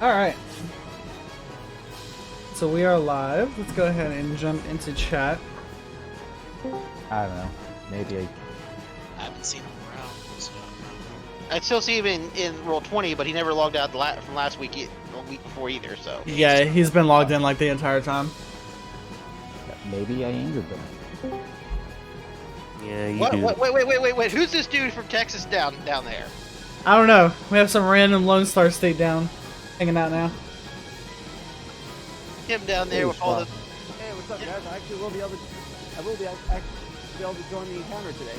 Alright. So we are live. Let's go ahead and jump into chat. I don't know. Maybe I haven't seen him around, so I still see him in roll 20, but he never logged out from last week, the week before either. So Yeah, he's been logged in like the entire time. maybe I injured them. yeah, you what? do. Wait! Who's this dude from Texas down there? I don't know. We have some random Lone Star State down, hanging out now. Him down there with all the. Hey, what's up, guys? I actually will be able to. I will be actually be able to join the encounter today.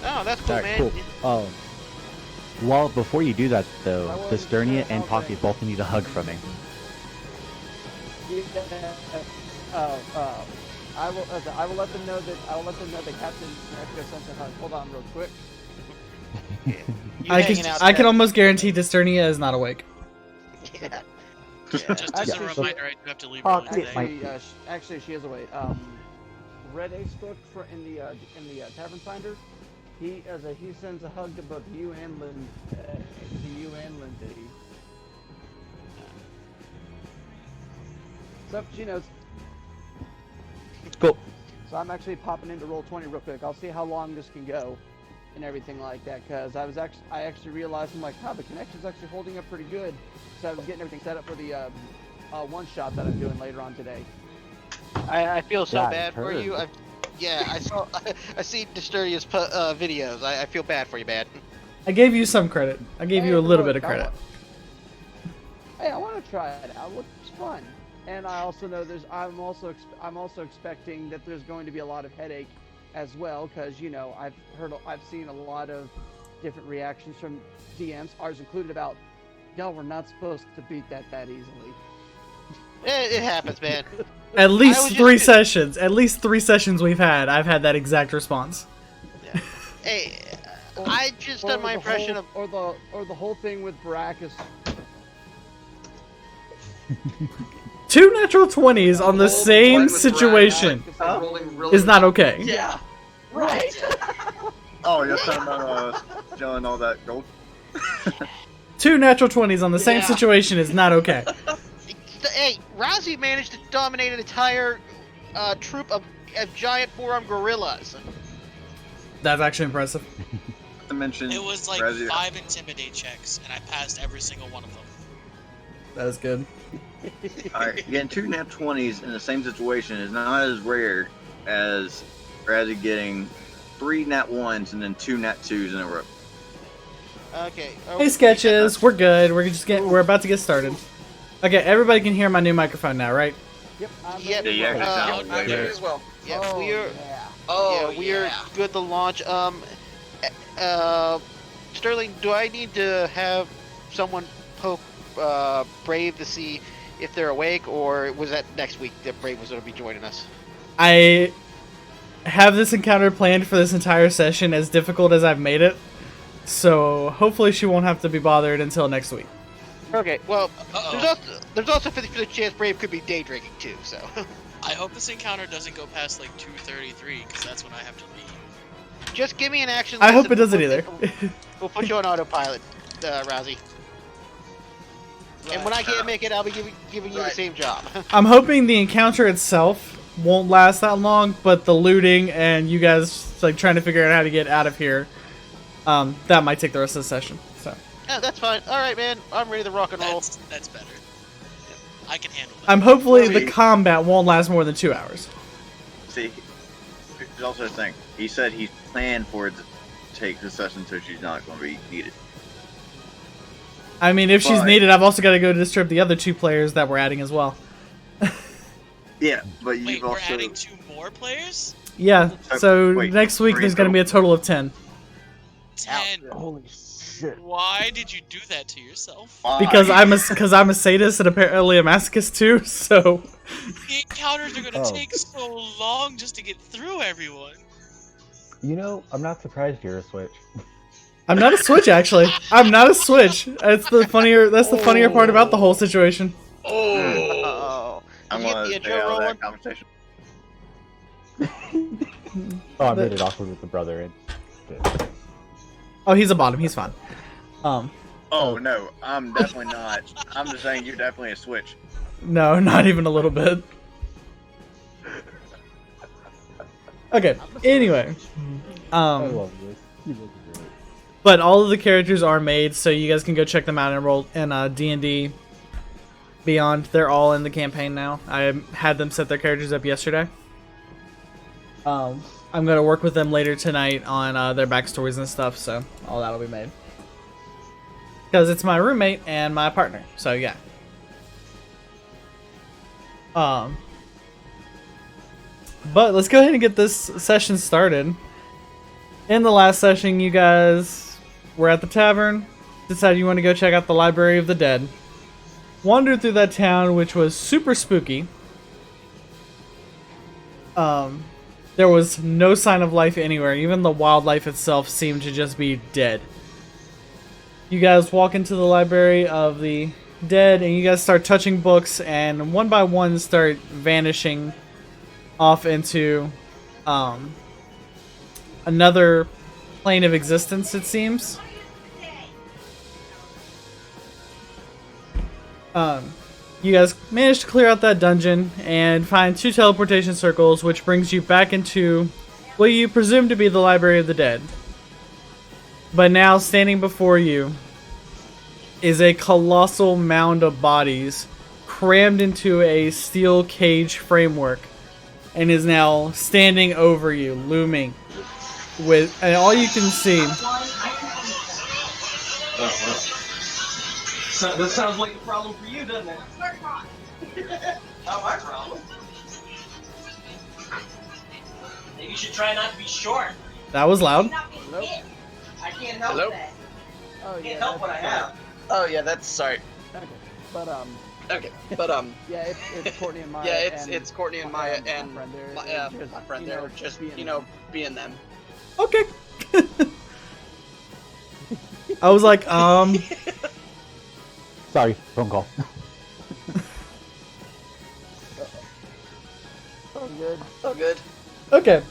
Oh, that's cool, Alright, man. cool. Well, before you do that, though, Disternia and Pocky both need a hug from me. I will let them know that Captain America sent a hug. Hold on, real quick. You I hanging out can there. almost guarantee Disternia is not awake. Yeah. Just as a Yeah. reminder, I do have to leave Oh, early today. Actually, she is away. Red Ace book in the Tavern Finder. He sends a hug to both you and Lindsay. So she knows. Cool. So I'm actually popping into roll 20 real quick. I'll see how long this can go, and everything like that. Cause I actually realized, I'm like, the connection's actually holding up pretty good. So I was getting everything set up for the one shot that I'm doing later on today. I feel so Yeah, bad for heard. you. I see Disturdia's videos. I feel bad for you, man. I gave you some credit. I gave you a little bit of credit. Hey, I want to try it out. It's fun, and I also know I'm also expecting that there's going to be a lot of headache as well, because I've seen a lot of different reactions from DMs, ours included, about y'all were not supposed to beat that easily. It happens, man. At least was three just- sessions. At least 3 sessions we've had. I've had that exact response. Hey, I just done my impression of. or the whole thing with Baracus. 2 natural 20s on the same situation is not okay. Yeah. Right. Oh, you're talking about stealing all that gold? 2 natural 20s on the same Yeah. situation is not okay. Hey, Rousey managed to dominate an entire troop of giant four-armed gorillas. That's actually impressive. Not to mention, It was like Razzie- 5 intimidate checks, and I passed every single one of them. That is good. Alright, getting 2 nat 20s in the same situation is not as rare as Razzie getting 3 nat 1s and then 2 nat 2s in a row. Okay. Hey sketches, we're good. We're about to get started. Okay, everybody can hear my new microphone now, right? Yep. Yep. Yeah, you actually sound I'm way here better. as well. Yeah, Oh, we're yeah. we're good to launch. Sterling, do I need to have someone poke Brave to see if they're awake, or was that next week that Brave was going to be joining us? I have this encounter planned for this entire session, as difficult as I've made it. So hopefully she won't have to be bothered until next week. Okay. Well, Uh-oh. there's also 50% chance Brave could be day drinking too. So. I hope this encounter doesn't go past like 2:33, because that's when I have to leave. Just give me an action. I list hope and it doesn't we'll- either. We'll put you on autopilot, Rousey. And when I can't make it, I'll be giving you the same job. I'm hoping the encounter itself won't last that long, but the looting and you guys like trying to figure out how to get out of here, that might take the rest of the session. So Yeah, that's fine. All right, man. I'm ready to rock and roll. That's better. I can handle that. I'm hopefully the Maybe. combat won't last more than 2 hours. See, there's also a thing. He said he planned for it to take the session so she's not going to be needed. I mean, if she's But- needed, I've also got to go disturb the other 2 players that we're adding as well. Yeah, but Wait, you've we're also... adding 2 more players? Yeah, so Wait, next week 3 there's going to be a total? total of 10. 10. Holy shit. Why did you do that to yourself? Because I'm a sadist and apparently a masochist too, so... The encounters are gonna Oh. take so long just to get through everyone. You know, I'm not surprised you're a Switch. I'm not a Switch, actually. I'm not a Switch. That's the funnier part about the whole situation. Oh. I'm Did you going to get the stay intro out of rolling? that conversation. Oh, I made it awkward with the brother. Oh, he's a bottom. He's fine. Oh no, I'm definitely not. I'm just saying you're definitely a switch. No, not even a little bit. Okay. Anyway, I love this. You look great. but all of the characters are made, so you guys can go check them out and roll in D&D Beyond. They're all in the campaign now. I had them set their characters up yesterday. I'm gonna work with them later tonight on their backstories and stuff, so all that'll be made. Because it's my roommate and my partner, so yeah. But let's go ahead and get this session started. In the last session, you guys were at the tavern, decided you want to go check out the Library of the Dead. Wandered through that town, which was super spooky. There was no sign of life anywhere. Even the wildlife itself seemed to just be dead. You guys walk into the Library of the Dead, and you guys start touching books, and one by one start vanishing off into another plane of existence, it seems. You guys manage to clear out that dungeon and find 2 teleportation circles, which brings you back into what you presume to be the Library of the Dead. But now, standing before you is a colossal mound of bodies crammed into a steel cage framework, and is now standing over you, looming with, and all you can see. So, that sounds like a problem for you, doesn't it? Not my problem. Maybe you should try not to be short. That was loud. Nope. I can't help Hello? that. Oh I yeah. can't help what I have. Oh yeah, that's sorry. Okay. But Okay, but yeah, it's Courtney and Maya. yeah, and it's Courtney and Maya and my friend there. my, They're just, my friend you there, know, just being being them. Okay. I was like, Sorry, phone call. Oh, good. Oh good. okay.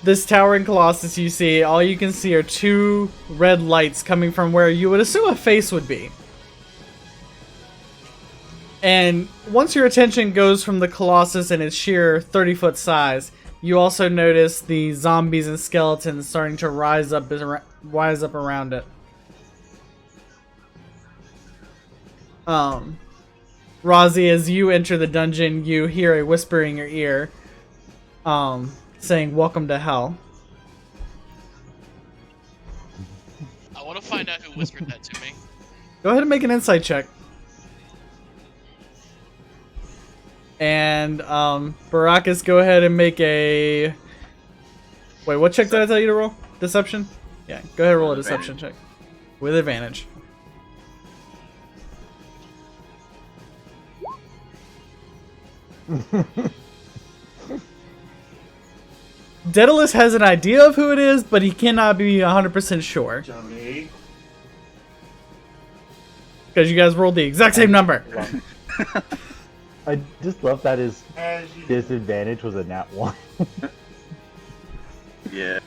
This towering colossus you see, all you can see are 2 red lights coming from where you would assume a face would be. And once your attention goes from the colossus and its sheer 30-foot size, you also notice the zombies and skeletons starting to rise up around it. Rozzy, as you enter the dungeon, you hear a whisper in your ear, saying, "Welcome to hell." I want to find out who whispered that to me. Go ahead and make an insight check. And, Baracus, go ahead and make a... Wait, what check did I tell you to roll? Deception? Yeah, go ahead and roll a deception check. With advantage. Daedalus has an idea of who it is, but he cannot be 100% sure. Johnny. Because you guys rolled the exact same number. I just love that his disadvantage was a nat 1. Yeah.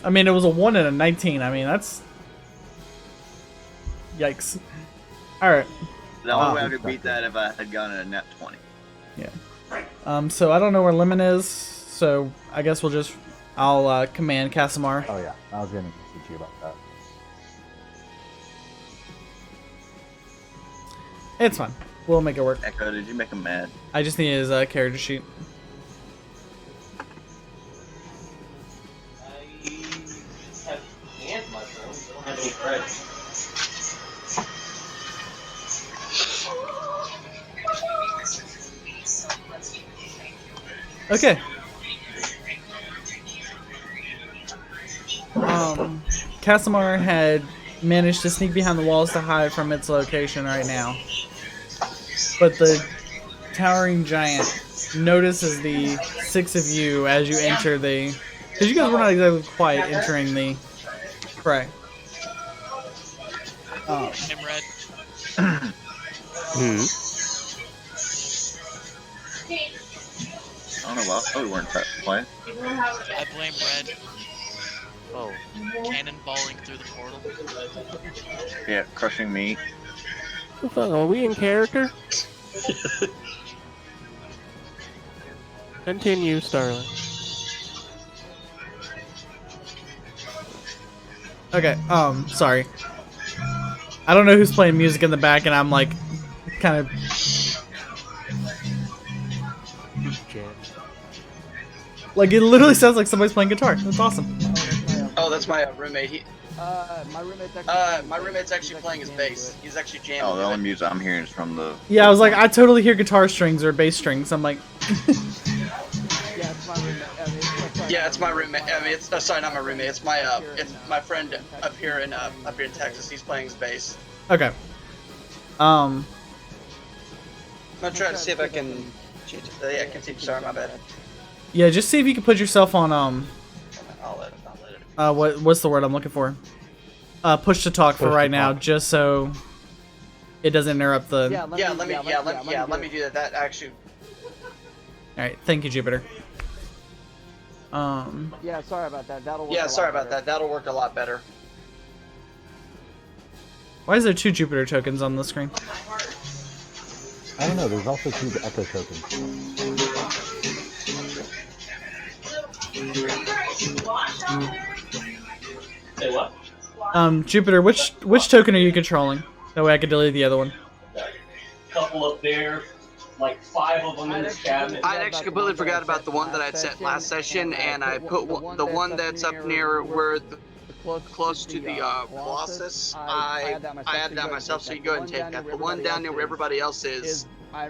I mean, it was a 1 and a 19. I mean, that's... Yikes. Alright. The only way I could beat that if I had gotten a net 20. Yeah. So I don't know where Lemon is, so I guess I'll command Casimir. Oh yeah, I was gonna message you about that. It's fine. We'll make it work. Echo, did you make him mad? I just need his character sheet. I have ant mushrooms. I don't have any bread. Okay. Casimir had managed to sneak behind the walls to hide from its location right now. But the towering giant notices the 6 of you as you enter the... Because you guys were not exactly quiet entering the fray. I'm red. I don't know why we weren't quiet. I blame red. Oh. cannonballing through the portal. Yeah, crushing me. What's up? Are we in character? Continue, Starling. Okay, sorry. I don't know who's playing music in the back, and I'm like, kind of. Like, it literally sounds like somebody's playing guitar. That's awesome. Oh, that's my roommate. My roommate's actually Playing his bass. He's actually jamming. Oh, the only music I'm hearing is from the. Yeah, I was like, I totally hear guitar strings or bass strings. I'm like, Yeah, it's my roommate. Yeah, it's my roommate. I mean, it's sorry, not my roommate. It's my friend up here in Texas. He's playing his bass. okay. I'm gonna try to see if I can change it. Yeah, continue. Sorry, my bad. Yeah, just see if you can put yourself on I'll let it. what's the word I'm looking for? Push to talk for right now, just so it doesn't interrupt the. Let me do that. That actually. All right, thank you, Jupiter. Yeah, sorry about that. That'll work. Yeah, sorry about that. That'll work a lot better. Why is there 2 Jupiter tokens on the screen? I don't know. There's also 2 Echo tokens. Say what? Jupiter, which token are you controlling? That way I can delete the other one. Couple up there, like 5 of them in this cabinet. I actually completely forgot about the one that I'd set last session, and I put the one that's up near where the close to the Colossus. I added that myself, so you go ahead and take that. The one down there where everybody else is I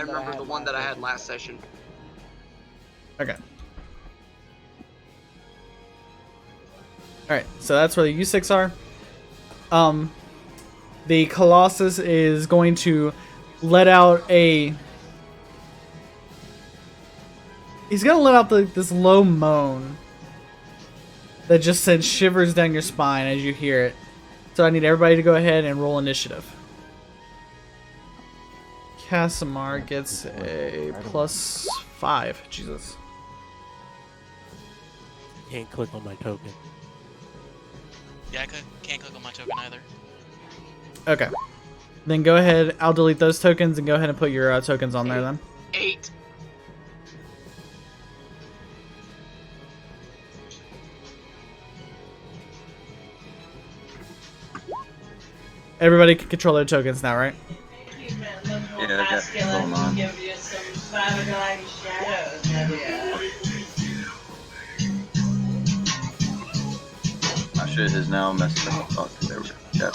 remember the one that I had last session. Okay. Alright, so that's where the U6 are. The Colossus is going to let out a... He's going to let out this low moan that just sends shivers down your spine as you hear it. So I need everybody to go ahead and roll initiative. Casimir gets a +5. Jesus. Can't click on my token. Yeah, I can't click on my token either. Okay. Then go ahead. I'll delete those tokens and go ahead and put your tokens on there then. 8. Everybody can control their tokens now, right? Yeah, I got going on. My shit is now messed up. Oh, there we go.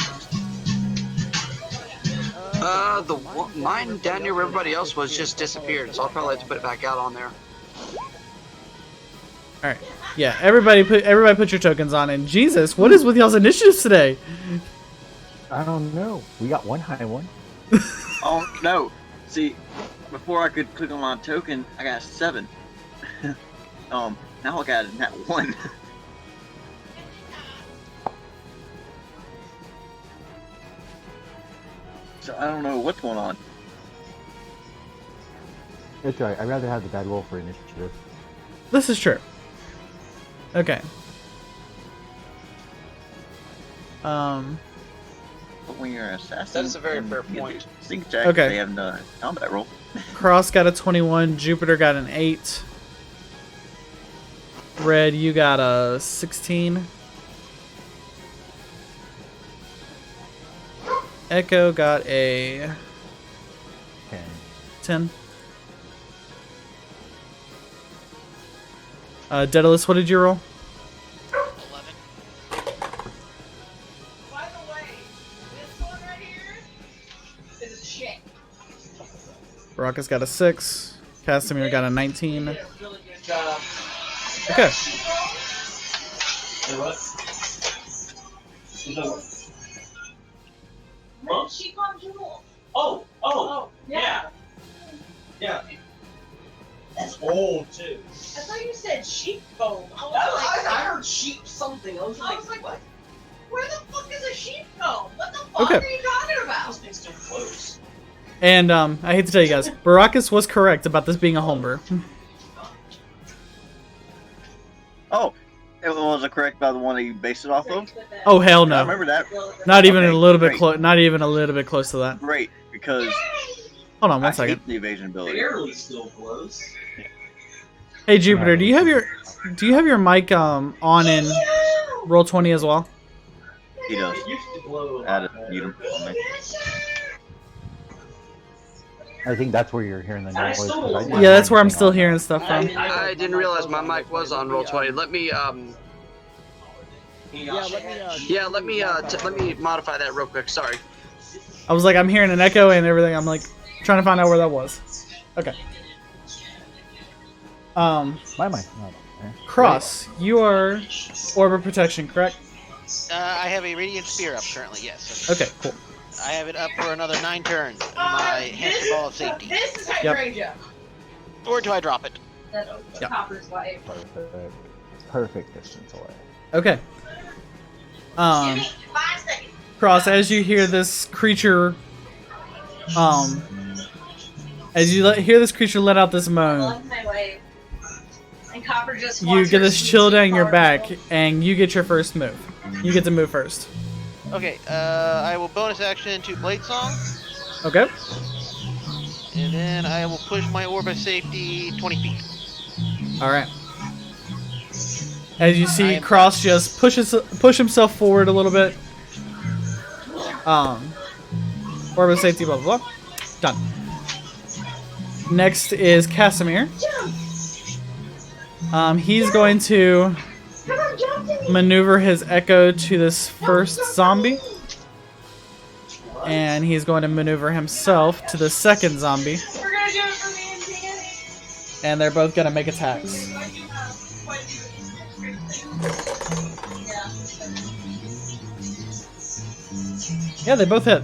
Mine down near where everybody else was just disappeared, so I'll probably have to put it back out on there. All right. Yeah. Everybody put your tokens on. And Jesus, what is with y'all's initiatives today? I don't know. We got one high one. Oh no! See, before I could click on my token, I got 7. Now I got a nat 1. So I don't know what's going on. It's alright. I'd rather have the bad roll for initiative. This is true. Okay. But when you're an assassin, That is a very and fair you get point. the Sneak check. Okay. They have the combat roll. Cross got a 21. Jupiter got an 8. Red, you got a 16. Echo got a 10. Daedalus, what did you roll? 11. By the way, this one right here is a chick. Baraka's got a 6. Casimir got a 19. Did a really good job. Okay. She called Jewel. Oh, Yeah. yeah. That's old too. I thought you said sheep comb. I heard sheep something. I was like, what? Where the fuck is a sheep comb? What the fuck Okay. are you talking about? Those things still close. And I hate to tell you guys, Barakas was correct about this being a homebrew. Oh, Was it correct by the one that you based it off of? Oh hell I no! remember that. Not even Okay, a little bit great. close. Not even a little bit close to that. Great, because Hold on I one second. hate the evasion ability. Barely still close. Hey Jupiter, do you have your mic on in Roll20 as well? He does. It used to glow a I had lot to mute him better. on me. I think that's where you're hearing the noise. 'cause I didn't Yeah, hear that's where I'm anything still on hearing that. stuff from. I didn't realize my mic was on roll 20. Let me let me modify that real quick. Sorry. I was like, I'm hearing an echo and everything. I'm like, trying to find out where that was. Okay. My mic's not on there. Cross, you are Orb of Protection, correct? I have a Radiant Spear up currently, yes. Okay, cool. I have it up for another 9 turns. My hamster ball of safety. This is Yep. hydrangea. Or do I drop it? That Yep. copper's wife. Perfect. Perfect distance away. Okay. Give me 5 seconds. Cross, as you hear this creature, as you hear this creature let out this moan, Love my wife. And copper just you wants get her this sweet chill down your car back, bill. and you get your first move. You get to move first. Okay, I will bonus action to Blade Song, Okay. and then I will push my Orb of Safety 20 feet. All right. As you see, Cross just push himself forward a little bit. Orb of Safety, blah blah blah. Done. Next is Casimir. He's going to maneuver his echo to this first zombie. And he's going to maneuver himself to the second zombie. We're gonna do it for me and Danny. And they're both going to make attacks. Yeah, they both hit.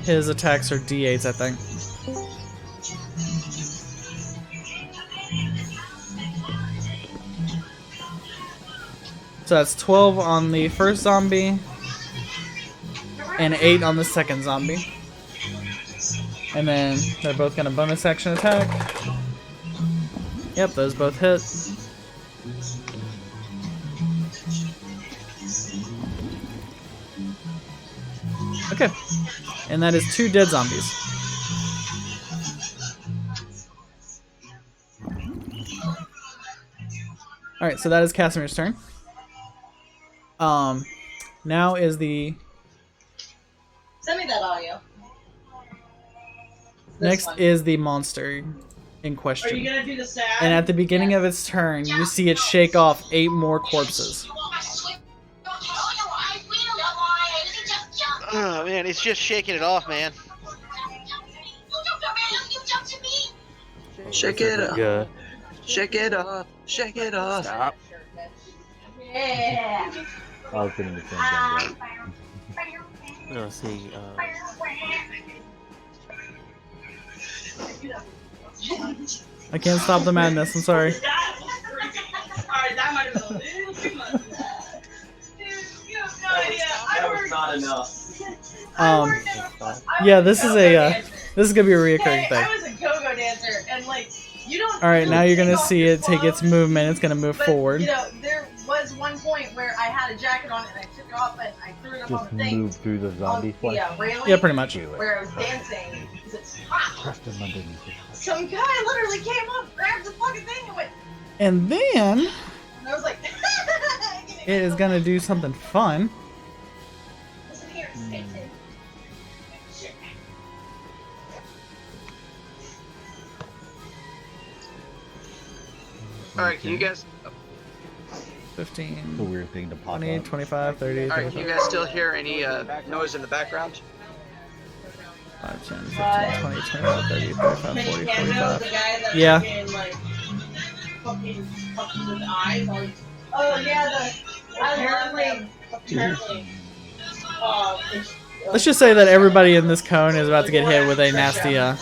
His attacks are D8s, I think. So that's 12 on the first zombie, and 8 on the second zombie. And then they're both gonna bonus action attack. Yep, those both hit. Okay, and that is 2 dead zombies. Alright, so that is Casimir's turn. Now is the Send me that audio. This next one. is the monster in Are you question. gonna do the sad? And at the beginning of its turn, you see it shake off 8 more corpses. Oh man, it's just shaking it off, man. Shake it up. Good. Shake it up. Shake it up. Stop. Yeah. I was getting the same thing, right? No, see, I can't stop the madness, I'm sorry. Alright, that might have been a little too much. Dude, you have no idea. That was not enough. Yeah, this is gonna be a reoccurring thing. I was a go-go dancer, and like, you don't. Alright, now really you're gonna take off see your it take its clothes, movement, it's gonna move but, forward. You know, there was one point where I had a jacket on and I took it off and I threw it up Just on the thing. move through the zombie on the flesh. railing Yeah, pretty much. where I was dancing. Because it's hot. Press them underneath it. Some guy literally came up, grabbed the fucking thing, and went. And then And I was like, it is gonna do something fun. listen here, stay safe. Shit. Alright, can you guys 15, It's a weird thing to pop 20, up. 25, 30, alright, can you 35, guys still hear any noise in the background? 5, 10, 15, 20, 25, 30, 35, 40, Kenny Kendo, 45. the guy that Yeah. fucking, like, fucking with the eyes. Like, oh, yeah, apparently, Let's just say that everybody in this cone is about to get hit with a nasty, the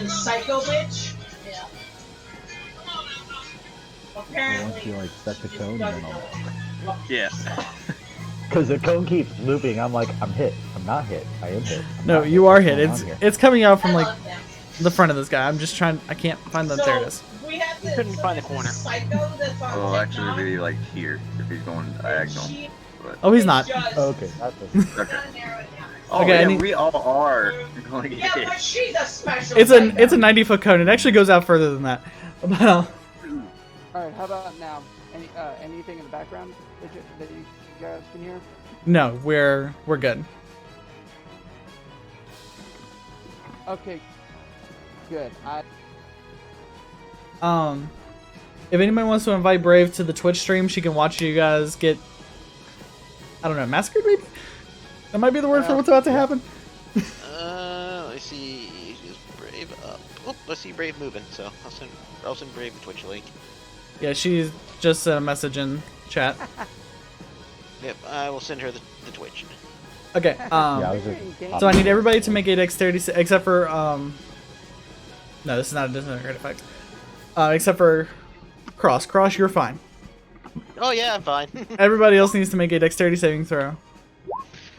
psycho bitch. Yeah. Once Apparently. you like set the cone, then I'll. Yeah. Because the cone keeps looping, I'm like, I'm hit. I'm not hit. I am hit. I'm No, not you hit. are What's hit. going on here? It's coming out from I like love them. The front of this guy. I'm just trying. I can't find the. There it is. We have You couldn't find the corner. Psycho that's on Well, actually, TikTok, it'd be like here if he's going diagonal. she But, Oh, he's not. just- Okay, that's okay. narrow it down. Oh, Okay, I yeah, need- we all are going to Yeah, get but she's a special. It's psycho. a 90-foot cone. It actually goes out further than that. But, All right, how about now? Anything in the background that you guys can hear? no, we're good. Okay, good. If anyone wants to invite Brave to the Twitch stream, she can watch you guys get, I don't know, massacred maybe? That might be the word for what's about to happen. Let's see. Is Brave up? Oh, let's see Brave moving. So I'll send Brave the Twitch link. Yeah, she's just sent a message in chat. Yep, I will send her the Twitch. Okay, yeah, I was just so I need everybody to make a dexterity, except for, no, this is not a disintegrate effect. Except for Cross. Cross, you're fine. Oh yeah, I'm fine. Everybody else needs to make a dexterity saving throw.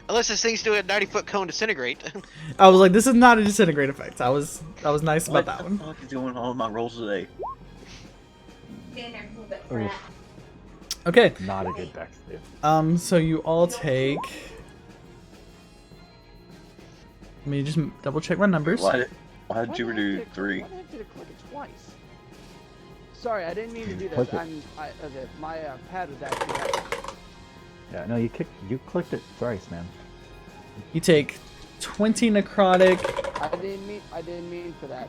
Unless this thing's doing a 90-foot cone disintegrate. I was like, this is not a disintegrate effect. I was nice about that one. What the fuck is doing all of my rolls today? Okay. not a good dex, dude. So you all take. Let me just double check my numbers. Why did you do 3? Why did I have to click it twice? Sorry, I didn't mean to do Click that. it. My pad was actually active. Yeah, no, you clicked it thrice, man. You take 20 necrotic I didn't mean for that.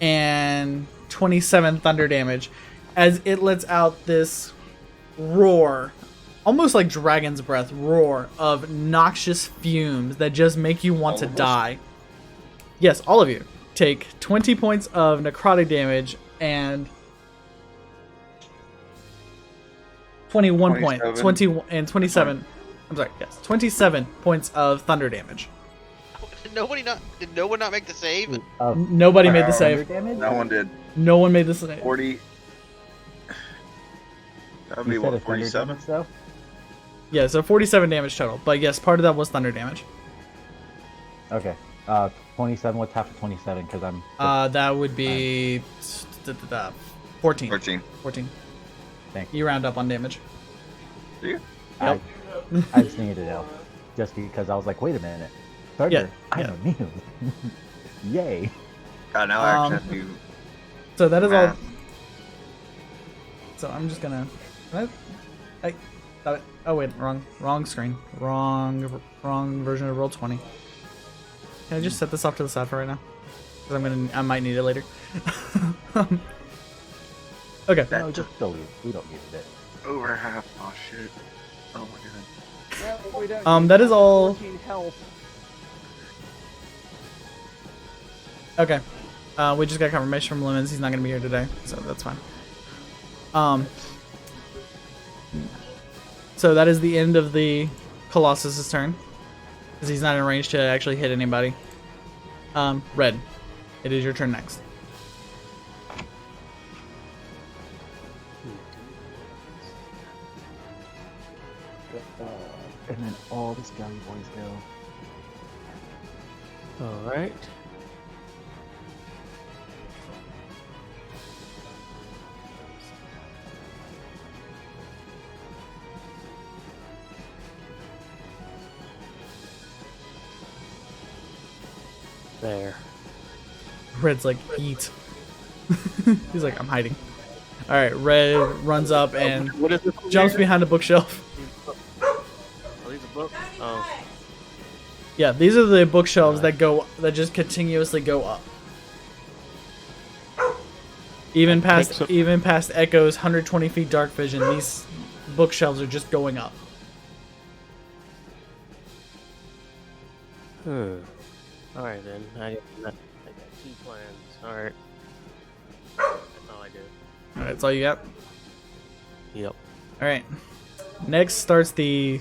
and 27 thunder damage as it lets out this roar, almost like dragon's breath roar of noxious fumes that just make you want to die. Yes, all of you take 20 points of necrotic damage and 21 points, 20 and 27. I'm sorry, yes, 27 points of thunder damage. Did no one not make the save? Nobody made the save. No one did. No one made the save. 40. That would be You said what, it's thunder 47? damage, though? Yeah, so 47 damage total. But yes, part of that was thunder damage. Okay. 27. What's half of 27? Because I'm. That would be 14. 13. 14. Thank You round up on damage. Do you? Yep. I just needed to know, just because I was like, wait a minute, thunder. Yeah, I'm yeah. immune. Yay. God, now I actually have to do So that is all. math. So I'm just gonna. Oh wait, wrong screen, wrong version of Roll20. Can I just set this off to the side for right now? Because I might need it later. Okay. No, just delete. We don't need it. Over half. Oh shit. Oh my god. Yeah, we don't That is all. 14 health. Okay. We just got confirmation from Lemons. He's not gonna be here today, so that's fine. So that is the end of the Colossus's turn, because he's not in range to actually hit anybody. Red, it is your turn next. And then all the Skelly boys go. Alright. There. Red's like, eat. He's like, I'm hiding. Alright, Red runs up and What is this? jumps behind a bookshelf. Are these a book? Oh. Yeah, these are the bookshelves that just continuously go up. Even past Echo's 120 feet dark vision, these bookshelves are just going up. Alright then. I got 2 plans. Alright. That's all I do. Alright, that's all you got? Yep. Alright. Next starts the...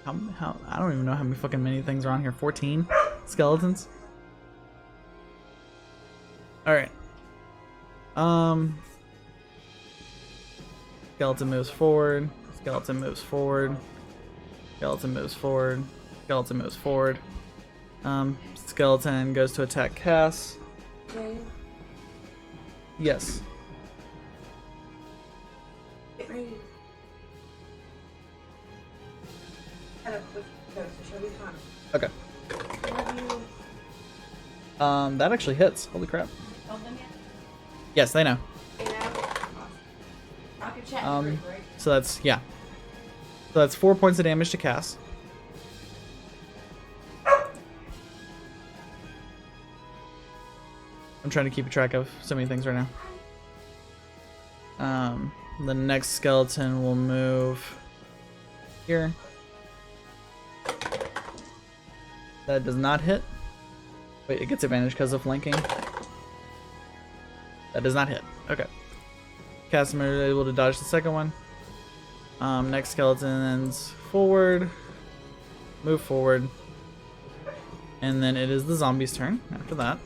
How I don't even know how many fucking many things are on here. 14 skeletons? Alright. Skeleton moves forward. Skeleton moves forward. Skeleton moves forward. Skeleton moves forward. Skeleton goes to attack Cass. Okay. Yes. Get ready. Had a quick dose, so she'll be fine. Okay. Have you That actually hits. Holy crap. told them yet? Yes, they know. They know? I'll get chat Um, group, right? So that's, yeah. So that's 4 points of damage to Cass. I'm trying to keep track of so many things right now. The next skeleton will move here. That does not hit. Wait, it gets advantage because of flanking. That does not hit. Okay. Casimir is able to dodge the second one. Next skeleton's forward. Move forward. And then it is the zombie's turn after that.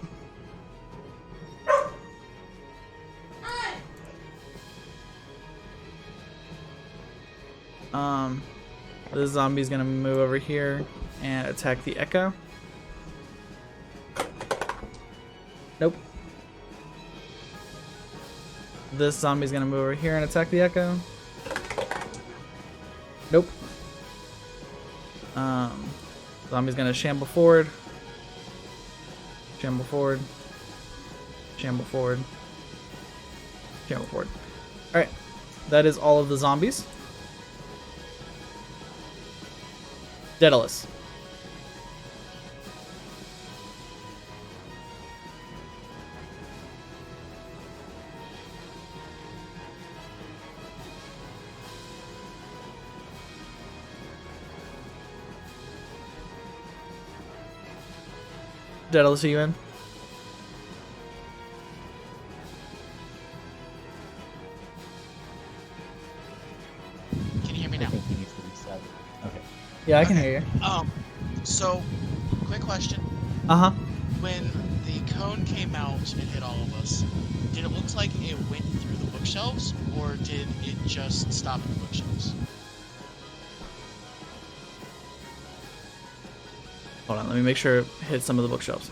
This zombie's gonna move over here and attack the Echo. Nope. This zombie's gonna move over here and attack the Echo. Nope. Zombie's gonna shamble forward. Shamble forward. Shamble forward. Shamble forward. Alright. That is all of the zombies. Daedalus. Daedalus, are you in? Can you hear me now? I think he needs to reset. Okay. Yeah, I can hear you. So, quick question. Uh-huh. When the cone came out and hit all of us, did it look like it went through the bookshelves, or did it just stop at the bookshelves? Hold on, let me make sure it hit some of the bookshelves.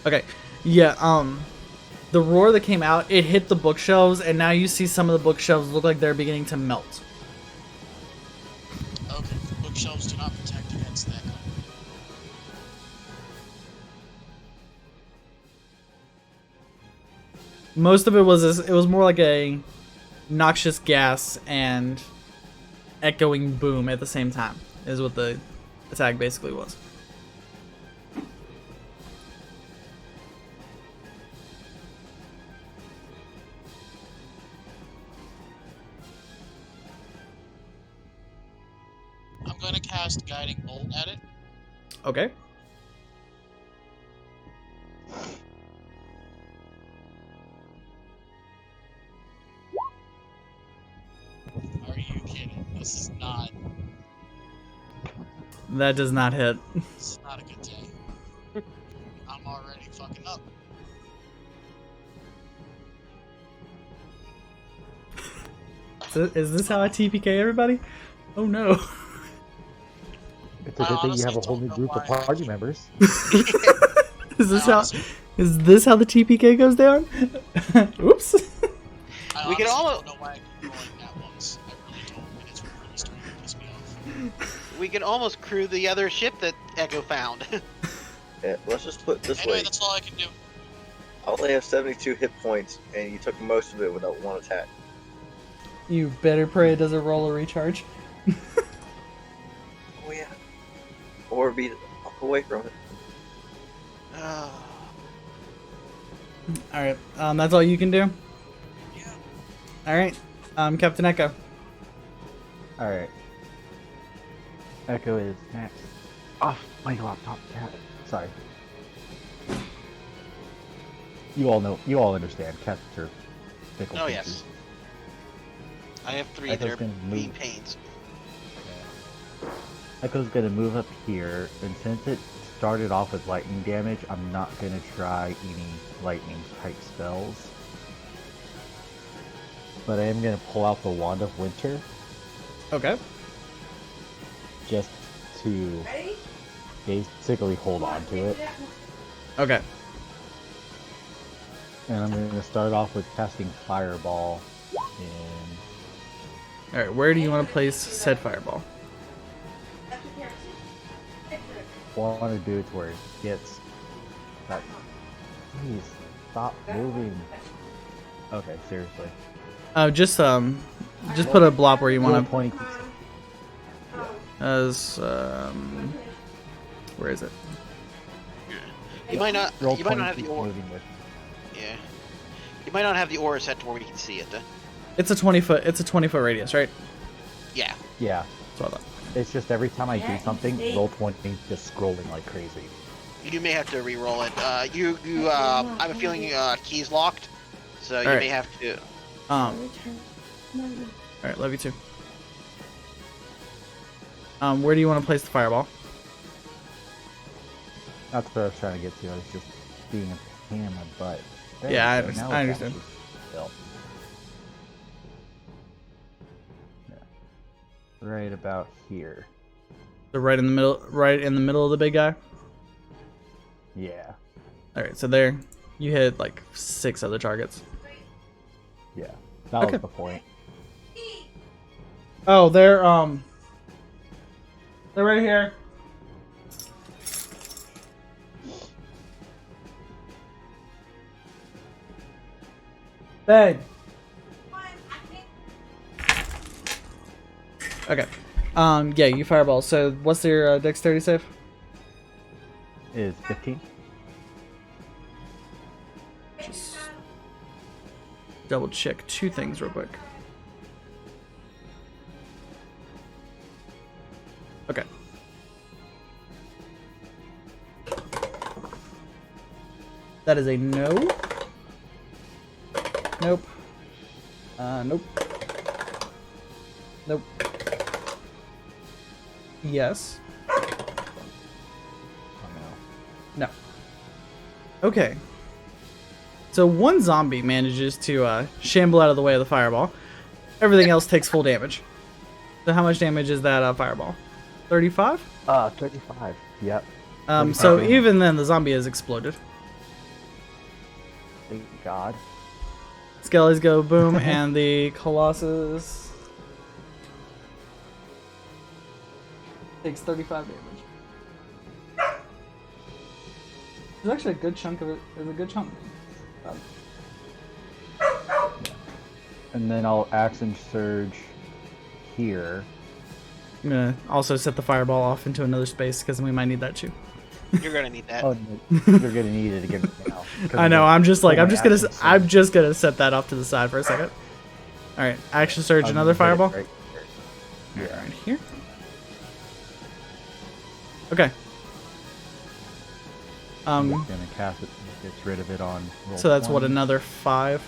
Okay. Yeah, the roar that came out, it hit the bookshelves, and now you see some of the bookshelves look like they're beginning to melt. Okay, the bookshelves do not protect against that cone. Most of it was more like a noxious gas and echoing boom at the same time, is what the attack basically was. I'm going to cast Guiding Bolt at it. Okay. Are you kidding? This is not. That does not hit. This is not a good day. I'm already fucking up. Is this how I TPK everybody? Oh no. It's a good thing you have a whole new group of party members. Is this how the TPK goes down? Oops. I We can all- don't know why I keep rolling that once. I really don't, and it's really starting to piss me off. We can almost crew the other ship that Echo found. Yeah, let's just put it this Anyway, way. that's all I can do. I only have 72 hit points, and you took most of it without one attack. You better pray it doesn't roll a recharge. Oh yeah. Or be away from it. Alright, that's all you can do? Yeah. Alright, Captain Echo. Alright. Echo is next. Off my laptop, cat. Sorry. You all understand. Cats are fickle Oh, creatures. yes. I have 3 Echo's that are gonna being move. pains. Echo's gonna move up here, and since it started off with lightning damage, I'm not gonna try any lightning type spells. But I am gonna pull out the Wand of Winter Okay. just to Ready? basically hold on to it. Okay. And I'm going to start off with casting Fireball in... Alright, where do you want to place said fireball? I want to do it to where it gets that. Please stop moving. Okay, seriously. Just put a blob where you want to. Point. As where is it? You might not. Roll You might not 20 have the keep aura. moving with. Yeah. You might not have the aura set to where we can see it. Though. It's a 20-foot. It's a 20-foot radius, right? Yeah. Yeah. That's what I thought. It's just every time I do something, roll 20 just scrolling like crazy. You may have to re-roll it. I have a feeling key's locked, so you Alright. may have to. All right, love you too. Where do you want to place the fireball? That's what I was trying to get to. I was just being a pain in my butt. There Yeah, we go. Now I it's understand. actually built. Yeah. Right about here. So right in the middle of the big guy. Yeah. All right, so there, you hit like 6 other targets. Yeah. That Okay. was the point. Oh, they're right here. Bang. Okay. Yeah, you fireball. So what's your dexterity save? Is 15? Just double check 2 things real quick. Okay. That is a no. Nope. Nope. Nope. Yes. Oh no. No. Okay. So one zombie manages to shamble out of the way of the fireball. Everything else takes full damage. So how much damage is that fireball? 35? 35. Yep. So even then, the zombie has exploded. Thank God. Skellies go boom, and the Colossus takes 35 damage. There's actually a good chunk of it. There's a good chunk. And then I'll action surge here. I'm gonna also set the fireball off into another space because we might need that too. You're gonna need that. Oh, no, you're gonna need it again now. I know. I'm just like Oh, I'm my just gonna action surge. I'm just gonna set that off to the side for a second. All right, action surge, I'm another gonna hit it fireball. right here. Right here. Okay. I'm just gonna cast it. Gets rid of it on. Roll So that's what, 20. another 5.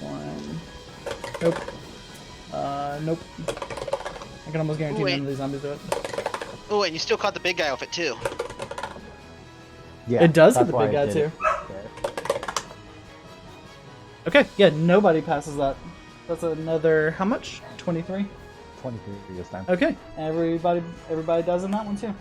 1. Nope. Nope. I can almost guarantee Wait. none of these zombies do it. Oh, and you still caught the big guy off it too. Yeah, It does hit that's the why big I guy did too. it. Okay, yeah, nobody passes that. That's another, how much? 23? 23 this time. Okay, everybody does in that one too.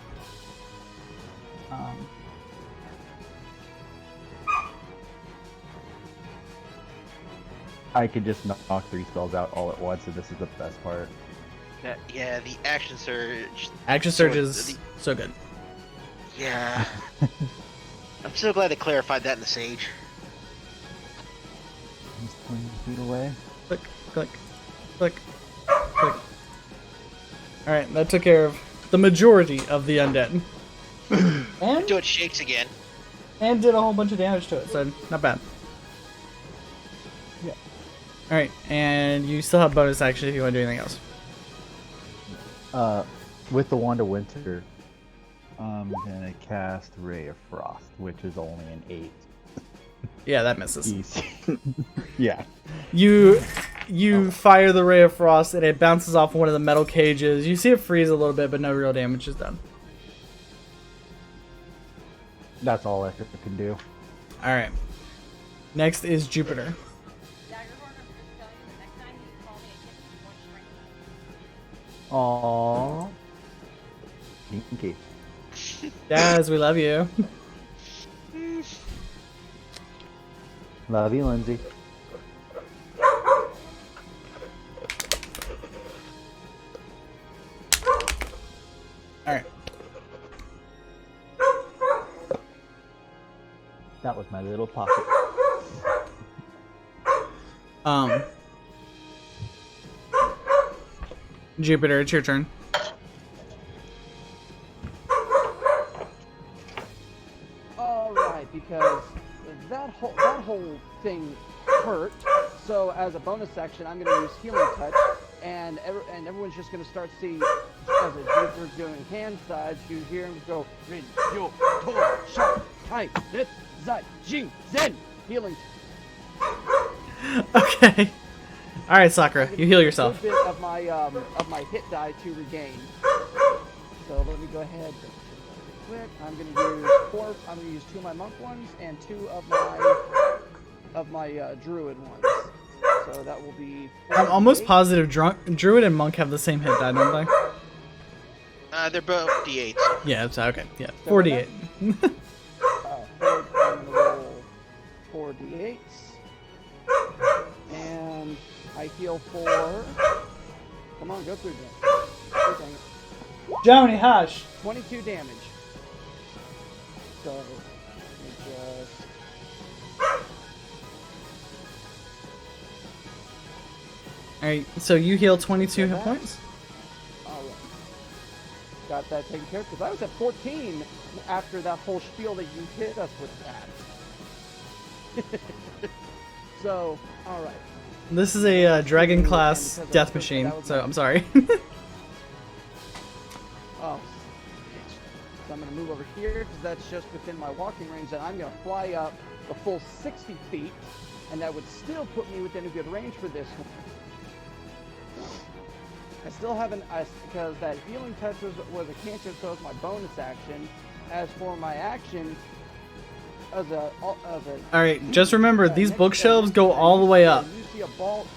I could just knock 3 spells out all at once, and this is the best part. Yeah, the action surge. Action surge is so good. Yeah. I'm so glad they clarified that in the Sage. He's 20 feet away. Click, click, click, click. Alright, that took care of the majority of the undead. And Do it shakes again. and did a whole bunch of damage to it, so not bad. Yeah. Alright, and you still have bonus action if you want to do anything else. With the Wand of Winter, I'm gonna cast Ray of Frost, which is only an 8. Yeah, that misses. Easy. Yeah. You fire the Ray of Frost and it bounces off one of the metal cages. You see it freeze a little bit, but no real damage is done. That's all I can do. Alright. Next is Jupiter. Aww. Pinky. Daz, we love you. Love you, Lindsay. Alright. That was my little pocket. Jupiter, it's your turn. Alright, because that whole thing hurt. So as a bonus action, I'm going to use Healing Touch, and everyone's just going to start seeing, as a Jupiter's doing hand size, you hear him go, Rin, Yo, To, Sha, Tai, Nit, Zai, Jing, Zen, Healing. Okay. Alright, Sakura, you heal yourself. A bit of my hit die to regain. So let me go ahead. Quick. I'm going to use I'm going to use 2 of my monk ones and 2 of my druid ones. So that will be. I'm almost positive Druid and Monk have the same hit die, don't they? They're both D8s. Yeah, it's okay. Yeah, 48. I'm going to roll 4 D8s. And I heal for. Come on, go through that. Johnny, hush. 22 damage. So, let me just. Alright, so you heal 22 hit points? Alright. Got that taken care of, because I was at 14 after that whole spiel that you hit us with that. So, alright. This is a dragon class death machine, so I'm sorry. Oh. So I'm going to move over here, because that's just within my walking range, and I'm going to fly up the full 60 feet, and that would still put me within a good range for this one. I still haven't, because that healing touch was a cantrip, so it's my bonus action. As for my action, Alright, just remember, these bookshelves go all the way up. You see a ball.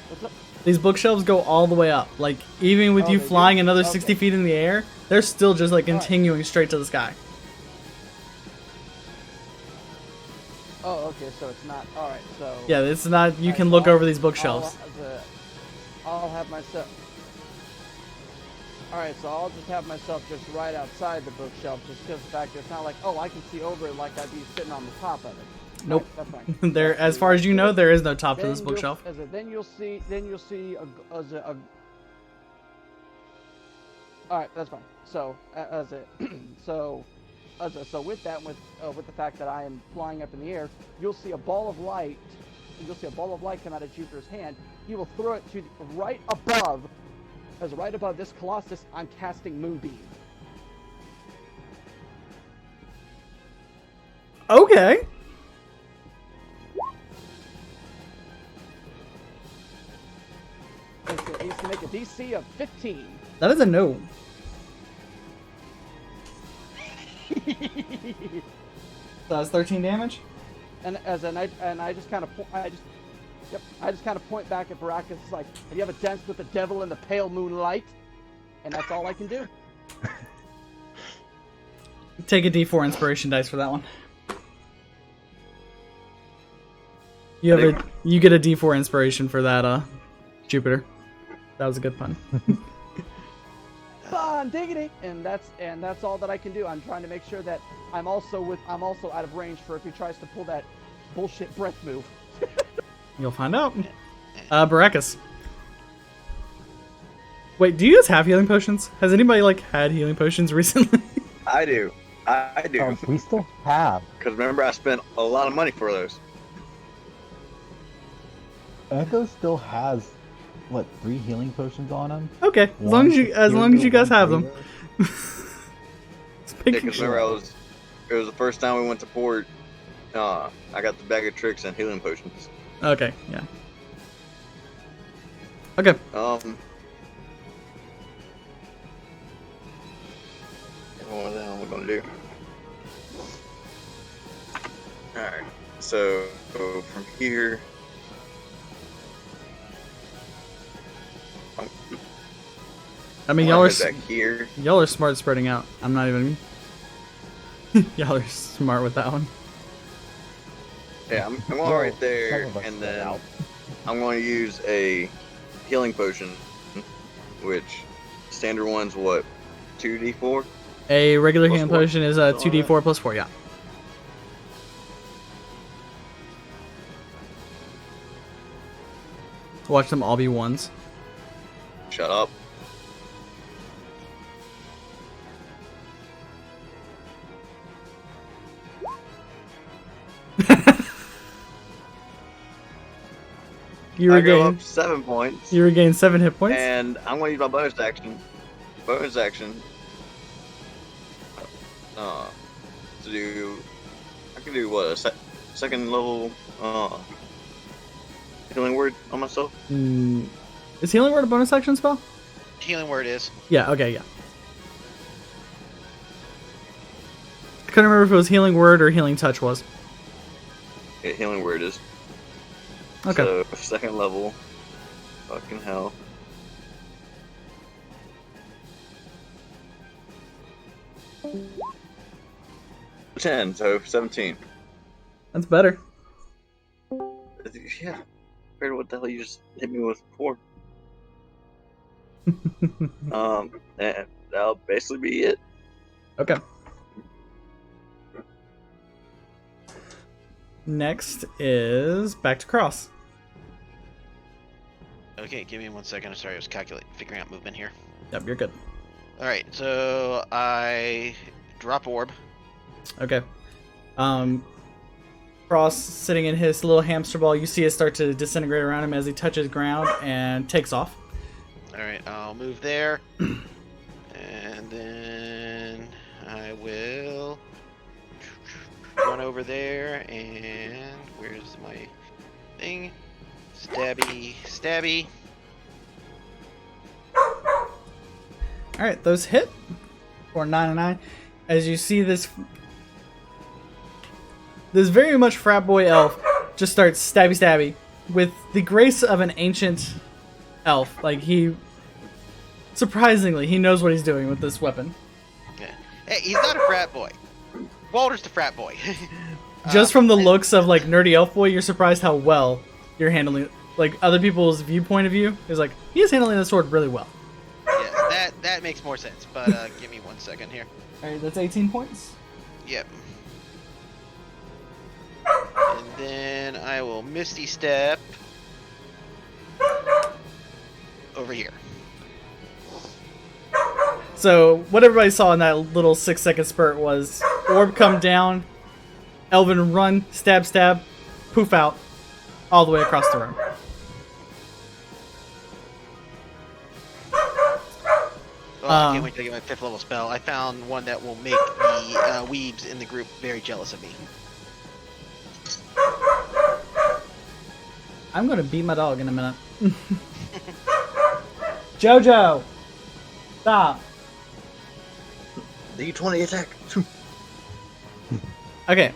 What's up? These bookshelves go all the way up. Like, even with you flying another 60 feet in the air, they're still just, like, continuing straight to the sky. Oh, okay, so it's not, alright, so... Yeah, it's not, you can look over these bookshelves. I'll have myself... Alright, so I'll just have myself just right outside the bookshelf, just because the fact that it's not like, oh, I can see over it like I'd be sitting on the top of it. Nope. Right, that's fine. There, as far as you know, there is no top to this bookshelf. Then you'll see a... Alright, that's fine. So, so with that, with the fact that I am flying up in the air, you'll see a ball of light. You'll see a ball of light come out of Jupiter's hand. He will throw it to right above this Colossus. I'm casting Moonbeam. Okay. It needs to make a DC of 15. That is a no. So that's 13 damage? And I just kind of point back at Baracus. It's like, have you ever danced with the devil in the pale moonlight? And that's all I can do. Take a D4 inspiration dice for that one. You get a D4 inspiration for that, Jupiter. That was a good pun. Fun diggity, and that's all that I can do. I'm trying to make sure that I'm also out of range for if he tries to pull that bullshit breath move. You'll find out. Baracus. Wait, do you guys have healing potions? Has anybody had healing potions recently? I do. I do. We still have. Because remember, I spent a lot of money for those. Echo still has 3 healing potions on him. Okay, as long as you guys have them. Because remember, it was the first time we went to port. I got the bag of tricks and healing potions. Okay, yeah. Okay. What the hell am I gonna do? Alright, so from here. I mean, y'all are back here. Y'all are smart spreading out. I'm not even. Y'all are smart with that one. Yeah, I'm going Well, right some there, of us and spread then out. I'm going to use a healing potion, which standard one's what, 2d4? A regular Plus healing 4. potion is a Something like 2d4 plus 4, yeah. Watch them all be ones. Shut up. You I go regain up 7 points, you regain 7 hit points. and I'm going to use my bonus action. Bonus action. To do. I can do what, a second level healing word on myself? Is healing word a bonus action spell? Healing word is. Yeah, okay, yeah. I couldn't remember if it was healing word or healing touch was. Yeah, healing word is. Okay. So, second level. Fucking hell. Ten, so 17. That's better. Yeah. Compared to what the hell you just hit me with before. And that'll basically be it. Okay. Next is back to Cross. Okay, give me 1 second. I'm sorry, I was figuring out movement here. Yep, you're good. Alright, so I drop orb. Okay. Cross sitting in his little hamster ball. You see it start to disintegrate around him as he touches ground and takes off. Alright, I'll move there. And then I will run over there and where's my thing? Stabby, stabby. Alright, those hit for 9 and 9. As you see this very much frat boy elf just starts stabby stabby with the grace of an ancient elf. Like surprisingly, he knows what he's doing with this weapon. Yeah. Hey, he's not a frat boy. Walter's the frat boy. Just from the looks of like nerdy elf boy, you're surprised how well you're handling. Like other people's viewpoint of you is like he is handling the sword really well. Yeah, that makes more sense. But give me 1 second here. All right, that's 18 points. Yep. And then I will Misty Step over here. So what everybody saw in that little 6-second spurt was orb come down, Elvin run, stab, stab, poof out, all the way across the room. Oh, I can't wait to get my 5th level spell. I found one that will make the weebs in the group very jealous of me. I'm gonna beat my dog in a minute. Jojo! Stop. The 20 attack. Okay,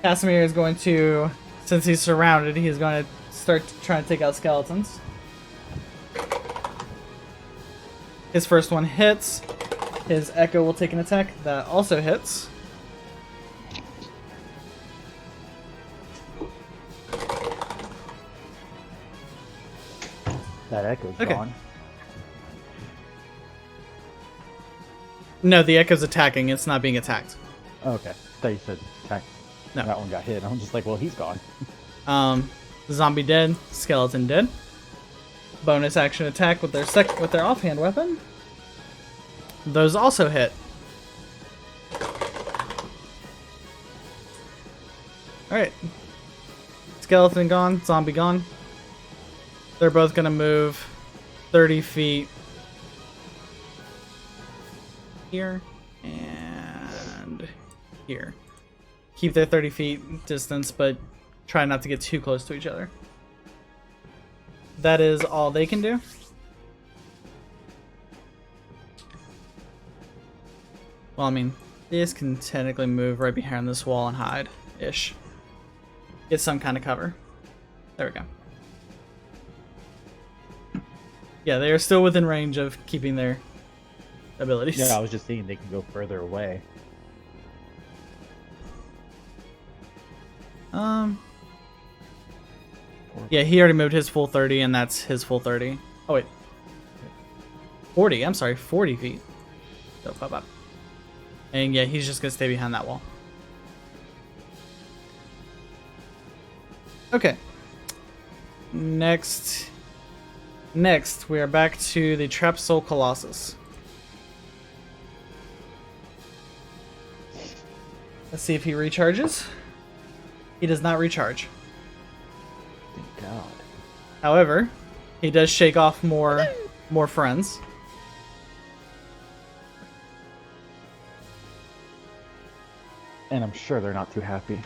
Casimir is going to, since he's surrounded, he's going to start trying to take out skeletons. His first one hits. His Echo will take an attack. That also hits. That Echo's Okay. gone. No, the Echo's attacking. It's not being attacked. Okay. I thought you said attack. No. That one got hit. I'm just like, well, he's gone. Zombie dead. Skeleton dead. Bonus action attack with their offhand weapon. Those also hit. Alright. Skeleton gone. Zombie gone. They're both going to move 30 feet here and here. Keep their 30 feet distance, but try not to get too close to each other. That is all they can do. Well, I mean, this can technically move right behind this wall and hide-ish. Get some kind of cover. There we go. Yeah, they are still within range of keeping their abilities. Yeah, I was just saying they can go further away. Yeah, he already moved his full 30, and that's his full 30. Oh, wait. 40, I'm sorry, 40 feet. So, bye-bye. And yeah, he's just gonna stay behind that wall. Okay. Next, we are back to the Trap Soul Colossus. Let's see if he recharges. He does not recharge. Thank God. However, he does shake off more friends. And I'm sure they're not too happy.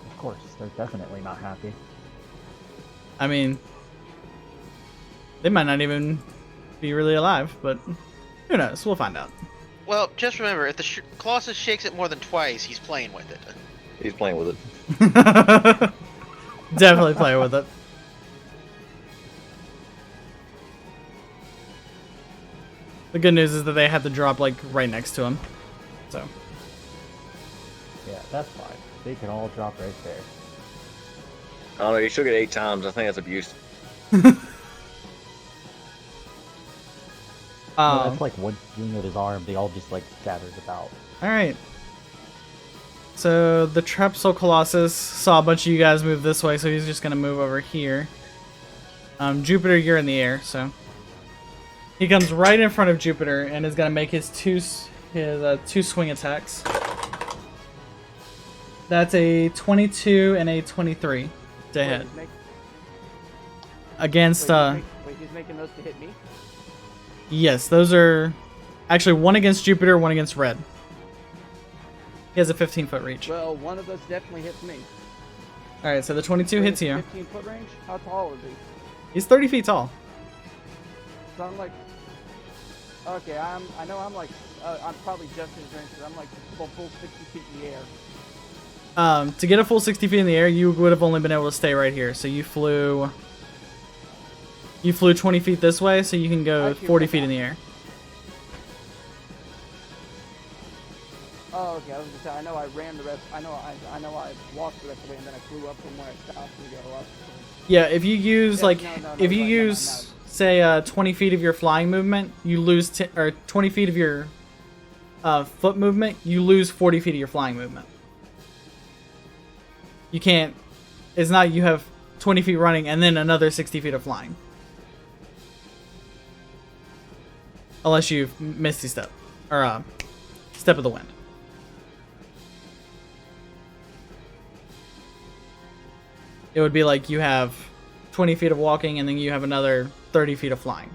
Of course, they're definitely not happy. I mean, they might not even be really alive, but who knows? We'll find out. Well, just remember, if the Colossus shakes it more than twice, he's playing with it. He's playing with it. Definitely play with it. The good news is that they had the drop like right next to him, so. Yeah, that's fine. They can all drop right there. I don't know, he shook it 8 times. I think that's abuse. That's like one swing of his arm. They all just like scattered about. All right. So the Trap Soul Colossus saw a bunch of you guys move this way, so he's just gonna move over here. Jupiter, you're in the air, so he comes right in front of Jupiter and is gonna make his two swing attacks. That's a 22 and a 23 to hit. Against Wait, he's making those to hit me? Yes, those are actually one against Jupiter, one against Red. He has a 15-foot reach. Well, one of those definitely hits me. Alright, so the 22 hits you. 15-foot range? How tall is he? He's 30 feet tall. So I'm like... Okay, I'm probably just in his range, because I'm like full 60 feet in the air. To get a full 60 feet in the air, you would have only been able to stay right here. So you flew 20 feet this way, so you can go 40 feet in the air. Oh, okay. I was gonna say, I know I ran the rest. I know I walked the rest of the way, and then I flew up from where I stopped to go up. Yeah, if you use say 20 feet of your flying movement, you lose or 20 feet of your foot movement, you lose 40 feet of your flying movement. You can't. It's not you have 20 feet running and then another 60 feet of flying. Unless you've Misty Step. Or Step of the Wind. It would be like you have 20 feet of walking and then you have another 30 feet of flying.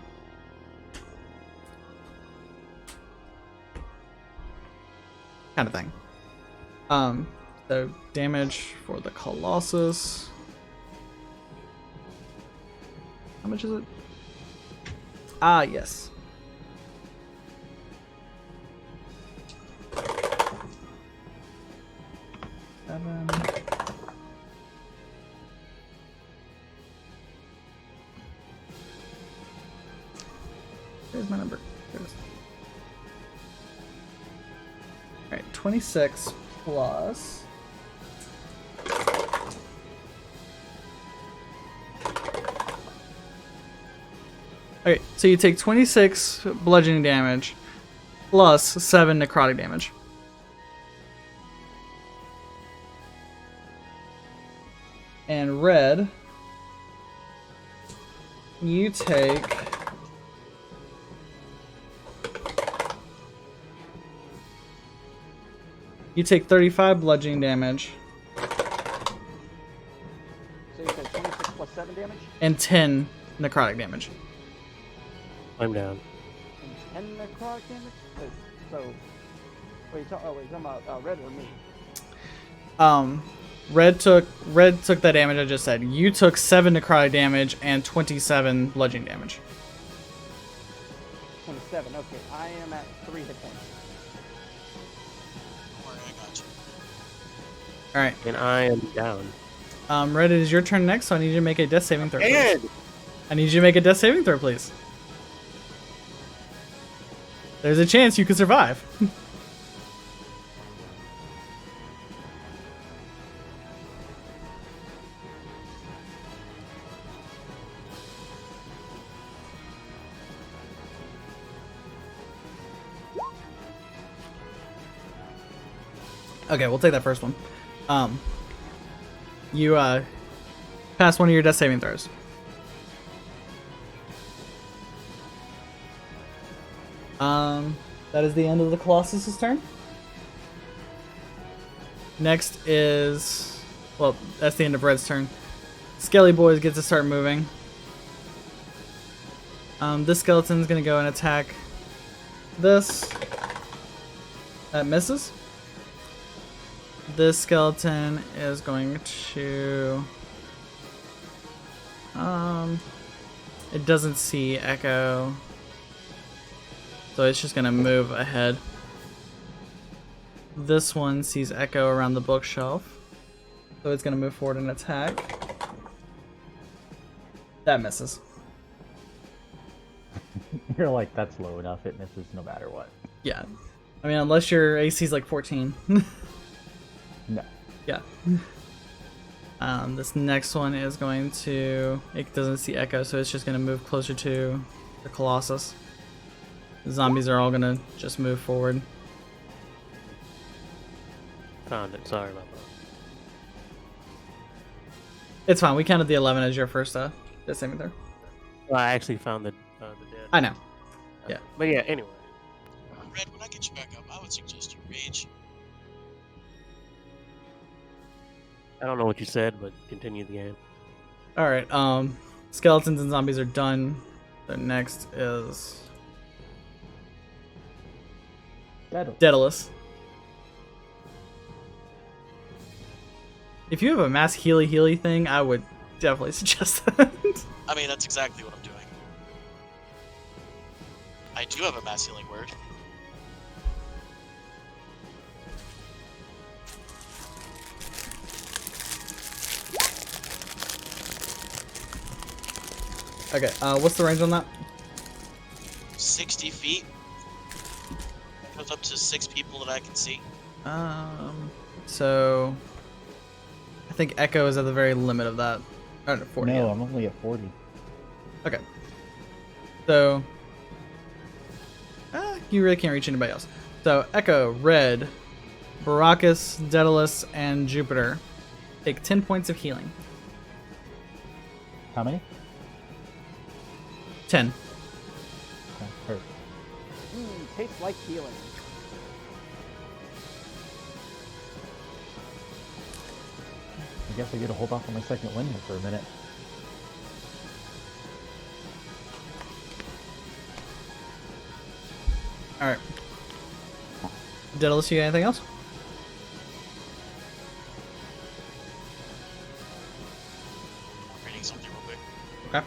Kind of thing. So damage for the Colossus. How much is it? Ah, yes. Where's my number? There it is. Alright, 26 plus... Okay, so you take 26 bludgeoning damage plus 7 necrotic damage. And Red, you take... You take 35 bludgeoning damage. So you said 26 plus 7 damage? And 10 necrotic damage. I'm down. And 10 necrotic damage? So, wait, you're talking about Red or me? Red took that damage I just said. You took 7 necrotic damage and 27 bludgeoning damage. 27, okay. I am at 3 hit points. Don't worry, I got you. All right. And I am down. Red, it is your turn next, so I need you to make a death saving throw. Please. And I need you to make a death saving throw, please. There's a chance you could survive. Okay, we'll take that first one. You pass one of your death saving throws. That is the end of the Colossus's turn. Next is, well, that's the end of Red's turn. Skelly Boys get to start moving. This skeleton's gonna go and attack this. That misses. This skeleton is going to... it doesn't see Echo. So it's just gonna move ahead. This one sees Echo around the bookshelf. So it's gonna move forward and attack. That misses. You're like, that's low enough. It misses no matter what. Yeah. I mean, unless your AC's like 14. No. Yeah. This next one is going to... It doesn't see Echo, so it's just going to move closer to the Colossus. The zombies are all going to just move forward. Found it. Sorry about that. It's fine. We counted the 11 as your first death saving throw. Well, I actually found the dead. I know. Yeah. But yeah, anyway. Red, when I get you back up, I would suggest you rage. I don't know what you said, but continue the game. Alright, skeletons and zombies are done. The next is... Daedalus. If you have a mass healy thing, I would definitely suggest that. I mean, that's exactly what I'm doing. I do have a mass healing word. Okay, what's the range on that? 60 feet. Goes up to 6 people that I can see. So... I think Echo is at the very limit of that. I don't know, 40. No, I'm only at 40. Okay. So... you really can't reach anybody else. So, Echo, Red, Baracus, Daedalus, and Jupiter take 10 points of healing. How many? 10. Okay, hurt. Tastes like healing. I guess I get to hold off on my second wind for a minute. Alright. Daedalus, you got anything else? Reading something real quick. Okay.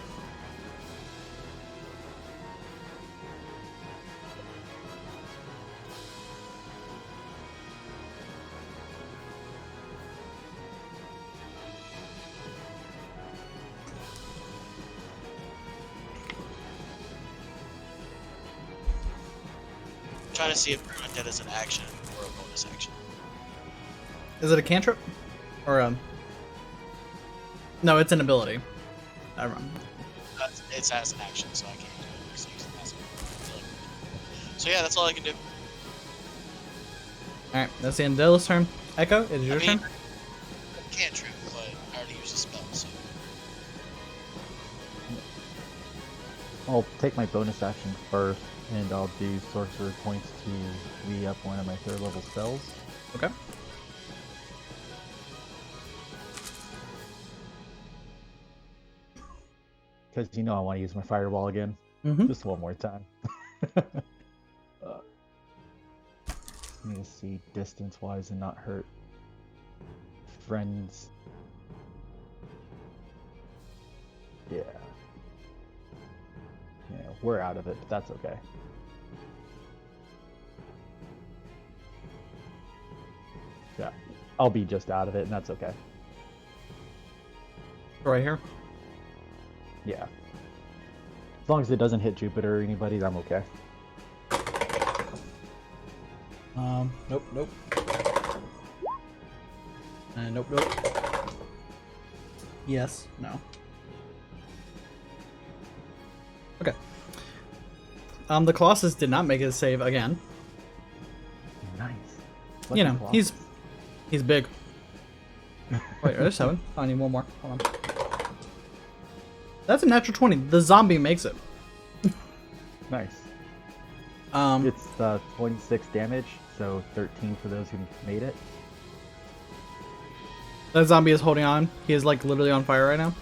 Trying to see if Undead is an action or a bonus action. Is it a cantrip? Or, No, it's an ability. I remember. It's as an action, so I can't do it. Just use it as a healing. So yeah, that's all I can do. Alright, that's the end of Daedalus' turn. Echo, it is your turn. Cantrip, but I already used a spell, so. I'll take my bonus action first, and I'll do sorcerer points to re-up one of my 3rd level spells. Okay. Because you know I want to use my fireball again. Mm-hmm. Just one more time. I'm going to see distance-wise and not hurt friends. Yeah. Yeah, we're out of it, but that's okay. Yeah. I'll be just out of it, and that's okay. Right here. Yeah. As long as it doesn't hit Jupiter or anybody, I'm okay. Nope, nope. Nope, nope. Yes, no. Okay. The Colossus did not make his save again. Nice. You know, Colossus. he's big. Wait, there's 7. I need one more. Hold on. That's a natural 20. The zombie makes it. Nice. Um, It's 26 damage, so 13 for those who made it. that zombie is holding on. He is like literally on fire right now.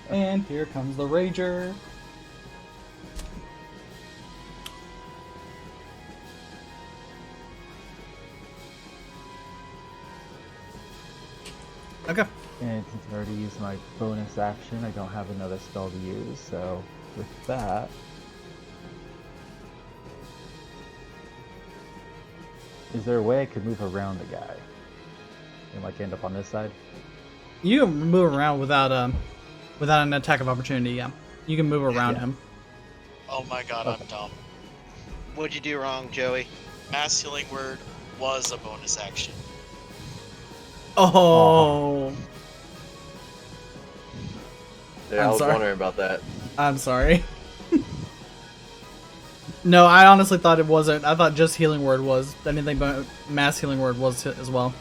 And here comes the Rager. Okay. And since I already used my bonus action, I don't have another spell to use, so with that... Is there a way I could move around the guy? And like end up on this side? You can move around without an attack of opportunity, yeah. You can move around him. Oh my god, I'm dumb. What'd you do wrong, Joey? Mass Healing Word was a bonus action. Oh. Yeah, I was wondering about that. I'm sorry. No, I honestly thought it wasn't. I thought just Healing Word was. Anything but Mass Healing Word was as well.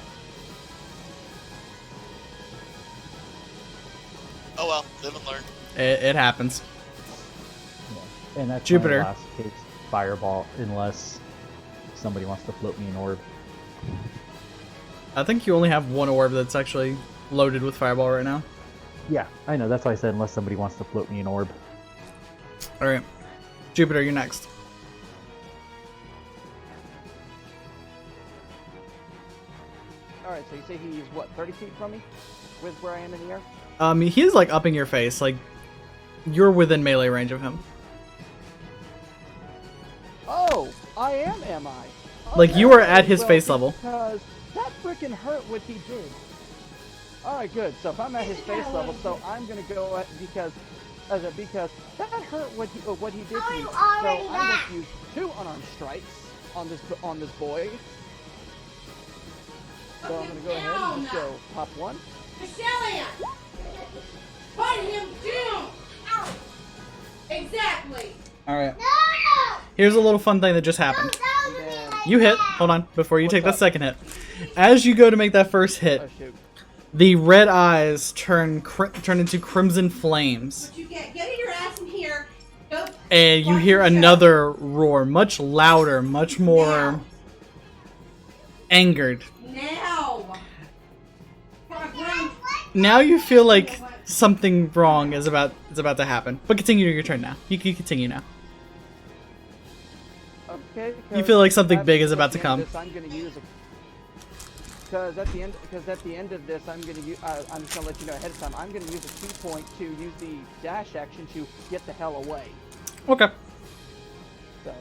Oh well, live and learn. It happens. Yeah. And that's Jupiter. my last case fireball, unless somebody wants to float me an orb. I think you only have one orb that's actually loaded with Fireball right now. Yeah, I know. That's why I said unless somebody wants to float me an orb. Alright. Jupiter, you're next. Alright, so you say he's, what, 30 feet from me? With where I am in the air? He's like up in your face. Like, you're within melee range of him. Oh, I am I? Like, you are at his face level. Because that freaking hurt what he did. Alright, good. So if I'm at his face level, so I'm gonna go at, because that hurt what he did to me. So I'm going to use 2 unarmed strikes on this boy. So I'm gonna go ahead and just go pop 1. Put him down! Exactly! Alright. Here's a little fun thing that just happened. You hit. Hold on. Before you take that second hit. As you go to make that first hit, the red eyes turn into crimson flames. What you get your ass in here. Go And you hear another roar, much louder, much more angered. now. Now you feel like something wrong is about to happen. But continue your turn now. You can continue now. Okay. You feel like something big is about to come. I'm gonna use because at the end of this, I'm just gonna let you know ahead of time. I'm gonna use a key point to use the dash action to get the hell away. Okay. So.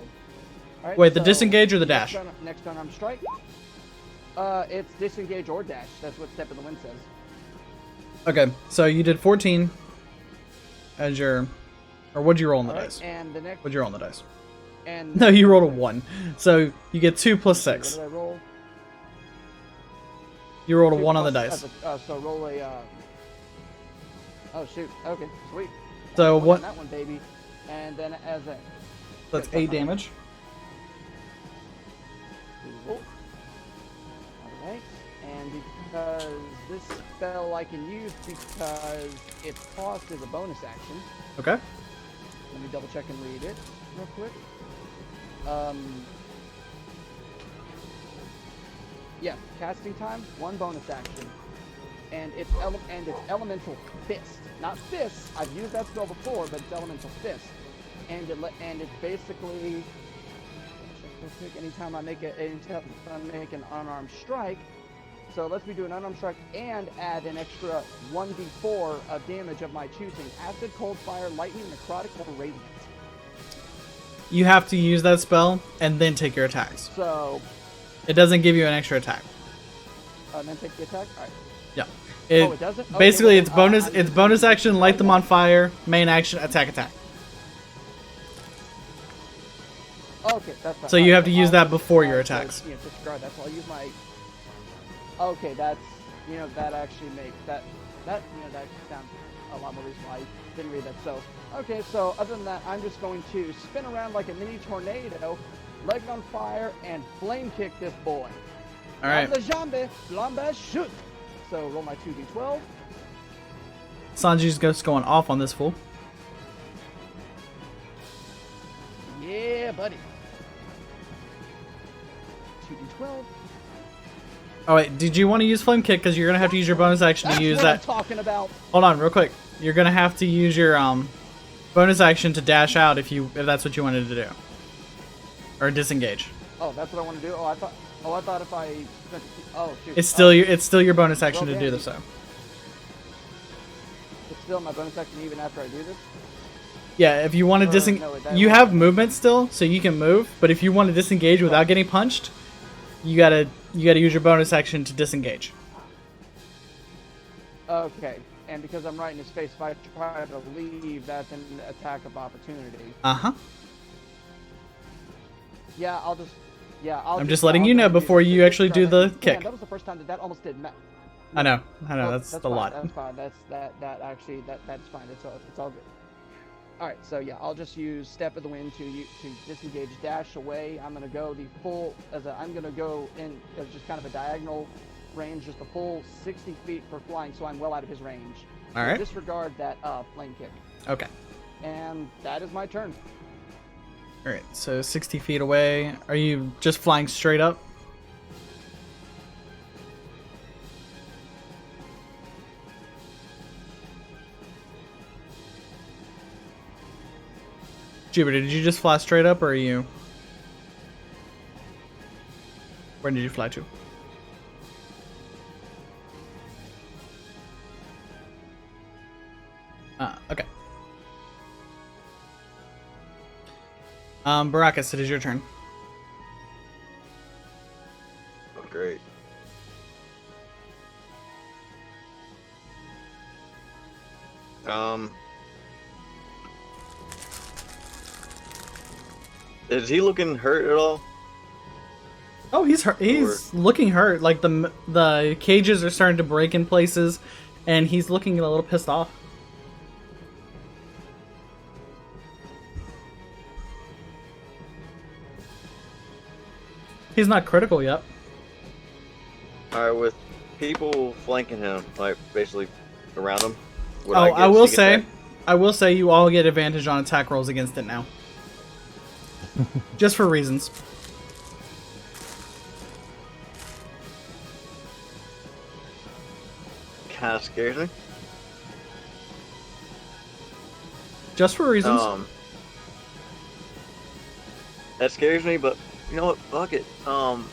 Alright, Wait, the disengage or the dash? Next unarmed strike. It's disengage or dash. That's what Step in the Wind says. Okay, so you did 14 as your, or what'd you roll on the dice? And the next. What'd you roll on the dice? And no, you rolled a 1. So you get 2 plus 6. What did I roll? You rolled a 1 on the dice. So roll a. Oh shoot! Okay, sweet. So what? That one, baby. And then as a. That's 8 damage. Alright, and because this spell I can use because its cost is a bonus action. Okay. Let me double check and read it real quick. Yeah, casting time, 1 bonus action. And it's elemental fist. Not fist. I've used that spell before, but it's elemental fist. And it's basically anytime I make an unarmed strike. So let me do an unarmed strike and add an extra 1d4 of damage of my choosing. Acid, cold, fire, lightning, necrotic, or radiant. You have to use that spell and then take your attacks. So It doesn't give you an extra attack. Then take the attack. All right. Yeah. It doesn't. Okay, Basically, well, it's bonus. I'm It's just bonus gonna action, light them on fire. Main action, attack. Okay, that's fine. So you have to use that before your attacks. Yeah, disregard that. So I'll use my. Okay, that's that actually makes that that sounds a lot more reasonable. I didn't read that. So okay, so other than that, I'm just going to spin around like a mini tornado, leg on fire, and flame kick this boy. All right. Flambe, shoot. So roll my 2d12. Sanji's just going off on this fool. Yeah, buddy. 2d12. Oh wait, did you want to use flame kick? Because you're gonna have to use your bonus action to use what that. I'm talking about. Hold on, real quick. You're gonna have to use your bonus action to dash out if that's what you wanted to do, or disengage. Oh, that's what I want to do. Oh, I thought if I. Oh shoot. It's still your bonus action to do this. So. It's still my bonus action even after I do this. Yeah, if you want to you have movement still, so you can move. But if you want to disengage without getting punched, you gotta use your bonus action to disengage. Okay, and because I'm right in his face, if I try to leave, that's an attack of opportunity. Uh-huh. Yeah, I'm just letting you know before you actually do the kick. Man, that was the first time that almost did. I know. Well, That's a fine, lot. That's fine. That's fine. It's all good. All right, so yeah, I'll just use Step of the Wind to disengage, dash away. I'm gonna go I'm gonna go in as just kind of a diagonal range, just a full 60 feet for flying, so I'm well out of his range. All right. Disregard that flame kick. Okay. And that is my turn. All right. So 60 feet away. Are you just flying straight up? Jupiter, did you just fly straight up, or are you... Where did you fly to? Okay. Baracus, it is your turn. Oh, great. Is he looking hurt at all? Oh, he's hurt. He's looking hurt. Like the cages are starting to break in places, and he's looking a little pissed off. He's not critical yet. Alright, with people flanking him, like basically around him. I will say you all get advantage on attack rolls against it now. Just for reasons. Kind of scares me. Just for reasons. That scares me, but you know what? Fuck it. I'm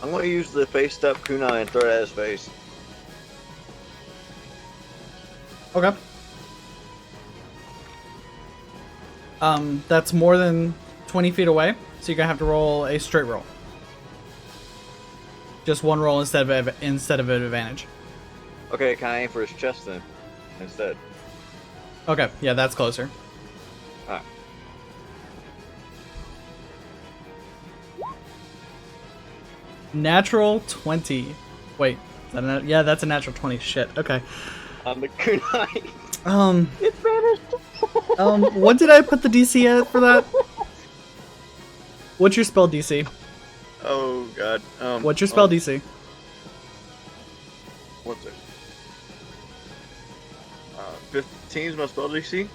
gonna use the face step kunai and throw it at his face. Okay. That's more than 20 feet away, so you're gonna have to roll a straight roll. Just one roll instead of an advantage. Okay, can I aim for his chest then, instead? Okay, yeah, that's closer. Alright. Natural 20. Wait, yeah, that's a natural 20. Shit. Okay. On the kunai. It's vanished. What did I put the DC at for that? What's your spell DC? Oh god. What's your spell DC? What's it? 15 is my spell DC.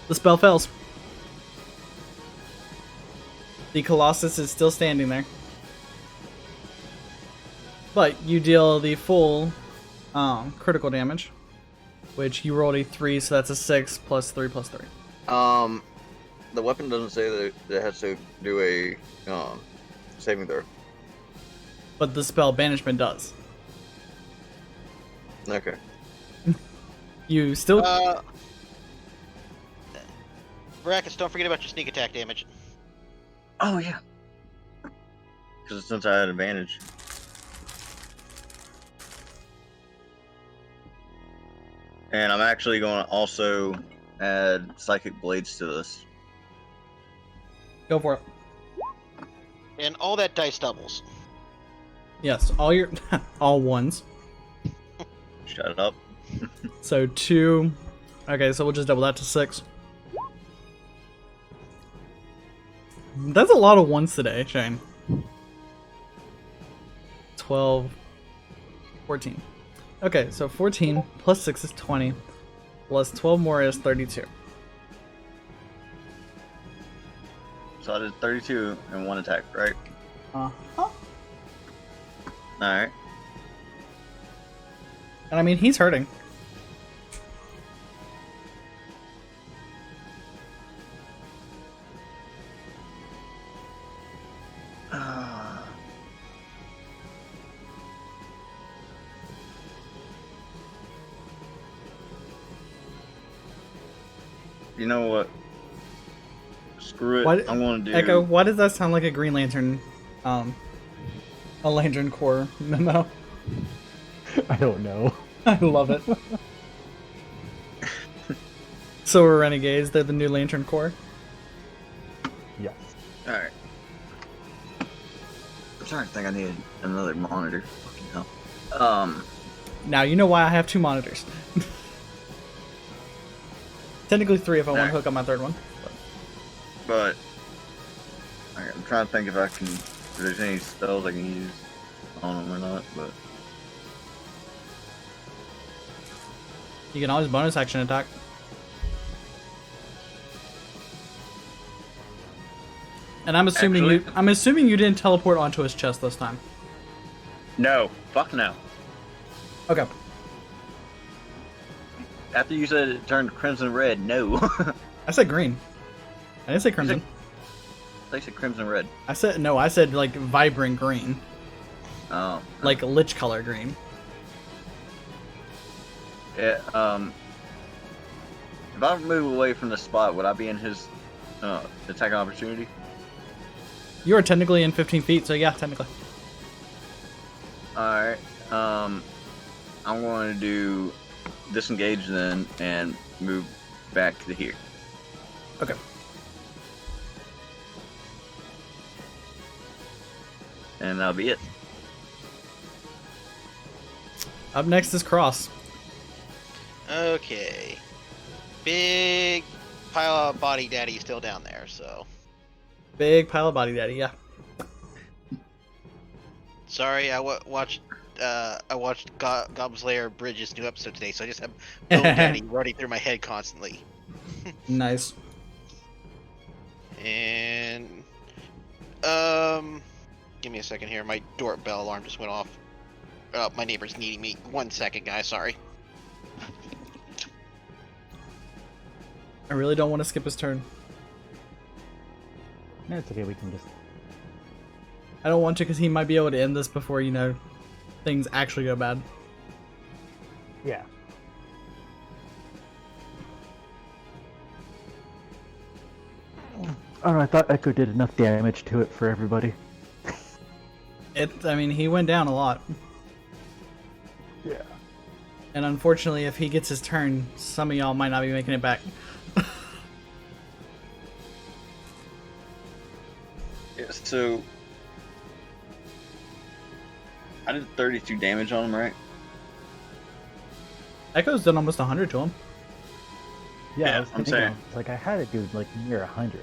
The spell fails. The Colossus is still standing there. But you deal the full critical damage, which you rolled a 3, so that's a 6 plus 3 plus 3. The weapon doesn't say that it has to do a saving throw. But the spell banishment does. Okay. You still... Baracus, don't forget about your sneak attack damage. Oh yeah. because since I had advantage. And I'm actually going to also add Psychic Blades to this. Go for it. And all that dice doubles. Yes, all your all ones. Shut up. So 2. Okay, so we'll just double that to 6. That's a lot of ones today, Shane. 12, 14. Okay, so 14 plus 6 is 20. Plus 12 more is 32. So I did 32 in one attack, right? Uh-huh. Alright. And I mean, he's hurting. You know what? Screw it. What, I'm going to do... Echo, why does that sound like a Green Lantern, a Lantern Corps memo? I don't know. I love it. So we're Renegades, they're the new Lantern Corps? Yes. Alright. I'm starting to think I need another monitor. Fucking hell. Now you know why I have 2 monitors. Technically 3 if I want to hook up my 3rd one. But alright, I'm trying to think if there's any spells I can use on them or not, but You can always bonus action attack. And I'm assuming you didn't teleport onto his chest this time. no. Fuck no. Okay. After you said it turned crimson red, no. I said green. I didn't say crimson. They said crimson red. I said like vibrant green. Oh. Like lich color green. Yeah, if I move away from the spot, would I be in his attack opportunity? You are technically in 15 feet, so yeah, technically. Alright, I'm going to do disengage then and move back to here. Okay. And that'll be it. Up next is Cross. Okay. Big pile of body daddy still down there, so. Big pile of body daddy, yeah. Sorry, I watched Gob's Lair Bridge's new episode today, so I just have Bone Daddy running through my head constantly. Nice. And give me a second here. My doorbell alarm just went off. My neighbor's needing me. 1 second, guys. Sorry. I really don't want to skip his turn. No, it's okay. We can just. I don't want to because he might be able to end this before, things actually go bad. Yeah. I don't know, I thought Echo did enough damage to it for everybody. He went down a lot. Yeah. And unfortunately, if he gets his turn, some of y'all might not be making it back. Yeah, so I did 32 damage on him, right? Echo's done almost 100 to him. Yeah, I was I'm thinking, saying. I had it do near 100.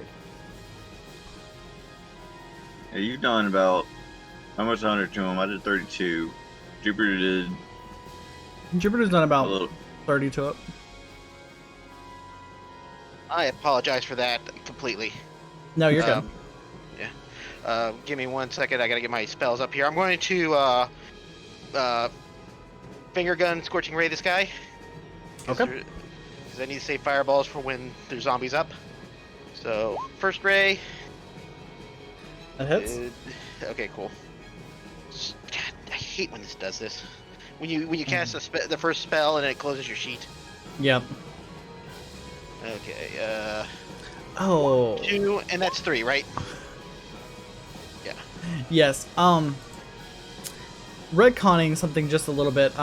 Yeah, you've done about almost 100 to him. I did 32. Jupiter did Jupiter's done a about little. 30 to it. I apologize for that completely. No, you're good. Give me 1 second. I gotta get my spells up here. I'm going to finger gun Scorching Ray this guy. Okay. Because I need to save fireballs for when there's zombies up. So first ray. That hits. Okay, cool. God, I hate when this does this. When you cast the first spell and then it closes your sheet. Yep. Okay. Oh. 2 and that's 3, right? Yeah. Yes. Retconning something just a little bit.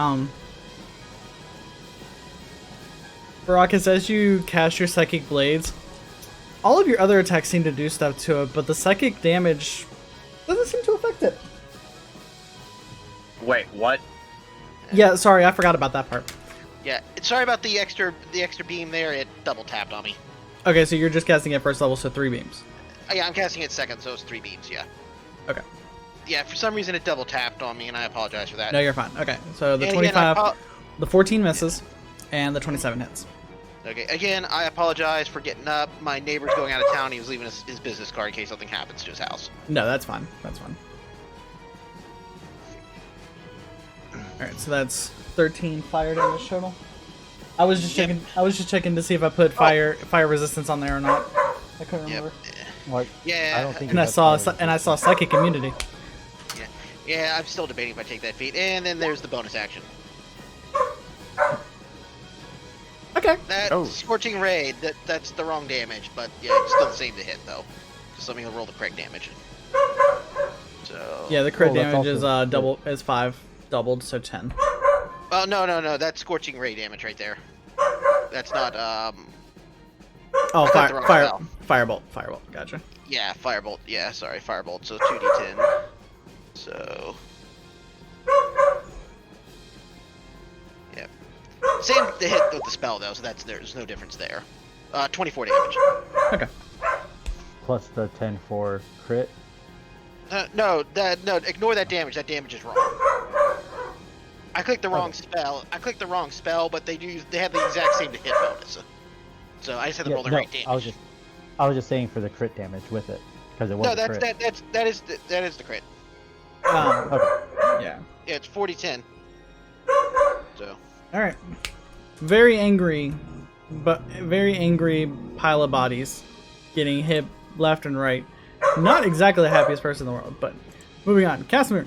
Baracus, as you cast your psychic blades, all of your other attacks seem to do stuff to it, but the psychic damage doesn't seem to affect it. Wait, what? Yeah, sorry, I forgot about that part. Yeah, sorry about the extra beam there. It double tapped on me. Okay, so you're just casting at first level, so 3 beams. Yeah, I'm casting it second, so it's 3 beams. Yeah. Okay. Yeah, for some reason it double tapped on me, and I apologize for that. No, you're fine. Okay, so the And 25, again, the 14 misses, and the 27 hits. Okay, again, I apologize for getting up. My neighbor's going out of town. He was leaving his business card in case something happens to his house. No, that's fine. That's fine. Alright, so that's 13 fire damage total. I was just checking. I was just checking to see if I put fire resistance on there or not. I couldn't remember. What? Yeah. I don't think. And I saw psychic immunity. Yeah, I'm still debating if I take that feat. And then there's the bonus action. Okay. That Scorching Ray, that's the wrong damage, but yeah, it's still the same to hit though. Just let me roll the correct damage. So. Yeah, the crit damage is is 5 doubled, so 10. Oh no, that's Scorching Ray damage right there. That's not Oh, firebolt. Gotcha. Yeah, firebolt. Yeah, sorry, firebolt. So 2d10. So. Yep. Same to hit with the spell though, so there's no difference there. 24 damage. Okay. Plus the 10 for crit. No, ignore that damage. That damage is wrong. I clicked the wrong spell. But they have the exact same to hit bonus. So I just had to roll the right damage. I was just saying for the crit damage with it because it was crit. that is the crit. Okay. Yeah. Yeah, it's 40-10. So. All right. Very angry pile of bodies getting hit left and right. Not exactly the happiest person in the world, but moving on. Casimir.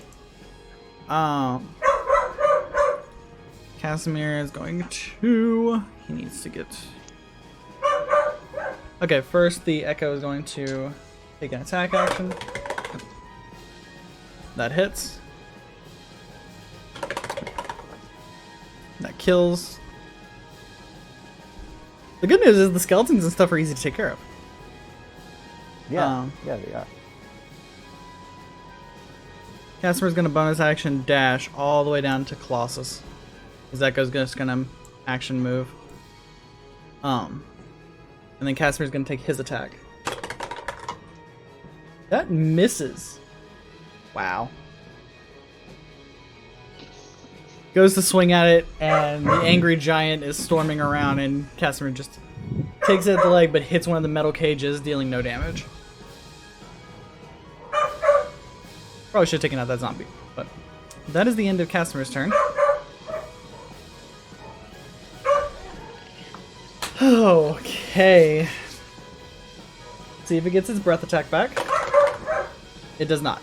Casimir is going to... He needs to get... Okay, first the Echo is going to take an attack action. That hits. That kills. The good news is the skeletons and stuff are easy to take care of. Yeah, yeah, they are. Casimir's going to bonus action dash all the way down to Colossus. Because Echo's just going to action move. And then Casimir's going to take his attack. That misses. Wow. Goes to swing at it, and the angry giant is storming around, and Casimir just takes it at the leg, but hits one of the metal cages, dealing no damage. Probably should have taken out that zombie, but that is the end of Casimir's turn. Okay. See if it gets its breath attack back. It does not.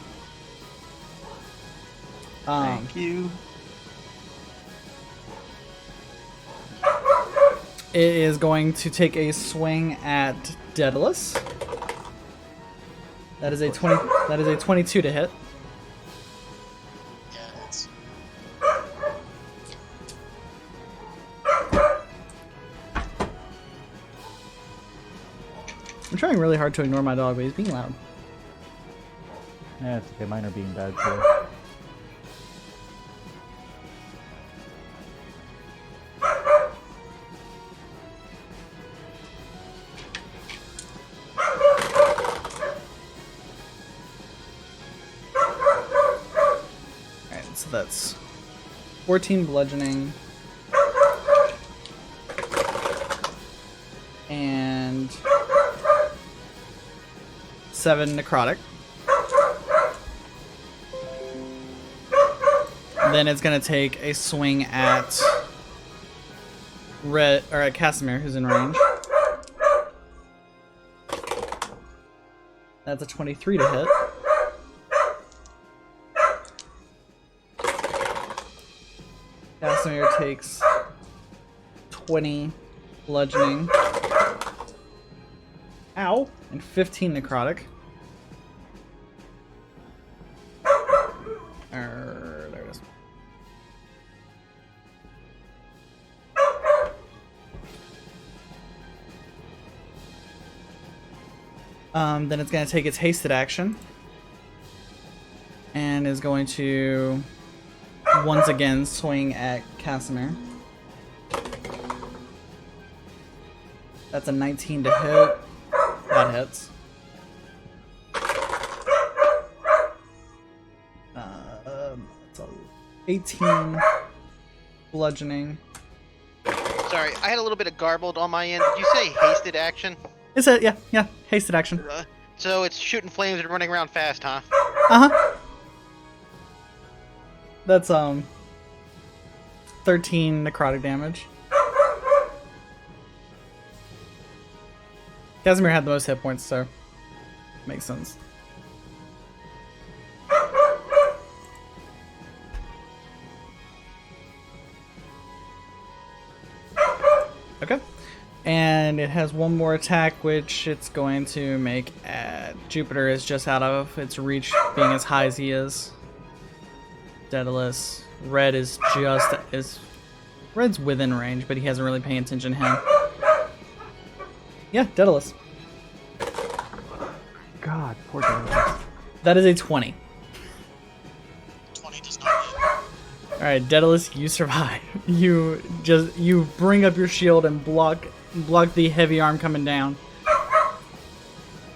Thank you. It is going to take a swing at Daedalus. That is a 20. That is a 22 to hit. Yeah, it's... I'm trying really hard to ignore my dog, but he's being loud. Yeah, it's okay. Mine are being bad too. Alright, so that's 14 bludgeoning. And 7 necrotic. Then it's gonna take a swing at at Casimir, who's in range. That's a 23 to hit. Casimir takes 20 bludgeoning. Ow! And 15 necrotic. Then it's going to take its hasted action. And is going to once again swing at Casimir. That's a 19 to hit. That hits. It's a 18 bludgeoning. Sorry, I had a little bit of garbled on my end. Did you say hasted action? Is it? Yeah, hasted action. So it's shooting flames and running around fast, huh? Uh-huh. That's 13 necrotic damage. Casimir had the most hit points, so makes sense. Okay. And it has one more attack, which it's going to make at Jupiter is just out of its reach, being as high as he is. Daedalus. Red is Red's within range, but he hasn't really paying attention to him. Yeah, Daedalus. God, poor Daedalus. That is a 20. 20 does not hit. Alright, Daedalus, you survive. You bring up your shield and block the heavy arm coming down.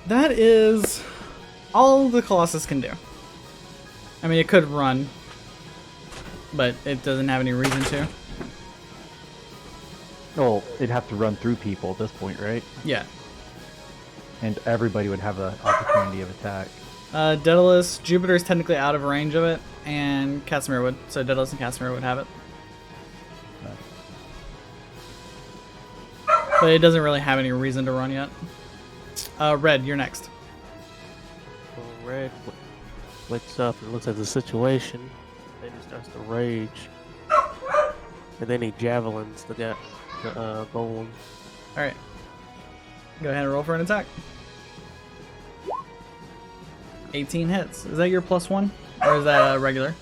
That is all the Colossus can do. I mean, it could run, but it doesn't have any reason to. Well, it'd have to run through people at this point, right? Yeah. And everybody would have an opportunity of attack. Daedalus, Jupiter is technically out of range of it, and Casimir would. So Daedalus and Casimir would have it. But it doesn't really have any reason to run yet. Red, you're next. Well, Red wakes up and looks at the situation. Then he starts to rage. And then he javelins the golem. Alright. Go ahead and roll for an attack. 18 hits. Is that your +1? Or is that regular?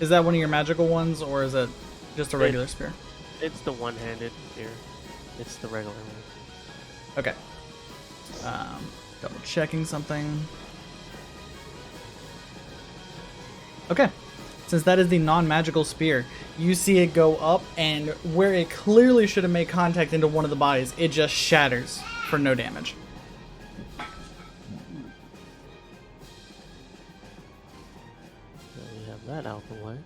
Is that one of your magical ones, or is it just a regular spear? It's the one-handed spear. It's the regular one. Okay. Double checking something. Okay. Since that is the non-magical spear, you see it go up, and where it clearly should have made contact into one of the bodies, it just shatters for no damage. So we have that out the way.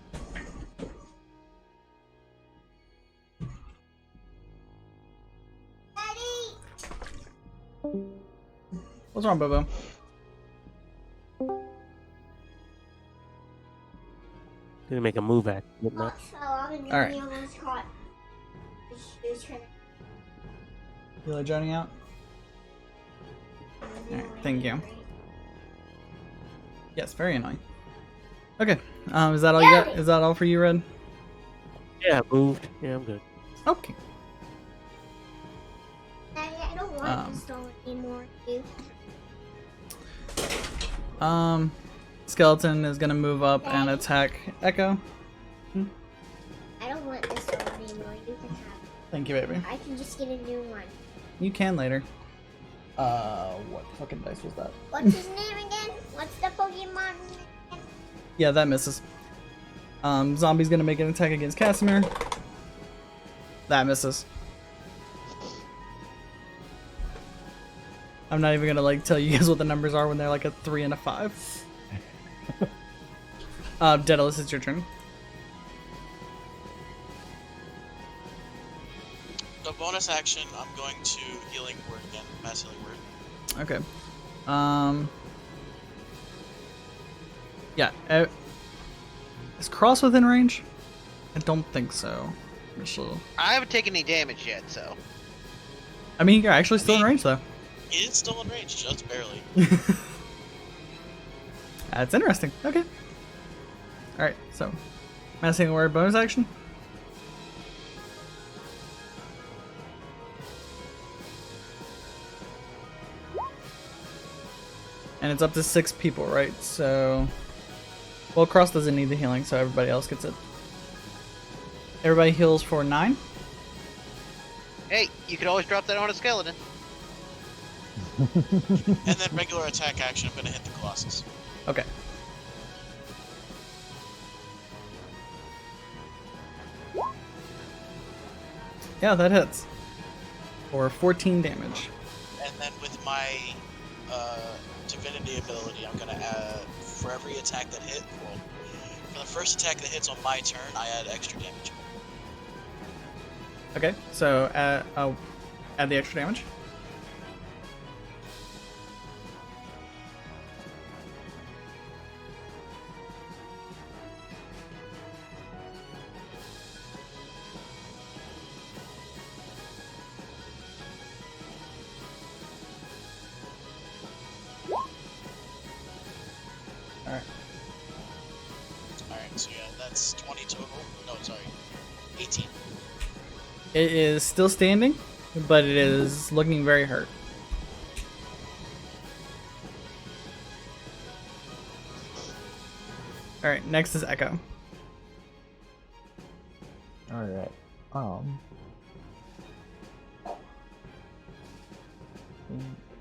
What's wrong, Bobo? Gonna make a move at it. All right. You like joining out? Alright, thank you. Yes, very annoying. Okay, is that all you got? Is that all for you, Red? Yeah, moved. Yeah, I'm good. Okay. Daddy, I don't want this doll anymore, dude. Skeleton is gonna move up and attack Echo. I don't want this doll anymore. You can have it. Thank you, baby. I can just get a new one. You can later. What fucking dice was that? What's his name again? What's the Pokemon name? Yeah, that misses. Zombie's gonna make an attack against Casimir. That misses. I'm not even gonna like tell you guys what the numbers are when they're like a 3 and a 5. Daedalus, it's your turn. The bonus action, I'm going to healing word again, mass healing word. Okay. Yeah. Is Cross within range? I don't think so. I haven't taken any damage yet, so. I mean, you're actually still in range, though. He is still in range, just barely. That's interesting. Okay. Alright, so. Massing word bonus action? And it's up to 6 people, right? So. Well, Cross doesn't need the healing, so everybody else gets it. Everybody heals for 9. Hey, you could always drop that on a skeleton. And then regular attack action, I'm gonna hit the Colossus. Okay. Yeah, that hits. For 14 damage. And then with my divinity ability, I'm gonna add, for every attack that hit, well, for the first attack that hits on my turn, I add extra damage. Okay, so I'll add the extra damage. Alright. Alright, so yeah, that's 20 total. No, sorry, 18. It is still standing, but it is looking very hurt. Alright, next is Echo. Alright.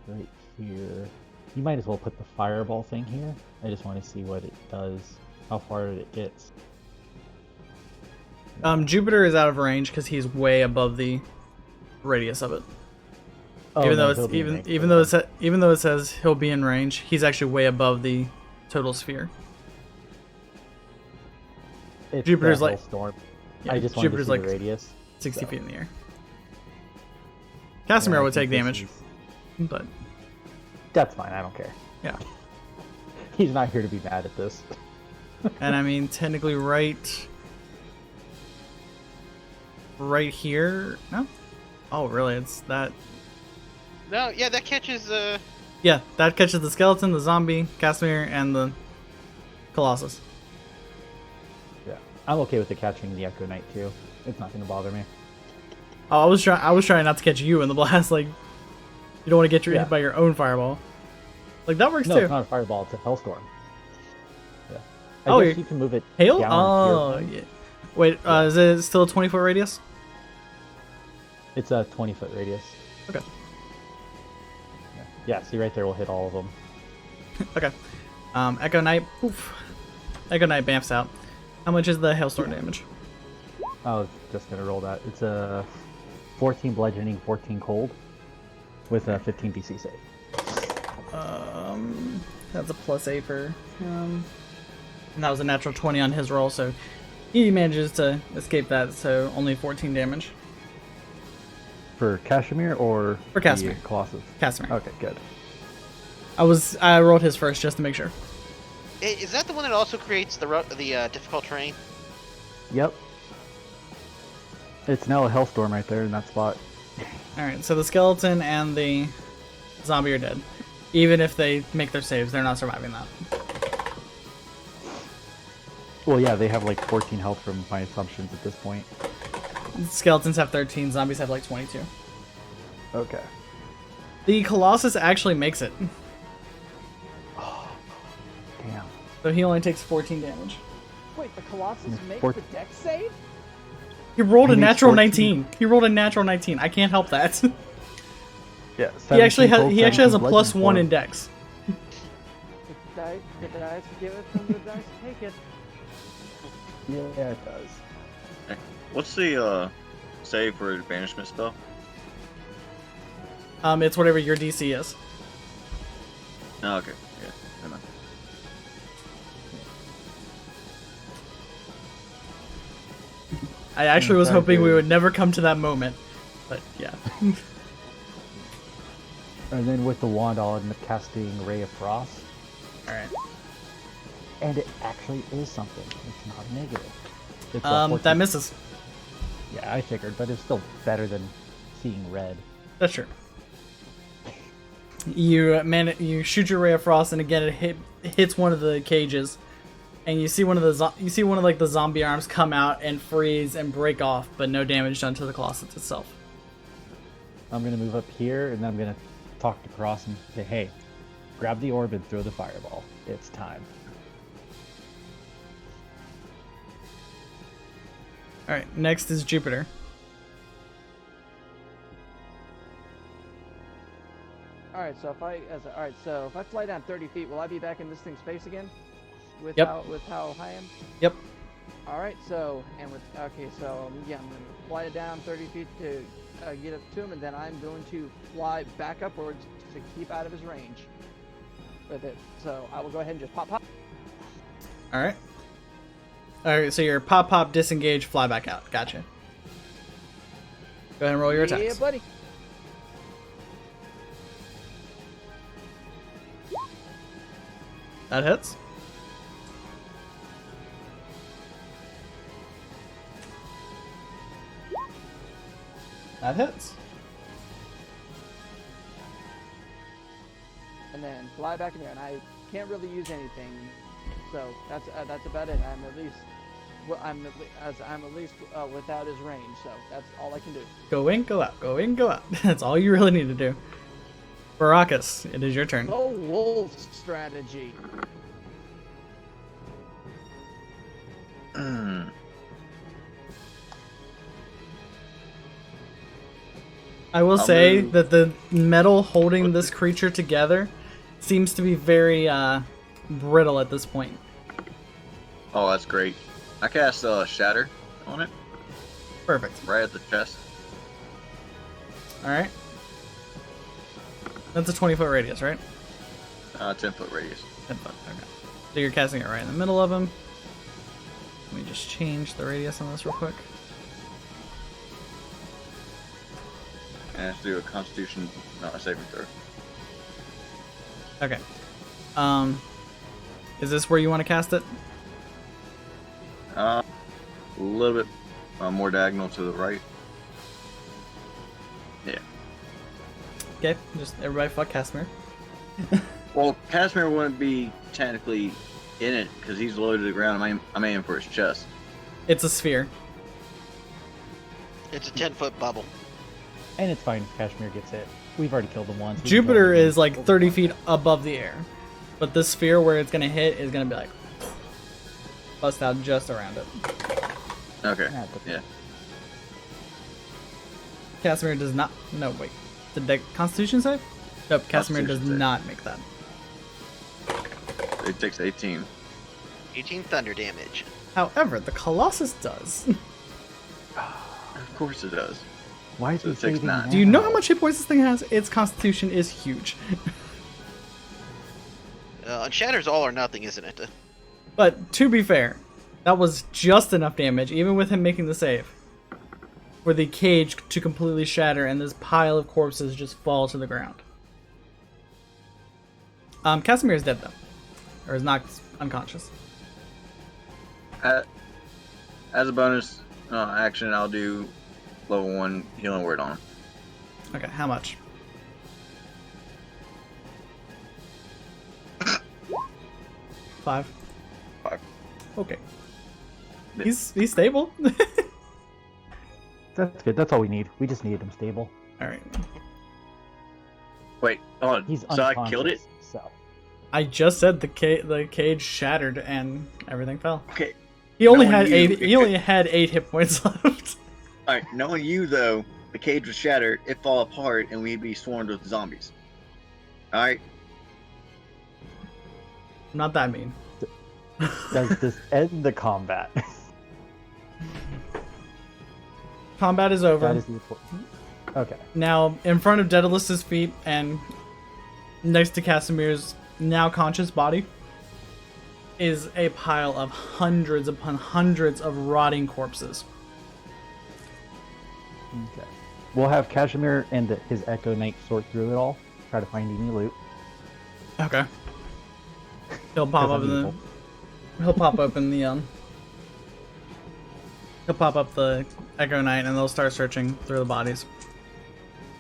Right here. You might as well put the fireball thing here. I just want to see what it does, how far it gets. Jupiter is out of range because he's way above the radius of it. Oh, even no, though it's he'll be in range, even though it says he'll be in range, he's actually way above the total sphere. It's Jupiter's like storm. yeah, I just wanted Jupiter's to see like the radius. 60 feet in the air. Casimir Yeah, I would take think damage, but that's fine. I don't care. yeah. He's not here to be mad at this. And I mean, technically, right here. No. Oh, really? It's that. No, yeah, that catches. Yeah, that catches the skeleton, the zombie, Casimir, and the Colossus. Yeah, I'm okay with the catching the Echo Knight too. It's not going to bother me. Oh, I was trying not to catch you in the blast. Like, you don't want to get hit by your own fireball. Like that works No, too. it's not a fireball. It's a hellstorm. Yeah. I Oh, guess you can move it. Hail? down Oh, here. yeah. Wait, is it still a 20-foot radius? It's a 20-foot radius. Okay. Yeah, see right there, we'll hit all of them. Okay. Echo Knight. Poof. Echo Knight bamfs out. How much is the hailstorm damage? I was just gonna roll that. It's a 14 bludgeoning, 14 cold, with a 15 DC save. That's a +8 for and that was a natural 20 on his roll, so he manages to escape that. So only 14 damage. For Kashmir or For Casimir. the Colossus? Casimir. Okay, good. I rolled his first just to make sure. Is that the one that also creates the difficult terrain? Yep. It's now a hellstorm right there in that spot. Alright, so the skeleton and the zombie are dead. Even if they make their saves, they're not surviving that. Well, yeah, they have like 14 health from my assumptions at this point. Skeletons have 13, zombies have like 22. Okay. The Colossus actually makes it. Damn. So he only takes 14 damage. Wait, the Colossus makes four- the dex save? He rolled a He needs natural 14. 19. He rolled a natural 19. I can't help that. Yeah. he actually 17 cold, he actually has a 17 +1 bludgeoning in for dex. The dice give it from the dice take it. him. Yeah, it does. What's the save for a banishment spell? It's whatever your DC is. Oh, okay. Yeah. Never mind. I actually was sorry, hoping we dude. would never come to that moment, but yeah. And then with the wand, I'll end up casting Ray of Frost. All right. And it actually is something. It's not negative. It's a That 14. misses. Yeah, I figured, but it's still better than seeing red. That's true. You shoot your ray of frost, and again it hits one of the cages, and you see one of the zombie arms come out and freeze and break off, but no damage done to the Colossus itself. I'm gonna move up here, and then I'm gonna talk to Cross and say, "Hey, grab the orb and throw the fireball. It's time." All right, next is Jupiter. right. So if I fly down 30 feet, will I be back in this thing's face again? With Yep. how high I am? Yep. All right. So I'm gonna fly it down 30 feet to get up to him, and then I'm going to fly back upwards to keep out of his range with it. So I will go ahead and just pop. All right. All right. So your pop, disengage, fly back out. Gotcha. Go ahead and roll your attacks. Yeah, buddy. That hits. That hits. And then fly back in there, and I can't really use anything, so that's about it. I'm at least without his range, so that's all I can do. Go in, go out. Go in, go out. That's all you really need to do. Baracus, it is your turn. Oh, wolf strategy. I will say that the metal holding this creature together seems to be very brittle at this point. Oh, that's great. I cast Shatter on it. Perfect. Right at the chest. Alright. That's a 20-foot radius, right? 10-foot radius. 10 foot, okay. So you're casting it right in the middle of him. Let me just change the radius on this real quick. And I have to do a Constitution, not a saving throw. Okay. Is this where you want to cast it? A little bit more diagonal to the right. Yeah. Okay, just everybody fuck Casimir. Well, Casimir wouldn't be technically in it because he's low to the ground. I'm aiming for his chest. It's a sphere. It's a 10-foot bubble. And it's fine if Kashmir gets hit. We've already killed him once. Jupiter is like 30 feet above the air. But this sphere where it's going to hit is going to be like bust out just around it. Okay, yeah. Casimir does not... No, wait. Did the Constitution save? Nope, Casimir does not make that. It takes 18. 18 thunder damage. However, the Colossus does. Of course it does. Why is he saving now? Do you know how much hit points this thing has? Its Constitution is huge. Shatter's all or nothing, isn't it? But to be fair, that was just enough damage, even with him making the save, for the cage to completely shatter and this pile of corpses just fall to the ground. Casimir is dead though, or is not unconscious. As a bonus action, I'll do level 1 healing word on him. Okay, how much? Five. Okay. He's stable. That's good. That's all we need. We just needed him stable. All right. Wait, hold on. He's so I killed it? So. I just said the cage shattered and everything fell. Okay. He only had 8 hit points left. Alright, knowing you though, the cage was shattered, it fall apart, and we'd be swarmed with zombies. Alright? Not that mean. Does this end the combat? Combat is over. That is the important. Okay. Now, in front of Daedalus's feet and next to Casimir's now conscious body is a pile of hundreds upon hundreds of rotting corpses. Okay. We'll have Kashmir and his Echo Knight sort through it all, try to find any loot. Okay. He'll pop up the. He'll pop open the He'll pop up the Echo Knight and they'll start searching through the bodies.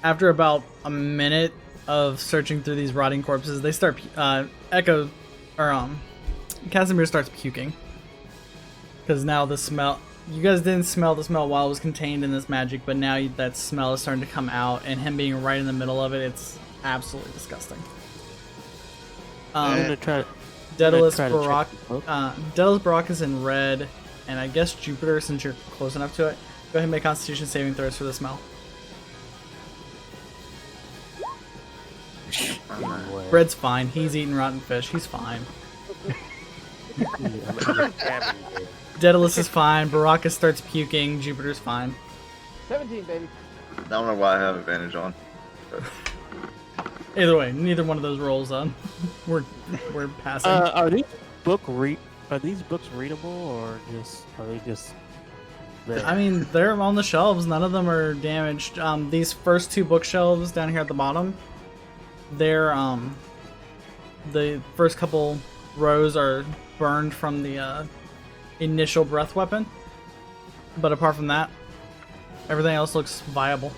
After about a minute of searching through these rotting corpses, they start Casimir starts puking. Because now the smell, you guys didn't smell the smell while it was contained in this magic, but now that smell is starting to come out, and him being right in the middle of it, it's absolutely disgusting. I'm gonna try. Daedalus Barak is in red, and I guess Jupiter, since you're close enough to it, go ahead and make Constitution saving throws for the smell. Anyway. Bread's fine. He's eating rotten fish. He's fine. Daedalus is fine. Baracus starts puking. Jupiter's fine. 17, baby. I don't know why I have advantage on. But... Either way, neither one of those rolls on. We're passing. Are these books readable or are they just there? I mean, they're on the shelves. None of them are damaged. These first two bookshelves down here at the bottom, they're the first couple rows are burned from the initial breath weapon. But apart from that, everything else looks viable.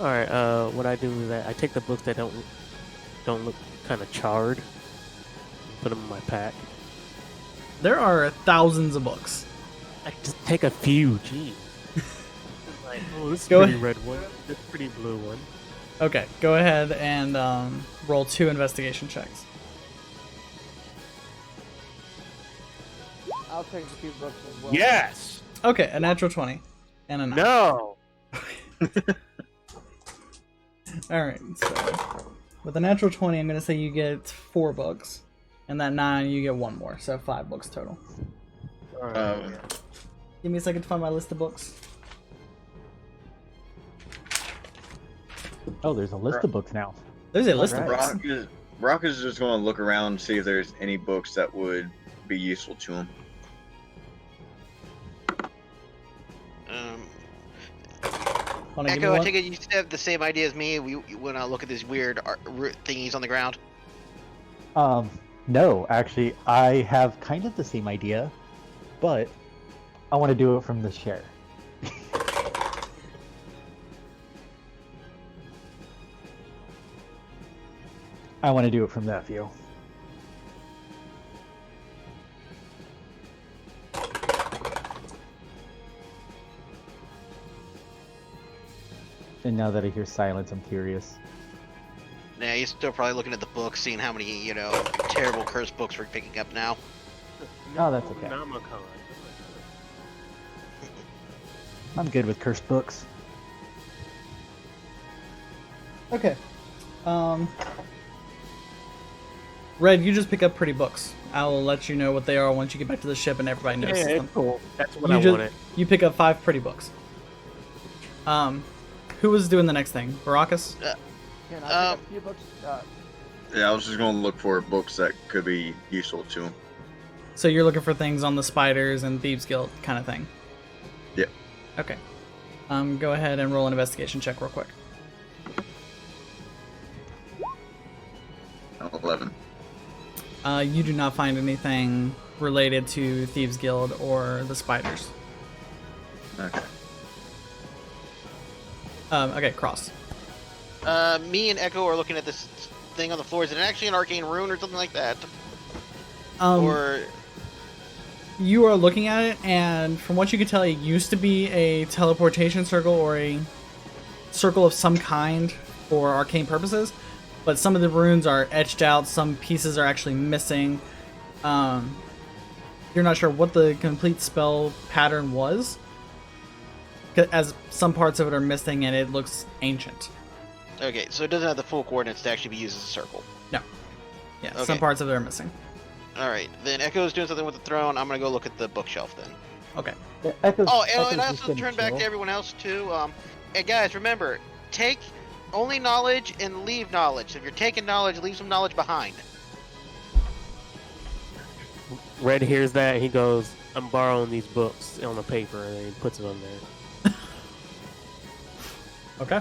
All right. What I do is I take the books that don't look kind of charred, put them in my pack. There are thousands of books. I just take a few. Gee. Like, oh, this is Go pretty ahead. red one. This pretty blue one. Okay, go ahead and roll 2 investigation checks. I'll take a few books as well. Yes. Okay, a natural 20 and a 9. No. Alright, so with a natural 20, I'm going to say you get 4 books. And that 9, you get 1 more, so 5 books total. All right. Give me a second to find my list of books. Oh, there's a list of books now. There's a list of Alright. books. Rock is just going to look around and see if there's any books that would be useful to him. Hold on, give me Echo, I one. take it you have the same idea as me when I look at these weird thingies on the ground. No, actually, I have kind of the same idea, but I want to do it from the chair. I want to do it from that view. And now that I hear silence, I'm curious. Nah, you're still probably looking at the books, seeing how many, terrible cursed books we're picking up now. Oh, that's okay. Nomicon. I'm good with cursed books. Okay. Red, you just pick up pretty books. I'll let you know what they are once you get back to the ship and everybody notices them. Cool. That's what You I just- wanted. You pick up 5 pretty books. Who was doing the next thing? Baracus? Can I pick up a few books? Yeah, I was just going to look for books that could be useful to him. So you're looking for things on the spiders and Thieves Guild kind of thing? Yep. Okay. Go ahead and roll an investigation check real quick. 11. You do not find anything related to Thieves Guild or the spiders. Okay. Okay, Cross. Me and Echo are looking at this thing on the floor. Is it actually an arcane rune or something like that? Or You are looking at it, and from what you can tell, it used to be a teleportation circle or a circle of some kind for arcane purposes, but some of the runes are etched out, some pieces are actually missing. You're not sure what the complete spell pattern was, as some parts of it are missing and it looks ancient. okay, so it doesn't have the full coordinates to actually be used as a circle. No. Yeah, Okay. some parts of it are missing. All right, then Echo's doing something with the throne. I'm gonna go look at the bookshelf then. Okay. Oh, and I also turn back to everyone else too. Hey guys, remember, take only knowledge and leave knowledge. If you're taking knowledge, leave some knowledge behind. Red hears that, he goes, I'm borrowing these books on the paper, and then he puts it on there. Okay.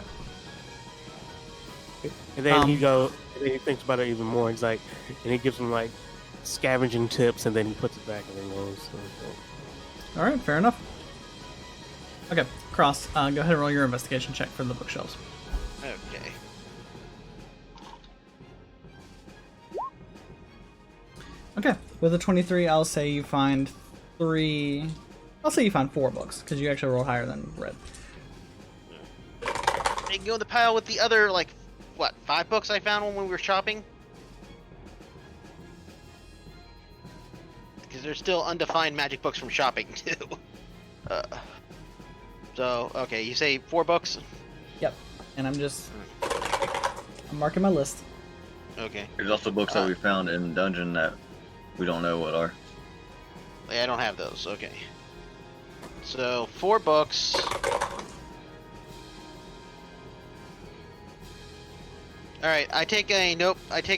And then he thinks about it even more. He's like, and he gives him like scavenging tips, and then he puts it back and then goes. All right, fair enough. Okay, Cross, go ahead and roll your investigation check for the bookshelves. Okay. Okay, with a 23, I'll say you find 4 books, because you actually rolled higher than Red. They can go in the pile with the other, 5 books I found when we were shopping? Because there's still undefined magic books from shopping, too. Okay, you say 4 books? Yep, and I'm marking my list. Okay. There's also books that we found in the dungeon that we don't know what are. Yeah, I don't have those. Okay. So 4 books. All right, I take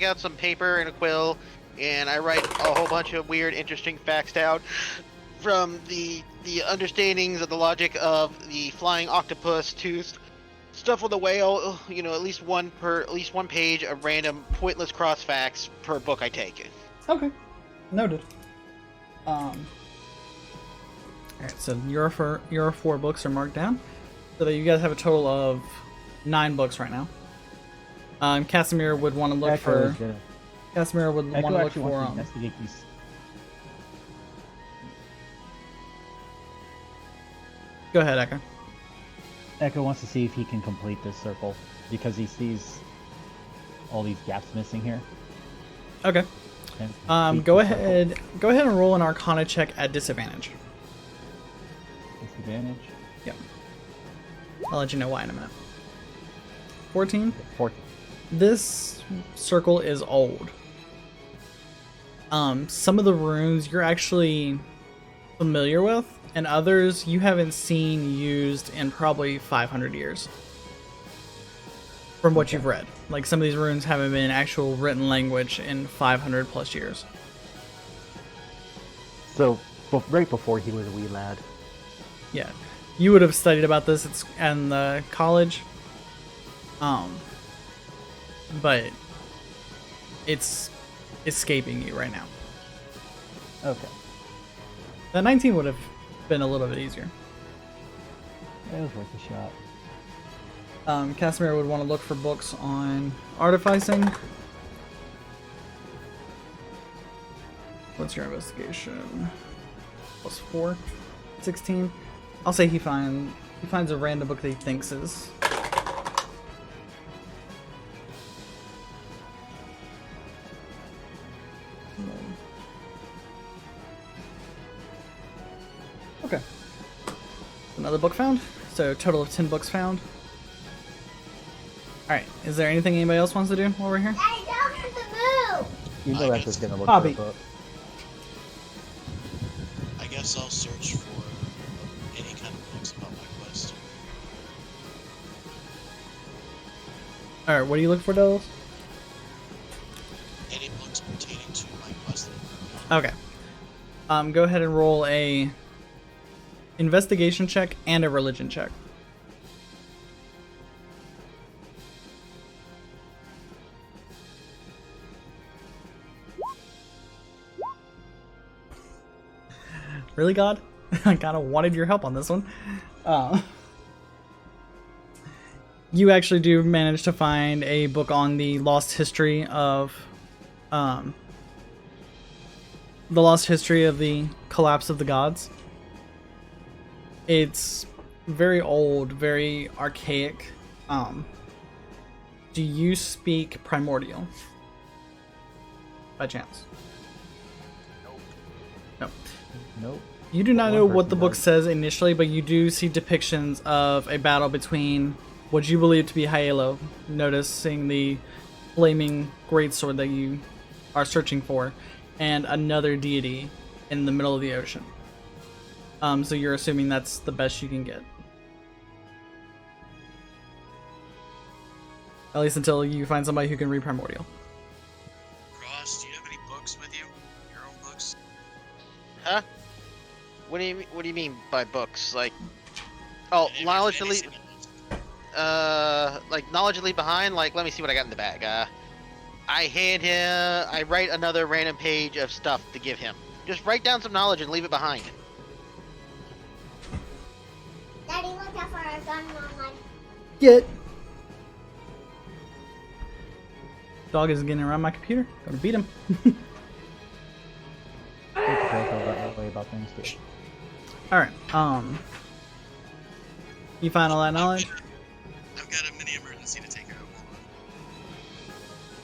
out some paper and a quill, and I write a whole bunch of weird, interesting facts down from the understandings of the logic of the flying octopus to stuff with the whale. You know, at least one page of random pointless cross facts per book I take. Okay, noted. Alright, so your 4 books are marked down, so that you guys have a total of 9 books right now. Casimir would want to look for. Casimir would want to look for. Investigate these. Go ahead, Echo. Echo wants to see if he can complete this circle because he sees all these gaps missing here. Okay. Go ahead and roll an Arcana check at disadvantage. Disadvantage. Yep. I'll let you know why in a minute. 14. 14. This circle is old. Some of the runes you're actually familiar with, and others you haven't seen used in probably 500 years. From what you've read. Like, some of these runes haven't been actual written language in 500 plus years. So, right before he was a wee lad. Yeah. You would have studied about this in the college. But it's escaping you right now. Okay. That 19 would have been a little bit easier. It was worth a shot. Casimir would want to look for books on artificing. What's your investigation? Plus 4. 16. I'll say he finds a random book that he thinks is. Okay. Another book found. So total of 10 books found. Alright, is there anything anybody else wants to do while we're here? Daddy, don't have to move! You know that's just gonna look Bobby. for a book. I guess I'll search for any kind of books about my quest. Alright, what do you look for, Devils? Any books pertaining to my quest. Okay. Go ahead and roll a investigation check and a religion check. Really, God? I kind of wanted your help on this one. You actually do manage to find a book on the lost history of, the collapse of the gods. It's very old, very archaic. Do you speak Primordial? By chance? No. Nope. You do not One know what person the book does. says initially, but you do see depictions of a battle between what you believe to be Hyalo, noticing the flaming greatsword that you are searching for, and another deity in the middle of the ocean. So you're assuming that's the best you can get. At least until you find somebody who can read Primordial. Ross, do you have any books with you? Your own books? Huh? What do you mean by books? Like, oh, knowledge to leave. Like knowledge to leave behind. Like, let me see what I got in the bag. I write another random page of stuff to give him. Just write down some knowledge and leave it behind. Daddy, look how far I've gotten online. Get. Dog is getting around my computer. Gotta beat him. About things too. Alright, you find all that knowledge? I've got a mini emergency to take care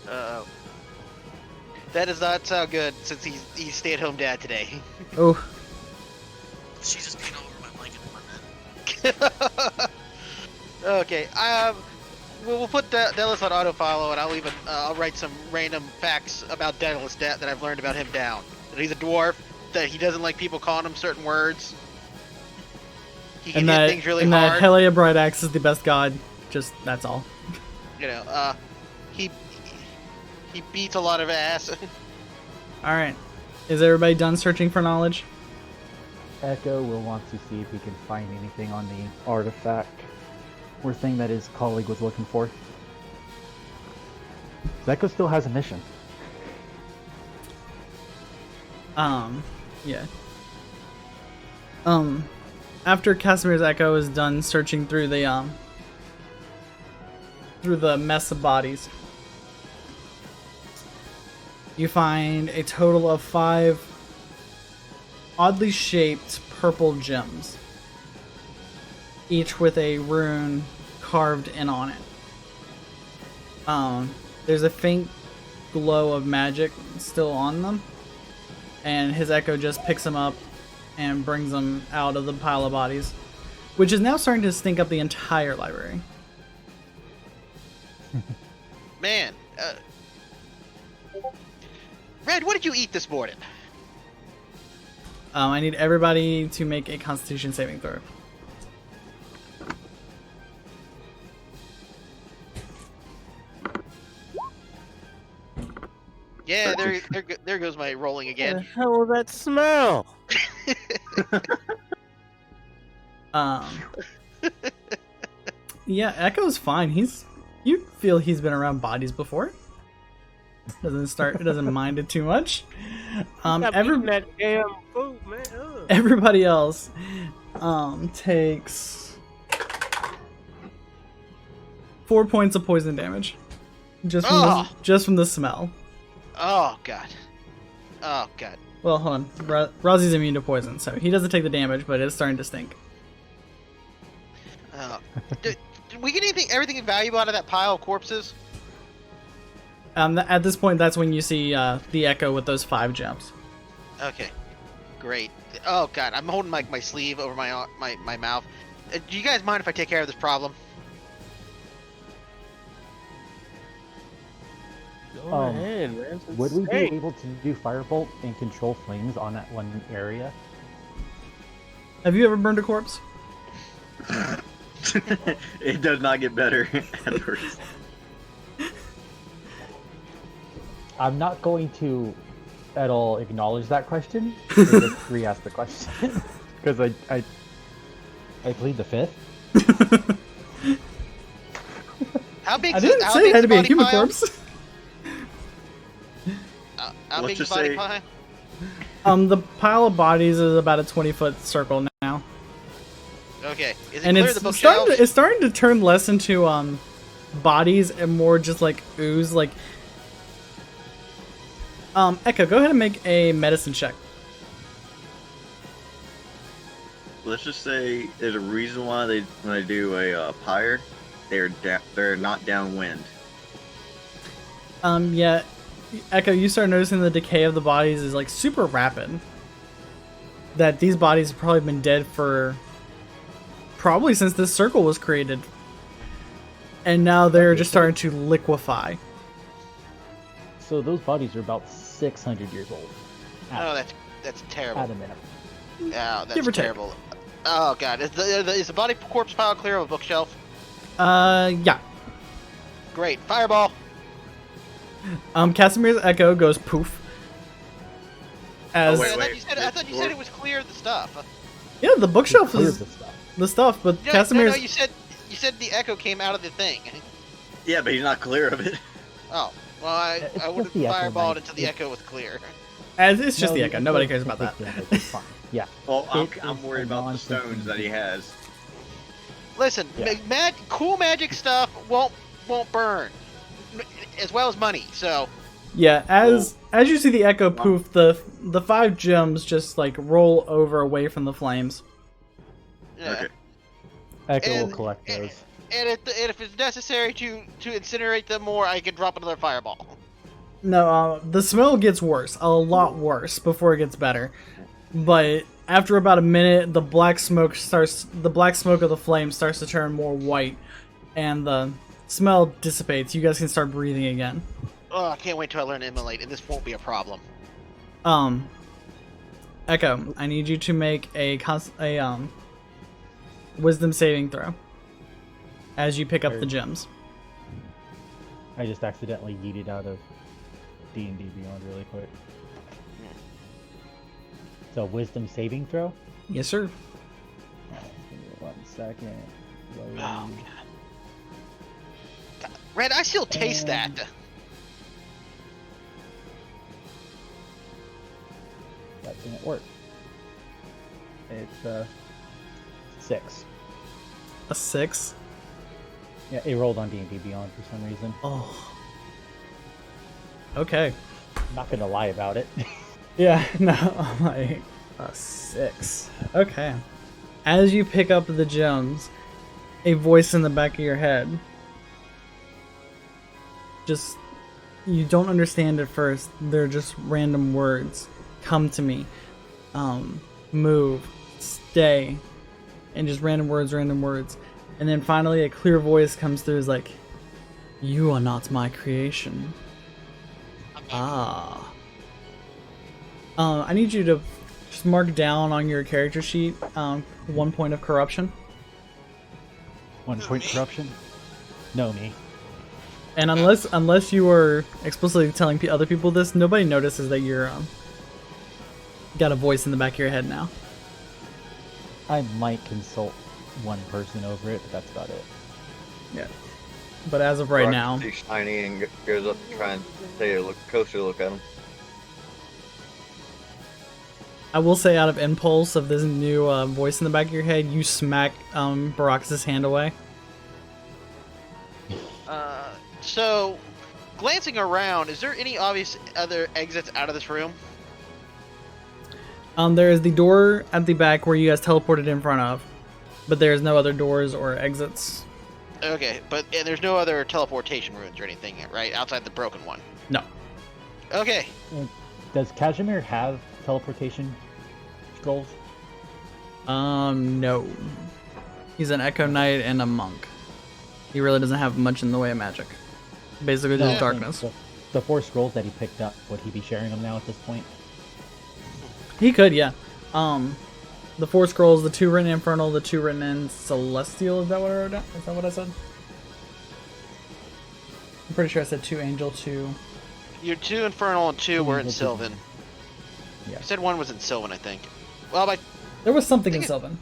of. That does not sound good since he's stay-at-home dad today. Oh. She's just peeing all over my blanket in my bed. Okay, we'll put Delos on autofollow, and I'll even I'll write some random facts about Delos that I've learned about him down. That he's a dwarf. That he doesn't like people calling him certain words. He can hit things really hard. And that Helia Brightaxe is the best god. Just that's all. You know, he beats a lot of ass. All right, is everybody done searching for knowledge? Echo will want to see if he can find anything on the artifact or thing that his colleague was looking for. Echo still has a mission. Yeah. After Casimir's Echo is done searching through the mess of bodies, you find a total of 5 oddly shaped purple gems, each with a rune carved in on it. There's a faint glow of magic still on them, and his Echo just picks them up and brings them out of the pile of bodies, which is now starting to stink up the entire library. Man, Red, what did you eat this morning? I need everybody to make a Constitution saving throw. Yeah, there goes my rolling What again. the hell was that smell? Yeah, Echo's fine. You feel he's been around bodies before. It doesn't mind it too much. Stop eating that damn food, man. Ugh. Everybody else takes 4 points of poison damage. Just from the smell. Oh god. Oh god. Well, hold on. Rozzy's immune to poison, so he doesn't take the damage, but it's starting to stink. Did we get everything valuable out of that pile of corpses? At this point, that's when you see the Echo with those 5 gems. Okay, great. Oh god, I'm holding my sleeve over my mouth. Do you guys mind if I take care of this problem? Go ahead, man. Would we be able to do Firebolt and control flames on that one area? Have you ever burned a corpse? It does not get better afterwards. I'm not going to at all acknowledge that question. Just re-ask the question because I plead the fifth. How big? I didn't say it had to be a human corpse. How big is the body pile? The pile of bodies is about a 20-foot circle now. Okay. Is it And clear it's the bookshelves? it's starting to turn less into bodies and more just like ooze. Like, Echo, go ahead and make a medicine check. Let's just say there's a reason why when they do a pyre, they're not downwind. Yeah, Echo, you start noticing the decay of the bodies is like super rapid. That these bodies have probably been dead for probably since this circle was created. And now they're just starting to liquefy. So those bodies are about 600 years old. Oh, that's terrible. At a minute. Oh, Give or that's take. terrible. Oh god, is the body corpse pile clear of a bookshelf? Yeah. Great, fireball. Casimir's Echo goes poof. As wait. I thought you said it was clear of the stuff. yeah, the bookshelf Clears is the stuff. the stuff, but No, Casimir's you said the echo came out of the thing. Yeah, but he's not clear of it. Oh, well, I just would have the echo, fireballed man. until the echo was clear. as it's just No, the Echo. you Nobody don't cares about that. take damage, it's fine. Yeah. Well, It I'm is worried a about the non-thinking stones that he has. Listen, Yeah. cool magic stuff won't burn, as well as money. So Yeah, as you see the Echo poof, the 5 gems just like roll over away from the flames. yeah. Okay. Echo And- will collect those. And if it's necessary to incinerate them more, I can drop another fireball. No, the smell gets worse, a lot worse before it gets better. But after about a minute, the black smoke of the flame starts to turn more white, and the smell dissipates. You guys can start breathing again. Oh, I can't wait till I learn to immolate, and this won't be a problem. Echo, I need you to make a wisdom saving throw as you pick up the gems. I just accidentally yeeted out of D&D Beyond really quick. So wisdom saving throw? Yes, sir. Give me 1 second. Oh, God. Red, I still taste that. That didn't work. It's 6. A 6? Yeah, it rolled on D&D Beyond for some reason. Oh. Okay. I'm not gonna lie about it. Yeah, no, I'm like, a 6. Okay. As you pick up the gems, a voice in the back of your head. Just, you don't understand at first. They're just random words. Come to me. Move. Stay. And just random words. And then finally a clear voice comes through, is like, you are not my creation. Ah. I need you to just mark down on your character sheet 1 point of corruption. 1 point corruption? No, me. And unless you were explicitly telling other people this, nobody notices that you're got a voice in the back of your head now. I might consult one person over it, but that's about it. Yeah. But as of right now, sees shiny and goes up to try and take a closer look at him. I will say, out of impulse of this new voice in the back of your head, you smack Barakas' hand away. So, glancing around, is there any obvious other exits out of this room? There is the door at the back where you guys teleported in front of, but there's no other doors or exits. Okay, and there's no other teleportation runes or anything, right? Outside the broken one? No. Okay. Does Casimir have teleportation scrolls? No. He's an Echo Knight and a monk. He really doesn't have much in the way of magic. Basically just darkness. The 4 scrolls that he picked up, would he be sharing them now at this point? He could, yeah. The 4 scrolls, the 2 written in Infernal, the 2 written in Celestial, is that what I wrote down? Is that what I said? I'm pretty sure I said 2 Angel, 2... Your 2 Infernal and 2 were in Sylvan. Yeah. You said 1 was in Sylvan, I think. Well, there was something in Sylvan.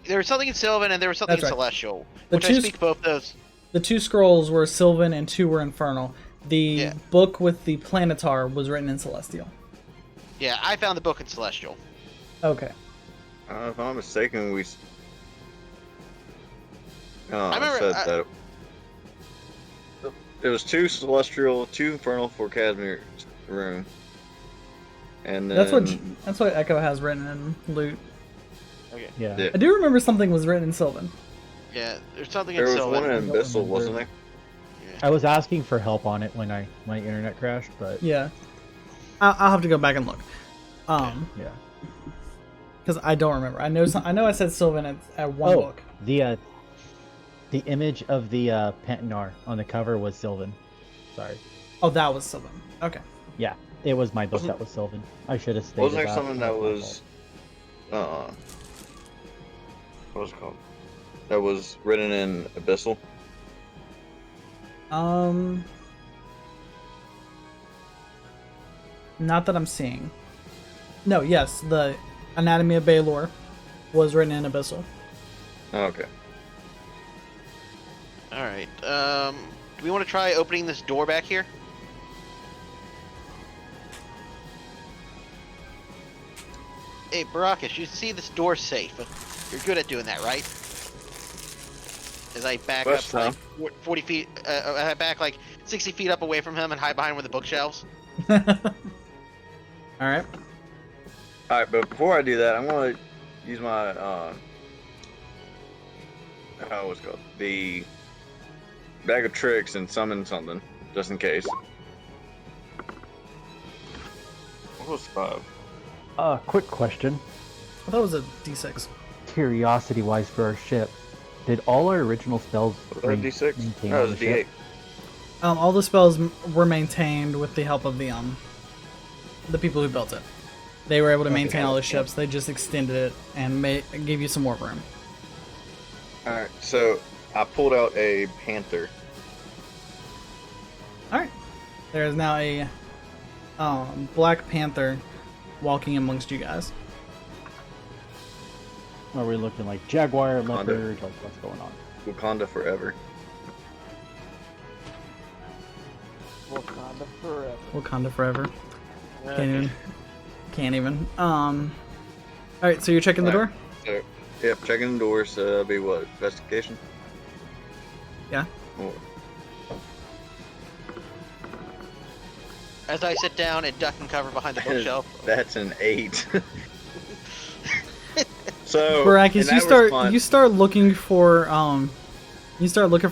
There was something in Sylvan and there was something in That's right. Celestial. The Which two I speak both those. The 2 scrolls were Sylvan and 2 were Infernal. The book with the Planetar was written in Celestial. Yeah, I found the book in Celestial. Okay. If I'm not mistaken, we I remember, said that it was 2 Celestial, 2 Infernal for Casimir's room. And then... That's what Echo has written in Loot. Okay. Yeah. I do remember something was written in Sylvan. Yeah, there's something there in was Sylvan. one in Abyssal, wasn't there? Yeah. I was asking for help on it when my internet crashed, but Yeah. I'll have to go back and look. yeah. Because I don't remember. I know I said Sylvan at one book. The image of the Pantanar on the cover was Sylvan. Sorry. Oh, that was Sylvan. Okay. Yeah, it was my book that was Sylvan. I should have stated Wasn't there that. something that was what was it called? That was written in Abyssal? Not that I'm seeing. No, yes, the Anatomy of Baelor was written in Abyssal. Oh, okay. Alright, do we want to try opening this door back here? Hey, Barakas, you see this door safe. You're good at doing that, right? As I back up like 40 feet, I back like 60 feet up away from him and hide behind one of the bookshelves. Alright. Alright, but before I do that, I'm going to use my, what's it called? The bag of tricks and summon something, just in case. What was 5? Quick question. I thought it was a D6. Curiosity-wise for our ship, Did all our original spells Was that a D6? maintain No, on it was the a ship? D8. All the spells were maintained with the help of the people who built it. They were able to maintain all the ships. They just extended it and gave you some more room. Alright, so I pulled out a panther. All right. There is now a Black Panther walking amongst you guys. Are we looking like jaguar, leopard, like what's going on? Wakanda forever. Wakanda forever. Wakanda forever. Can't even. All right. So you're checking the door. So, yep, checking the doors. That'll be what? Investigation? Yeah. Oh. As I sit down and duck and cover behind the bookshelf. That's an 8. So, Baracus, in that you start looking for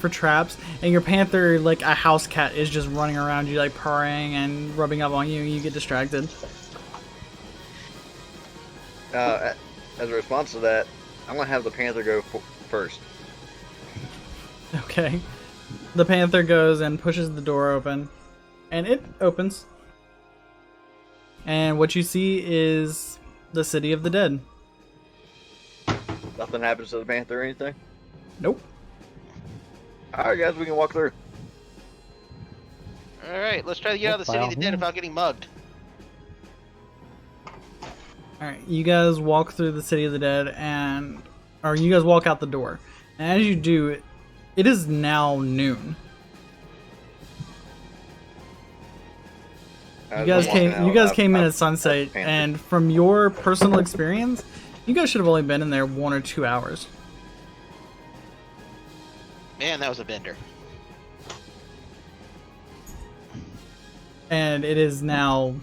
traps, and your panther, like a house cat, is just running around you, like purring and rubbing up on you, and you get distracted. As a response to that, I'm gonna have the panther go first. Okay. The panther goes and pushes the door open, and it opens. And what you see is the City of the Dead. Nothing happens to the panther or anything? Nope. Alright guys, we can walk through. Alright, let's try to get out of the City of the Dead without getting mugged. Alright, you guys walk through the City of the Dead, or you guys walk out the door. And as you do, it is now noon. You guys came in at sunset, and from your personal experience, you guys should have only been in there 1 or 2 hours. Man, that was a bender. And it is now,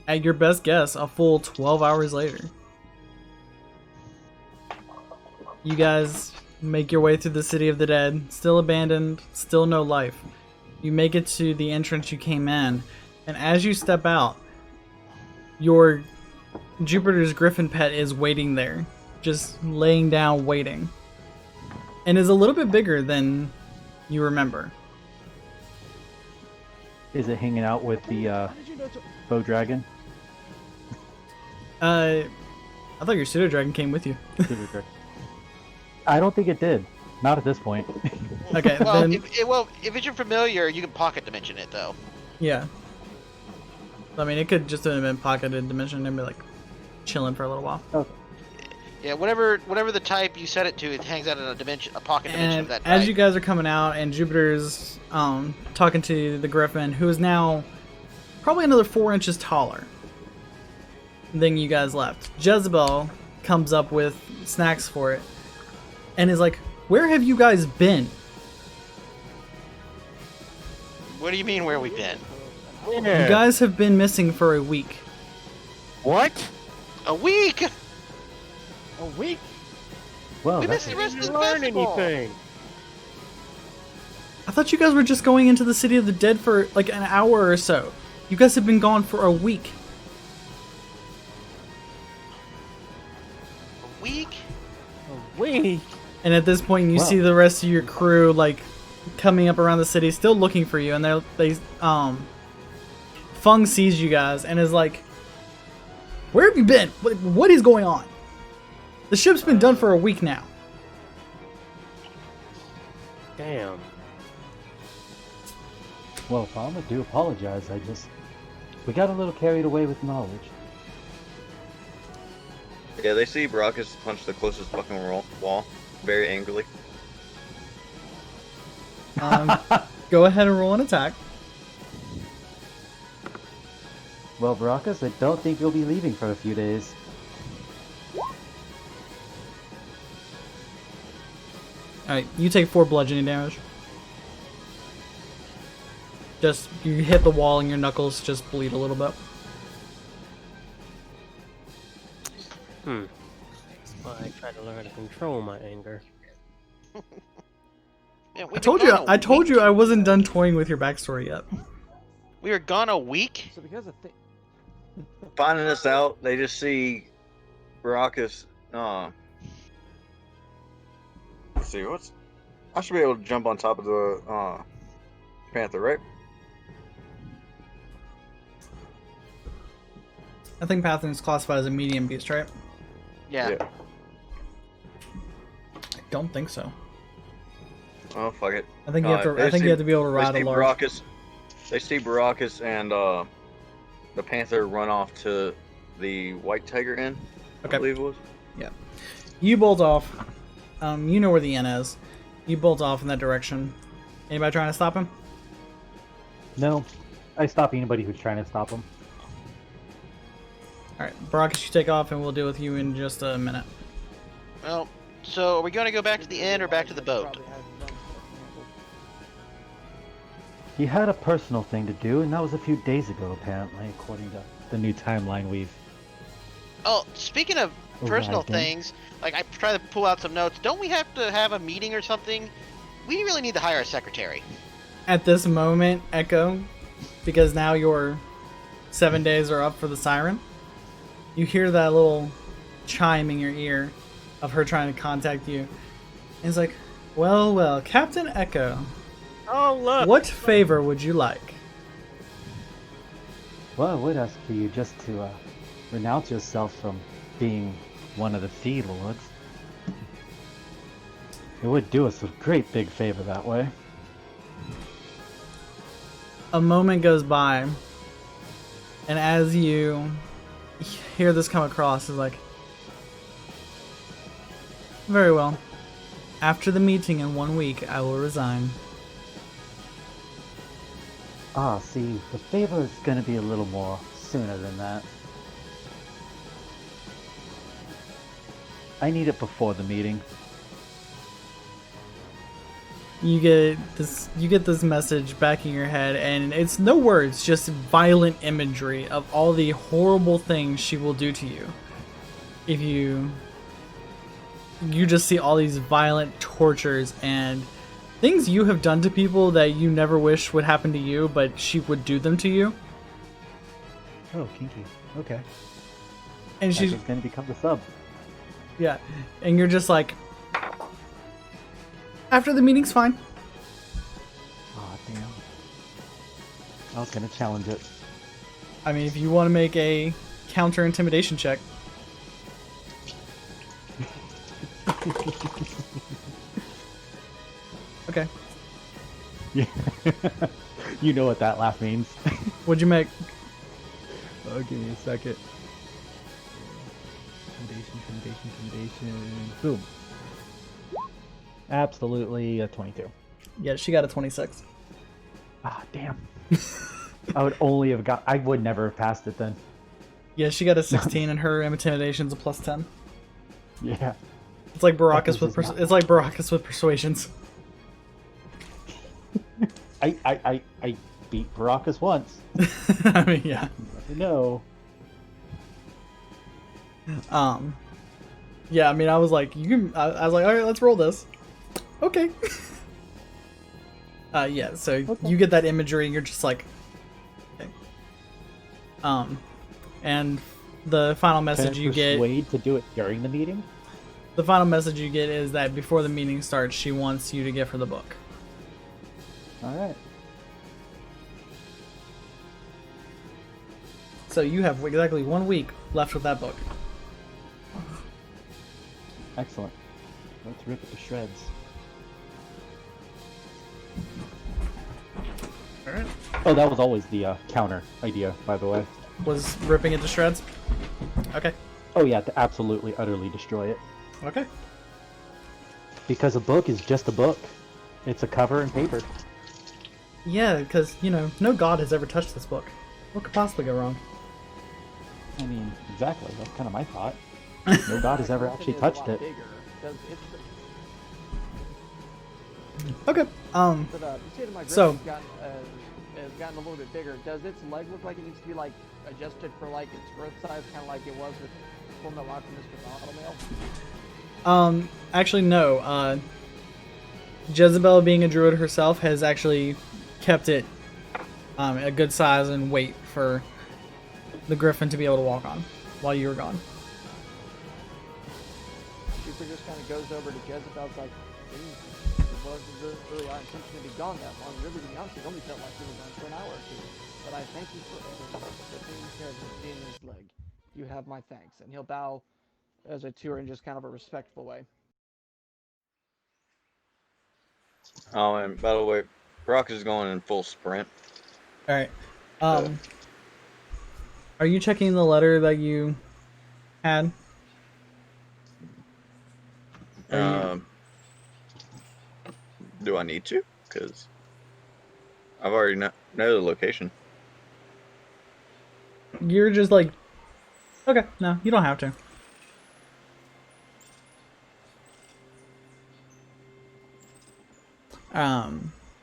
at your best guess, a full 12 hours later. You guys make your way through the City of the Dead, still abandoned, still no life. You make it to the entrance you came in, and as you step out, your Jupiter's Griffin pet is waiting there, just laying down waiting, and is a little bit bigger than you remember. Is it hanging out with the bow dragon? I thought your pseudo dragon came with you. I don't think it did. Not at this point. Okay, well, then if it's your familiar, you can pocket dimension it though. yeah. I mean, it could just have been pocketed dimension and be like chilling for a little while. Okay. Yeah, whatever the type you set it to, it hangs out in a pocket dimension of that type. As you guys are coming out, and Jupiter's talking to the Griffin, who is now probably another 4 inches taller than you guys left. Jezebel comes up with snacks for it, and is like, "Where have you guys been?" What do you mean, where we been? You guys have been missing for a week. What? A week? A week? Well, We missed the rest of the Learn festival. anything? I thought you guys were just going into the City of the Dead for like an hour or so. You guys have been gone for a week. A week? A week? And at this point, you Wow. see the rest of your crew like coming up around the city, still looking for you. And Fung sees you guys and is like, "Where have you been? What is going on? The ship's been done for a week now." Damn. Well, Tom, I do apologize. We got a little carried away with knowledge. Yeah, they see Baracus punch the closest fucking wall very angrily. Go ahead and roll an attack. Well, Baracus, I don't think you'll be leaving for a few days. Alright, you take 4 bludgeoning damage. Just, you hit the wall and your knuckles just bleed a little bit. That's why I try to learn to control my anger. Yeah, I told you I wasn't done toying with your backstory yet. We were gone a week? So because of Finding this out, they just see Baracus see, I should be able to jump on top of the panther, right? I think Pathing is classified as a medium beast, right? Yeah. I don't think so. Oh, fuck it. I think you have to. I think you have to be able to ride a large. They see Baracus and the panther run off to the white tiger inn. Okay. I believe it was. Yeah. You bolt off. You know where the inn is. You bolt off in that direction. Anybody trying to stop him? No. I stop anybody who's trying to stop him. Alright, Baracus, you take off and we'll deal with you in just a minute. Well, so are we going to go back to the inn or back to the boat? He had a personal thing to do, and that was a few days ago, apparently, according to the new timeline we've... Oh, speaking of personal arrived in. things, like I try to pull out some notes. Don't we have to have a meeting or something? We really need to hire a secretary. At this moment, Echo, because now your 7 days are up for the siren, you hear that little chime in your ear of her trying to contact you. And it's like, well, Captain Echo, Oh, look! what favor would you like? Well, I would ask for you just to renounce yourself from being one of the Sea Lords. It would do us a great big favor that way. A moment goes by, and as you hear this come across, it's like, very well. After the meeting in 1 week, I will resign. Ah, see, the favor is going to be a little more sooner than that. I need it before the meeting. You get this message back in your head, and it's no words, just violent imagery of all the horrible things she will do to you. If you just see all these violent tortures and things you have done to people that you never wish would happen to you, but she would do them to you. Oh, kinky. Okay. And she's going to become the sub. Yeah, and you're just like, after the meeting's fine. Aw, damn. I was going to challenge it. I mean, if you want to make a counter intimidation check. Okay. Yeah. You know what that laugh means. What'd you make? Oh, give me a second. Intimidation. Boom. Absolutely a 22. Yeah, she got a 26. Ah, damn. I would never have passed it then. Yeah, she got a 16, and her intimidation's a plus 10. Yeah. It's like Baracus with persuasions. I beat Baracus once. I mean, yeah. You never know. Yeah, I mean, I was like, I was like, all right, let's roll this. Okay. Yeah, so Okay. you get that imagery, and you're just like, okay. And the final message you get. Persuade to do it during the meeting? The final message you get is that before the meeting starts, she wants you to give her the book. Alright. So you have exactly 1 week left with that book. Excellent. Let's rip it to shreds. Alright. Oh, that was always the counter idea, by the way. Was ripping it to shreds? Okay. Oh yeah, to absolutely, utterly destroy it. Okay. Because a book is just a book. It's a cover and paper. Yeah, because, no god has ever touched this book. What could possibly go wrong? I mean, exactly. That's kind of my thought. No god has ever actually touched it. Okay. But the state of my So- has gotten a little bit bigger. Does its leg look like it needs to be adjusted for its growth size, kind of like it was with Full Metal Alchemist with Automale? Actually, no. Jezebel, being a druid herself, has actually kept it a good size and weight for the griffin to be able to walk on while you were gone. Super just kind of goes over to Jezebel's like, It wasn't really our intention to be gone that long. Really, to be honest, it only felt like we were gone for an hour or two. But I thank you for taking care of Daniel's leg. You have my thanks. And he'll bow as a tour in just kind of a respectful way. Oh, and by the way, Brock is going in full sprint. All right. Are you checking the letter that you had? Do I need to? Because I've already know the location. You're just like, okay, no, you don't have to.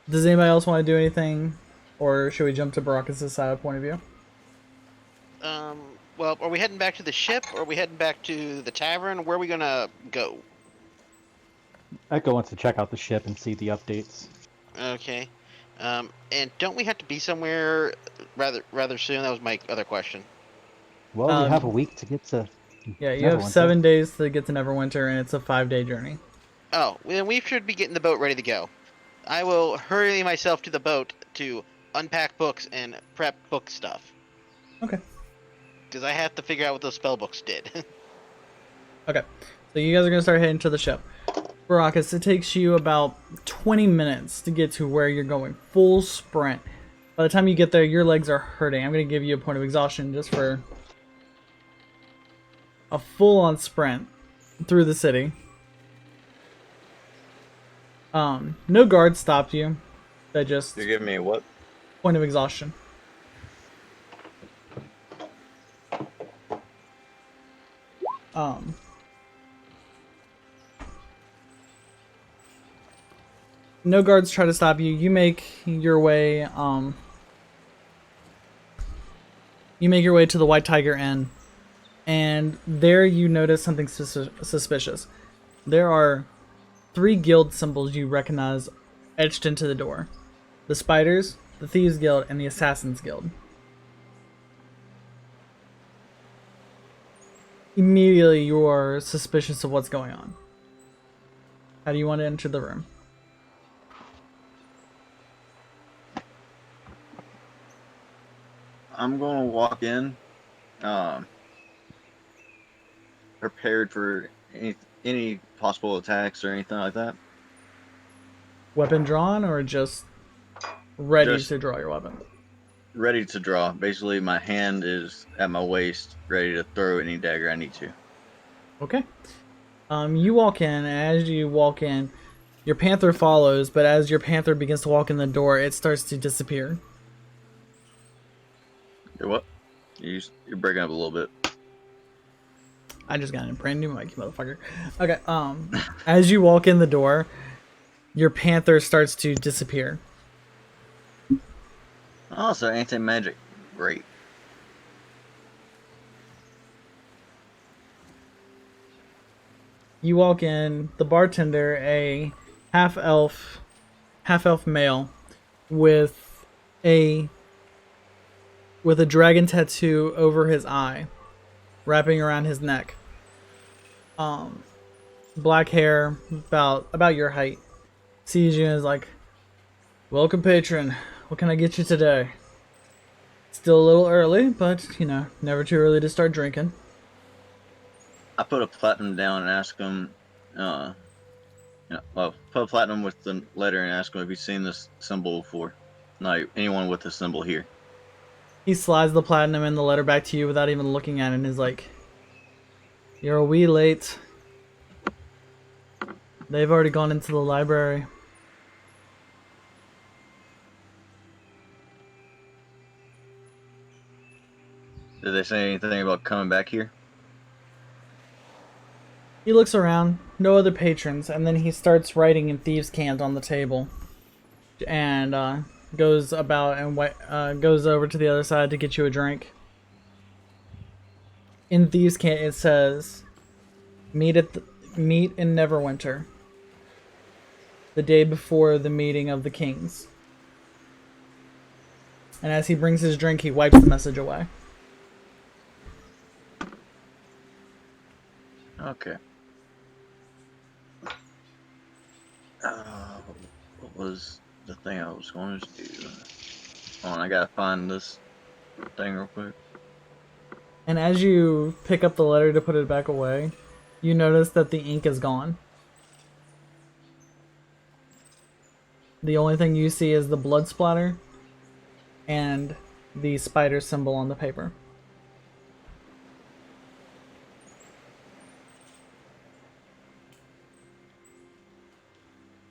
Does anybody else want to do anything, or should we jump to Baracus' side point of view? Well, are we heading back to the ship, or are we heading back to the tavern? Where are we gonna go? Echo wants to check out the ship and see the updates. Okay. And don't we have to be somewhere rather soon? That was my other question. Well, we have a week to get to. Yeah, you have 7 days to get to Neverwinter, and it's a 5-day journey. Oh, then we should be getting the boat ready to go. I will hurry myself to the boat to unpack books and prep book stuff. Okay. Because I have to figure out what those spell books did. Okay, so you guys are gonna start heading to the ship. Baracus, it takes you about 20 minutes to get to where you're going. Full sprint. By the time you get there, your legs are hurting. I'm gonna give you a point of exhaustion just for a full-on sprint through the city. No guards stopped you. They just... You give me a what? Point of exhaustion. No guards try to stop you. You make your way to the White Tiger Inn, and there you notice something suspicious. There are 3 guild symbols you recognize etched into the door: the Spiders, the Thieves Guild, and the Assassins Guild. Immediately, you are suspicious of what's going on. How do you want to enter the room? I'm going to walk in, prepared for any possible attacks or anything like that. Weapon drawn, or just ready to draw your weapon? Ready to draw. Basically, my hand is at my waist, ready to throw any dagger I need to. Okay. You walk in, and as you walk in, your panther follows, but as your panther begins to walk in the door, it starts to disappear. What? You're breaking up a little bit. I just got a brand new mic, you motherfucker. Okay, as you walk in the door, your panther starts to disappear. Oh, so anti-magic. Great. You walk in, the bartender, a half-elf male with a dragon tattoo over his eye, wrapping around his neck. Black hair, about your height. Sees you and is like, "Welcome, patron. What can I get you today?" Still a little early, but, you know, never too early to start drinking. I put a platinum down and ask him, put a platinum with the letter and ask him if he's seen this symbol before. No, anyone with this symbol here. He slides the platinum and the letter back to you without even looking at it and is like, "You're a wee late. They've already gone into the library." Did they say anything about coming back here? He looks around, no other patrons, and then he starts writing in thieves' cant on the table, and goes about and goes over to the other side to get you a drink. In thieves' cant, it says, "Meet in Neverwinter, the day before the meeting of the kings." And as he brings his drink, he wipes the message away. Okay. What was the thing I was going to do? Hold on, I gotta find this thing real quick. And as you pick up the letter to put it back away, you notice that the ink is gone. The only thing you see is the blood splatter and the spider symbol on the paper.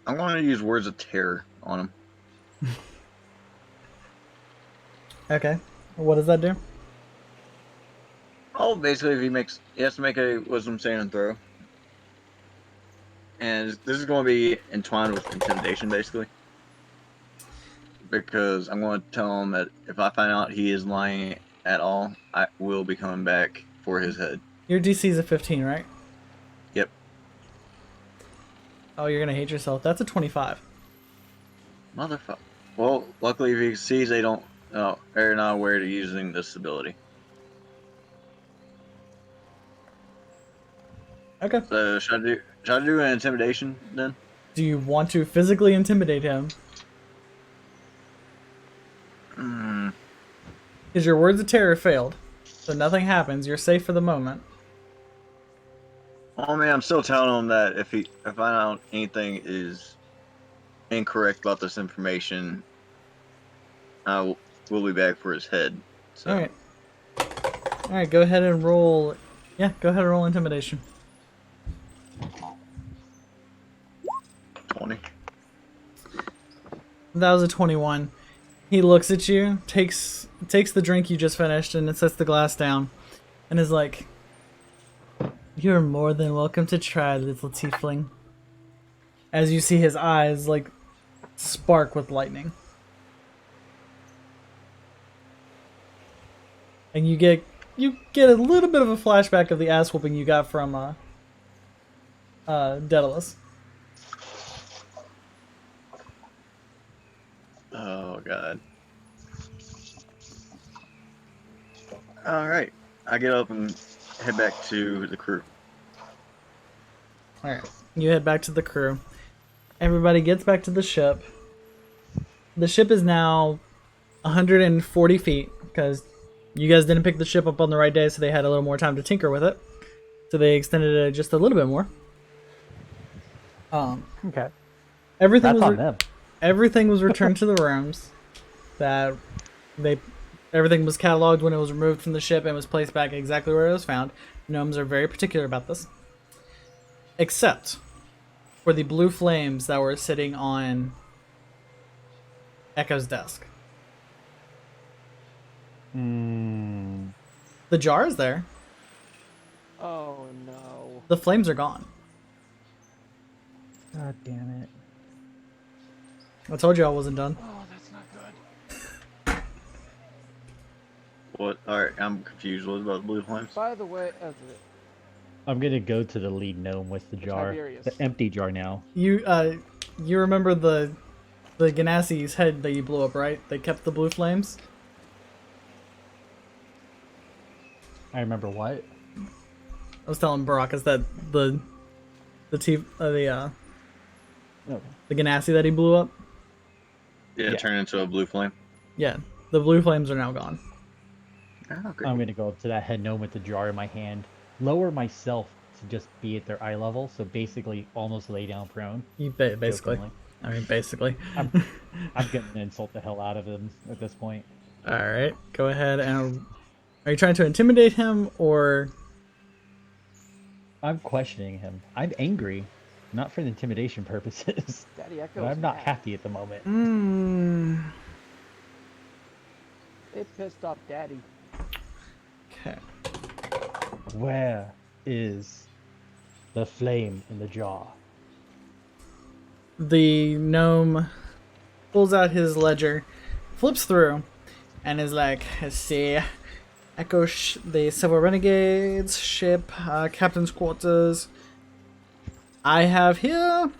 I'm going to use words of terror on him. Okay. What does that do? Oh, basically, if he has to make a wisdom saving throw. And this is going to be entwined with intimidation, basically. Because I'm going to tell him that if I find out he is lying at all, I will be coming back for his head. Your DC is a 15, right? Yep. Oh, you're gonna hate yourself. That's a 25. Motherfucker. Well, luckily, if he sees they don't, they're not aware to using this ability. Okay. So should I do an intimidation then? Do you want to physically intimidate him? Because your words of terror failed, so nothing happens. You're safe for the moment. Oh man, I'm still telling him that if I find out anything is incorrect about this information, we'll be back for his head. So. Alright. Alright, go ahead and roll. Yeah, go ahead and roll intimidation. 20. That was a 21. He looks at you, takes the drink you just finished, and sets the glass down, and is like, "You're more than welcome to try, little tiefling." As you see his eyes, like, spark with lightning. And you get a little bit of a flashback of the ass whooping you got from Daedalus. Oh god. Alright. I get up and head back to the crew. Alright. You head back to the crew. Everybody gets back to the ship. The ship is now 140 feet, because you guys didn't pick the ship up on the right day, so they had a little more time to tinker with it. So they extended it just a little bit more. Okay. Everything That's was on them. Everything was returned to the rooms. Everything was cataloged when it was removed from the ship and was placed back exactly where it was found. Gnomes are very particular about this. Except for the blue flames that were sitting on Echo's desk. The jar is there. Oh no. The flames are gone. God damn it. I told you I wasn't done. Oh, that's not good. What? Alright, I'm confused. What about the blue flames? By the way, I'm gonna go to the lead gnome with the jar. Tiberius. The empty jar now. You remember the Ganassi's head that you blew up, right? They kept the blue flames. I remember what? I was telling Baracus that the Ganassi that he blew up. Yeah, turn into a blue flame. Yeah, the blue flames are now gone. Oh, I'm gonna go up to that head gnome with the jar in my hand, lower myself to just be at their eye level, so basically almost lay down prone. You basically. Jokingly. I mean, basically. I'm gonna insult the hell out of him at this point. All right, go ahead and. Are you trying to intimidate him or? I'm questioning him. I'm angry, not for the intimidation purposes. Daddy Echo's but I'm not mad. happy at the moment. It pissed off Daddy. Okay. Where is the flame in the jar? The gnome pulls out his ledger, flips through, and is like, "Let's see. Echo, the Silver Renegades ship, captain's quarters. I have here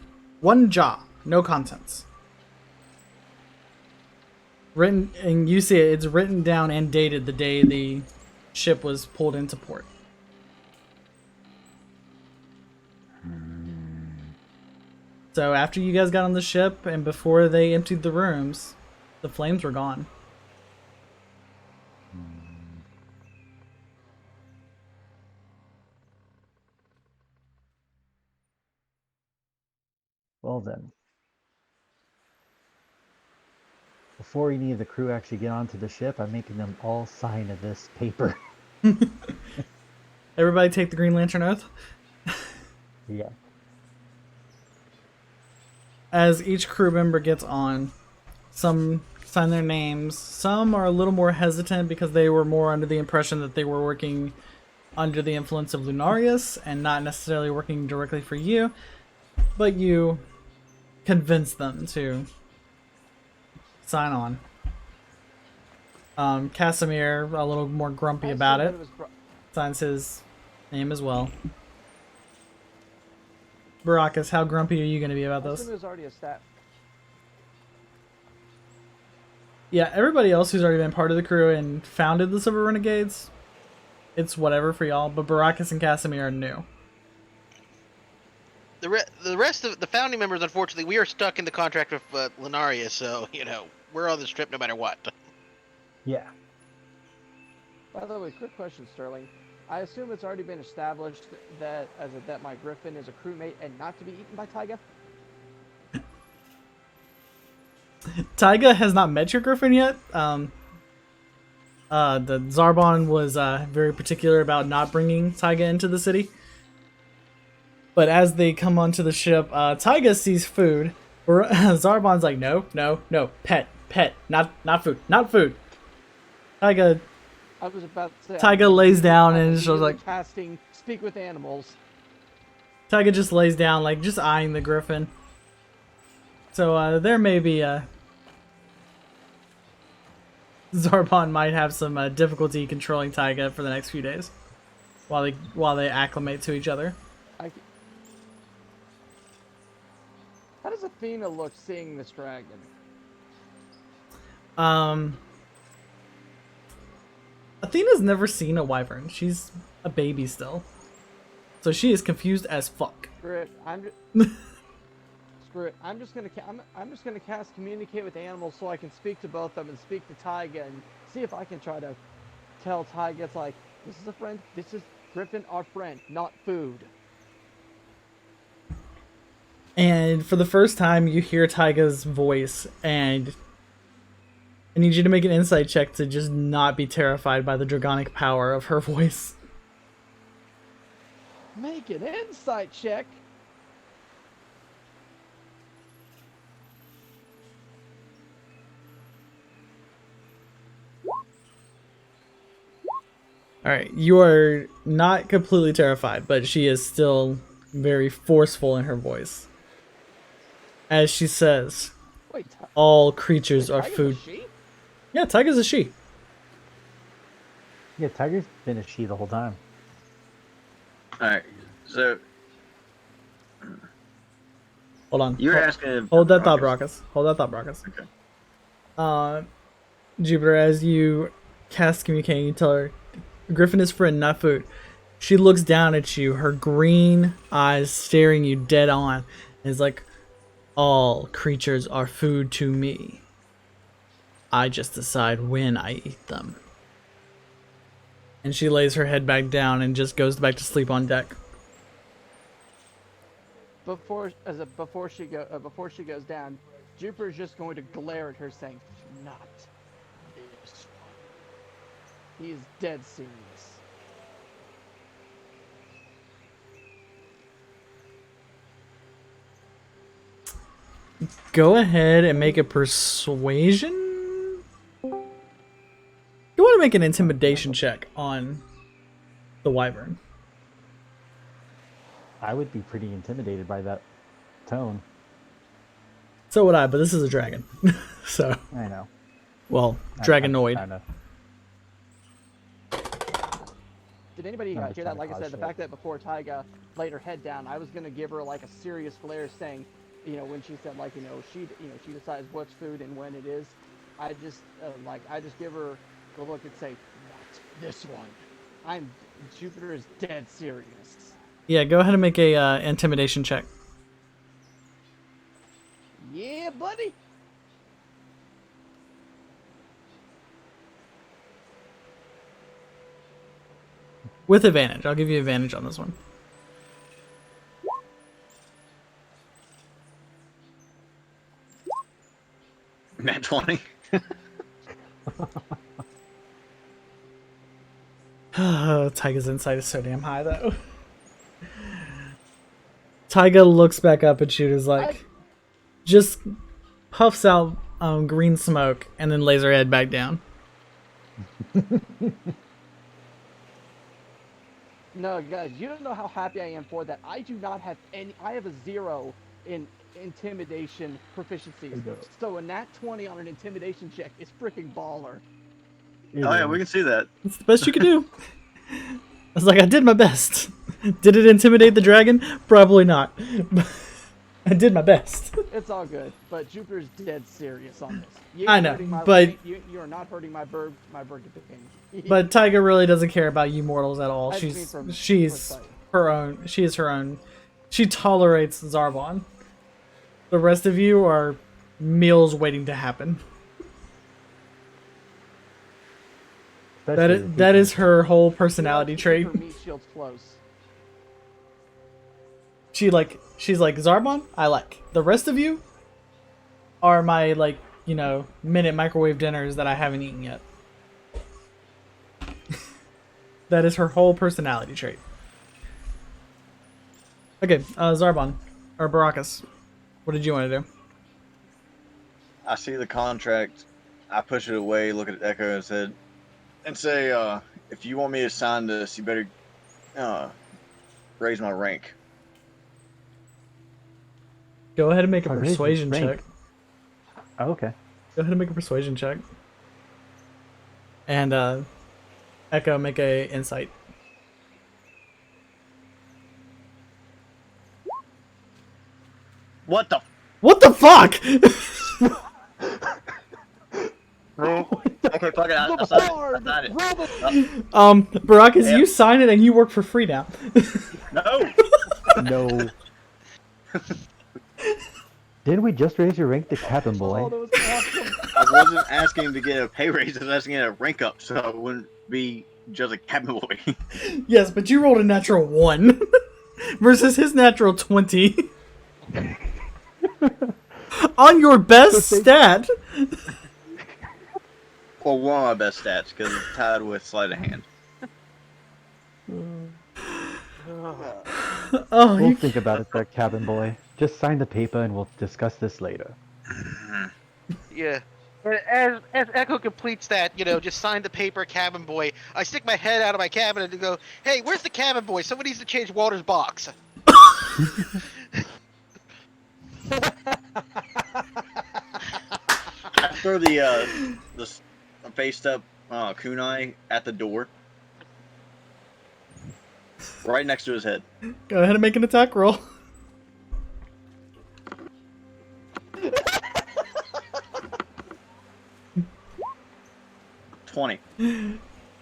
one jar, no contents. Written, and you see it, it's written down and dated the day the ship was pulled into port. So after you guys got on the ship and before they emptied the rooms, the flames were gone. Well then, before any of the crew actually get onto the ship, I'm making them all sign this paper. Everybody take the Green Lantern Oath. Yeah. As each crew member gets on, some sign their names. Some are a little more hesitant because they were more under the impression that they were working under the influence of Lunarius and not necessarily working directly for you. But you convince them to sign on. Casimir, a little more grumpy about it, signs his name as well. Baracus, how grumpy are you going to be about this? It was already a stat. Yeah, everybody else who's already been part of the crew and founded the Silver Renegades, it's whatever for y'all, but Baracus and Casimir are new. The rest of the founding members, unfortunately, we are stuck in the contract with Lunaria, so, we're on this trip no matter what. Yeah. By the way, quick question, Sterling. I assume it's already been established that that my Griffin is a crewmate and not to be eaten by Taiga? Taiga has not met your Griffin yet. The Zarbon was very particular about not bringing Taiga into the city. But as they come onto the ship, Taiga sees food. Zarbon's like, no, pet, not food. Taiga. I was about to say. Taiga lays down and she's like, casting speak with animals. Taiga just lays down, like just eyeing the Griffin. So there may be Zarbon might have some difficulty controlling Taiga for the next few days, while they acclimate to each other. How does Athena look seeing this dragon? Athena's never seen a wyvern. She's a baby still, so she is confused as fuck. Screw it. Screw it. I'm just gonna cast communicate with animals so I can speak to both of them and speak to Taiga and see if I can try to tell Taiga it's like, this is a friend. This is Griffin, our friend, not food. And for the first time, you hear Taiga's voice, and I need you to make an insight check to just not be terrified by the dragonic power of her voice. Make an insight check. Alright, you are not completely terrified, but she is still very forceful in her voice. As she says, Wait, all creatures are food. Yeah, Taiga's a she. Yeah, Tiger's been a she the whole time. Alright, so... Hold on. You're asking... Hold that thought, Brockus. Hold that thought, Brockus. Okay. Jupiter, as you cast communicating, you tell her, Griffin is friend, not food. She looks down at you, her green eyes staring you dead on, and is like, all creatures are food to me. I just decide when I eat them. And she lays her head back down and just goes back to sleep on deck. Before she goes down, Jupiter's just going to glare at her, saying, "Not this one. He is dead serious." Go ahead and make a persuasion. You want to make an intimidation check on the wyvern. I would be pretty intimidated by that tone. So would I, but this is a dragon. So. I know. Well, dragonoid. I know. Did anybody hear that? Like I said, the fact that before Taiga laid her head down, I was gonna give her like a serious glare, saying, when she said she decides what's food and when it is. I just give her the look and say, "Not this one. Jupiter is dead serious." Yeah, go ahead and make a intimidation check. Yeah, buddy. With advantage. I'll give you advantage on this one. Nat 20. Taiga's insight is so damn high, though. Taiga looks back up at you and is like, just puffs out green smoke and then lays her head back down. No, guys, you don't know how happy I am for that. I do not have any. I have a 0 in intimidation proficiencies. So a nat 20 on an intimidation check is freaking baller. Oh yeah, we can see that. It's the best you can do. I was like, I did my best. Did it intimidate the dragon? Probably not. I did my best. It's all good, but Jupiter's dead serious on this. You I know, hurting my, but you are not hurting my bird king. But Taiga really doesn't care about you mortals at all. I She's mean from she's sight. her own. She is her own. She tolerates Zarbon. The rest of you are meals waiting to happen. That is her whole personality trait. Her meat shield's close. She's like Zarbon. I like the rest of you. Are my minute microwave dinners that I haven't eaten yet. That is her whole personality trait. Okay, Zarbon or Baracus, what did you want to do? I see the contract. I push it away, look at Echo and said, and say, if you want me to sign this, you better raise my rank. Go ahead and make a Raise his persuasion rank. check. Oh, okay. Go ahead and make a persuasion check. And Echo, make a insight. What the? What the fuck? Okay, fuck it. I signed it. Baracus, Yep. you sign it and you work for free now. No. No. Didn't we just raise your rank to Captain Boy? Oh, that was awesome. I wasn't asking to get a pay raise. I was asking to get a rank up, so I wouldn't be just a cabin boy. Yes, but you rolled a natural 1 versus his natural 20. On your best stat. Well, one of my best stats because it's tied with sleight of hand. Oh, We'll think about it there, Cabin Boy. Just sign the paper and we'll discuss this later. Yeah. As Echo completes that, just sign the paper, cabin boy. I stick my head out of my cabinet and go, "Hey, where's the cabin boy? Someone needs to change Walter's box." I throw the faced up kunai at the door, right next to his head. Go ahead and make an attack roll.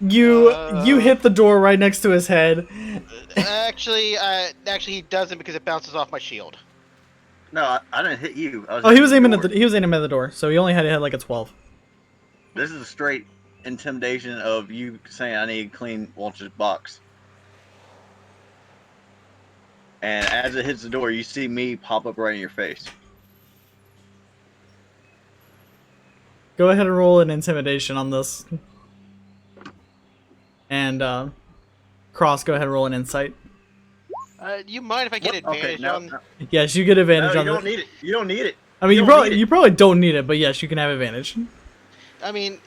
You hit the door right next to his head. Actually, he doesn't because it bounces off my shield. No, I didn't hit you. He was aiming at the door, so he only had to hit like a 12. This is a straight intimidation of you saying I need to clean Walter's box. And as it hits the door, you see me pop up right in your face. Go ahead and roll an intimidation on this. And Cross, go ahead and roll an insight. You mind if I get advantage on? Yes, you get advantage on you this. don't need it. You don't need it. I mean, you probably don't need it, but yes, you can have advantage. I mean,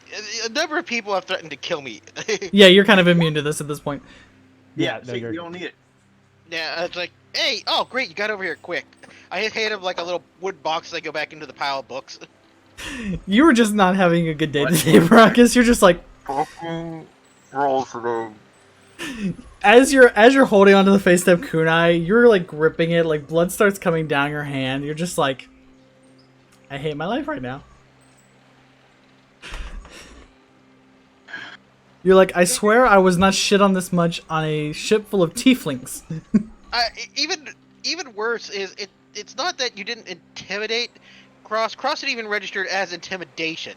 a number of people have threatened to kill me. Yeah, you're kind of immune to this at this point. Yeah, so you don't need it. Yeah, it's like, hey, oh great, you got over here quick. I hit him like a little wood box as I go back into the pile of books. You were just not having a good day today, Baracus. You're just like roll for as you're holding onto the face step kunai, you're like gripping it, like blood starts coming down your hand. You're just like, I hate my life right now. You're like, I swear I was not shit on this much on a ship full of tieflings. Even worse is it's not that you didn't intimidate. Cross it even registered as intimidation.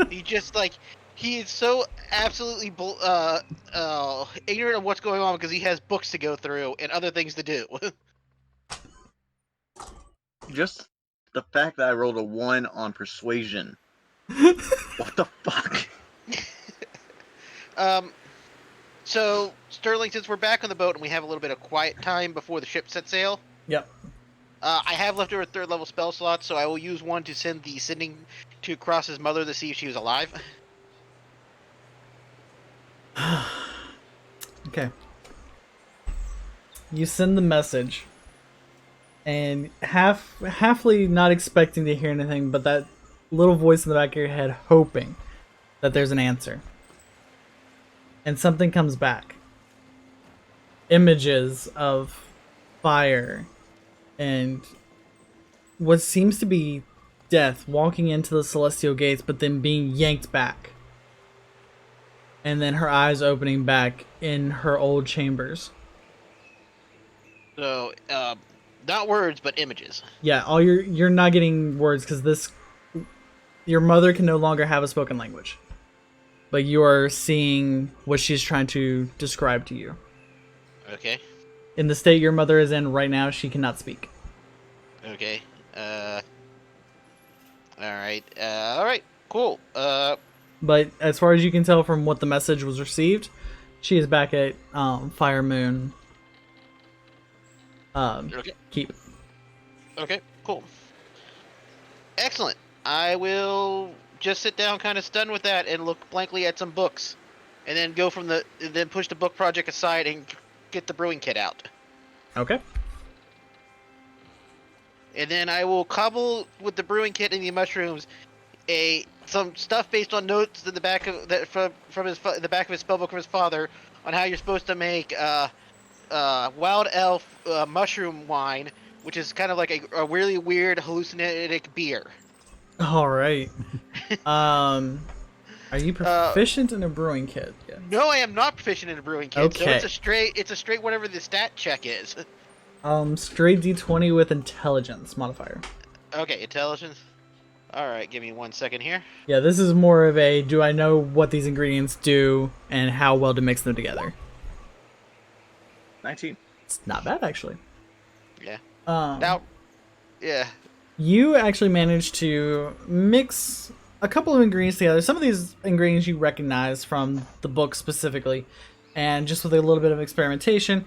He just like he is so absolutely ignorant of what's going on because he has books to go through and other things to do. Just the fact that I rolled a 1 on persuasion. What the fuck? So Sterling, since we're back on the boat and we have a little bit of quiet time before the ship sets sail. Yep. I have left over 3rd level spell slots, so I will use one to send the sending to Cross's mother to see if she was alive. Okay. You send the message, and halfly not expecting to hear anything, but that little voice in the back of your head hoping that there's an answer. And something comes back. Images of fire and what seems to be death walking into the celestial gates, but then being yanked back. And then her eyes opening back in her old chambers. So, not words, but images. Yeah, all you're not getting words because your mother can no longer have a spoken language, but you are seeing what she's trying to describe to you. Okay. In the state your mother is in right now, she cannot speak. Okay. Alright, cool. But as far as you can tell from what the message was received, she is back at Fire Moon Okay. Keep. Okay, cool. Excellent. I will just sit down kind of stunned with that and look blankly at some books. And then then push the book project aside and get the brewing kit out. Okay. And then I will cobble with the brewing kit and the mushrooms some stuff based on notes in the back of that from the back of his spellbook from his father on how you're supposed to make wild elf mushroom wine, which is kind of like a really weird hallucinogenic beer. All right. Are you proficient in a brewing kit? Yeah. No, I am not proficient in a brewing kit. Okay. So it's a straight whatever the stat check is. Straight D20 with intelligence modifier. Okay, intelligence. All right, give me 1 second here. Yeah, this is more of a do I know what these ingredients do and how well to mix them together. 19. It's not bad actually. Yeah. Now, yeah. You actually managed to mix a couple of ingredients together. Some of these ingredients you recognize from the book specifically, and just with a little bit of experimentation,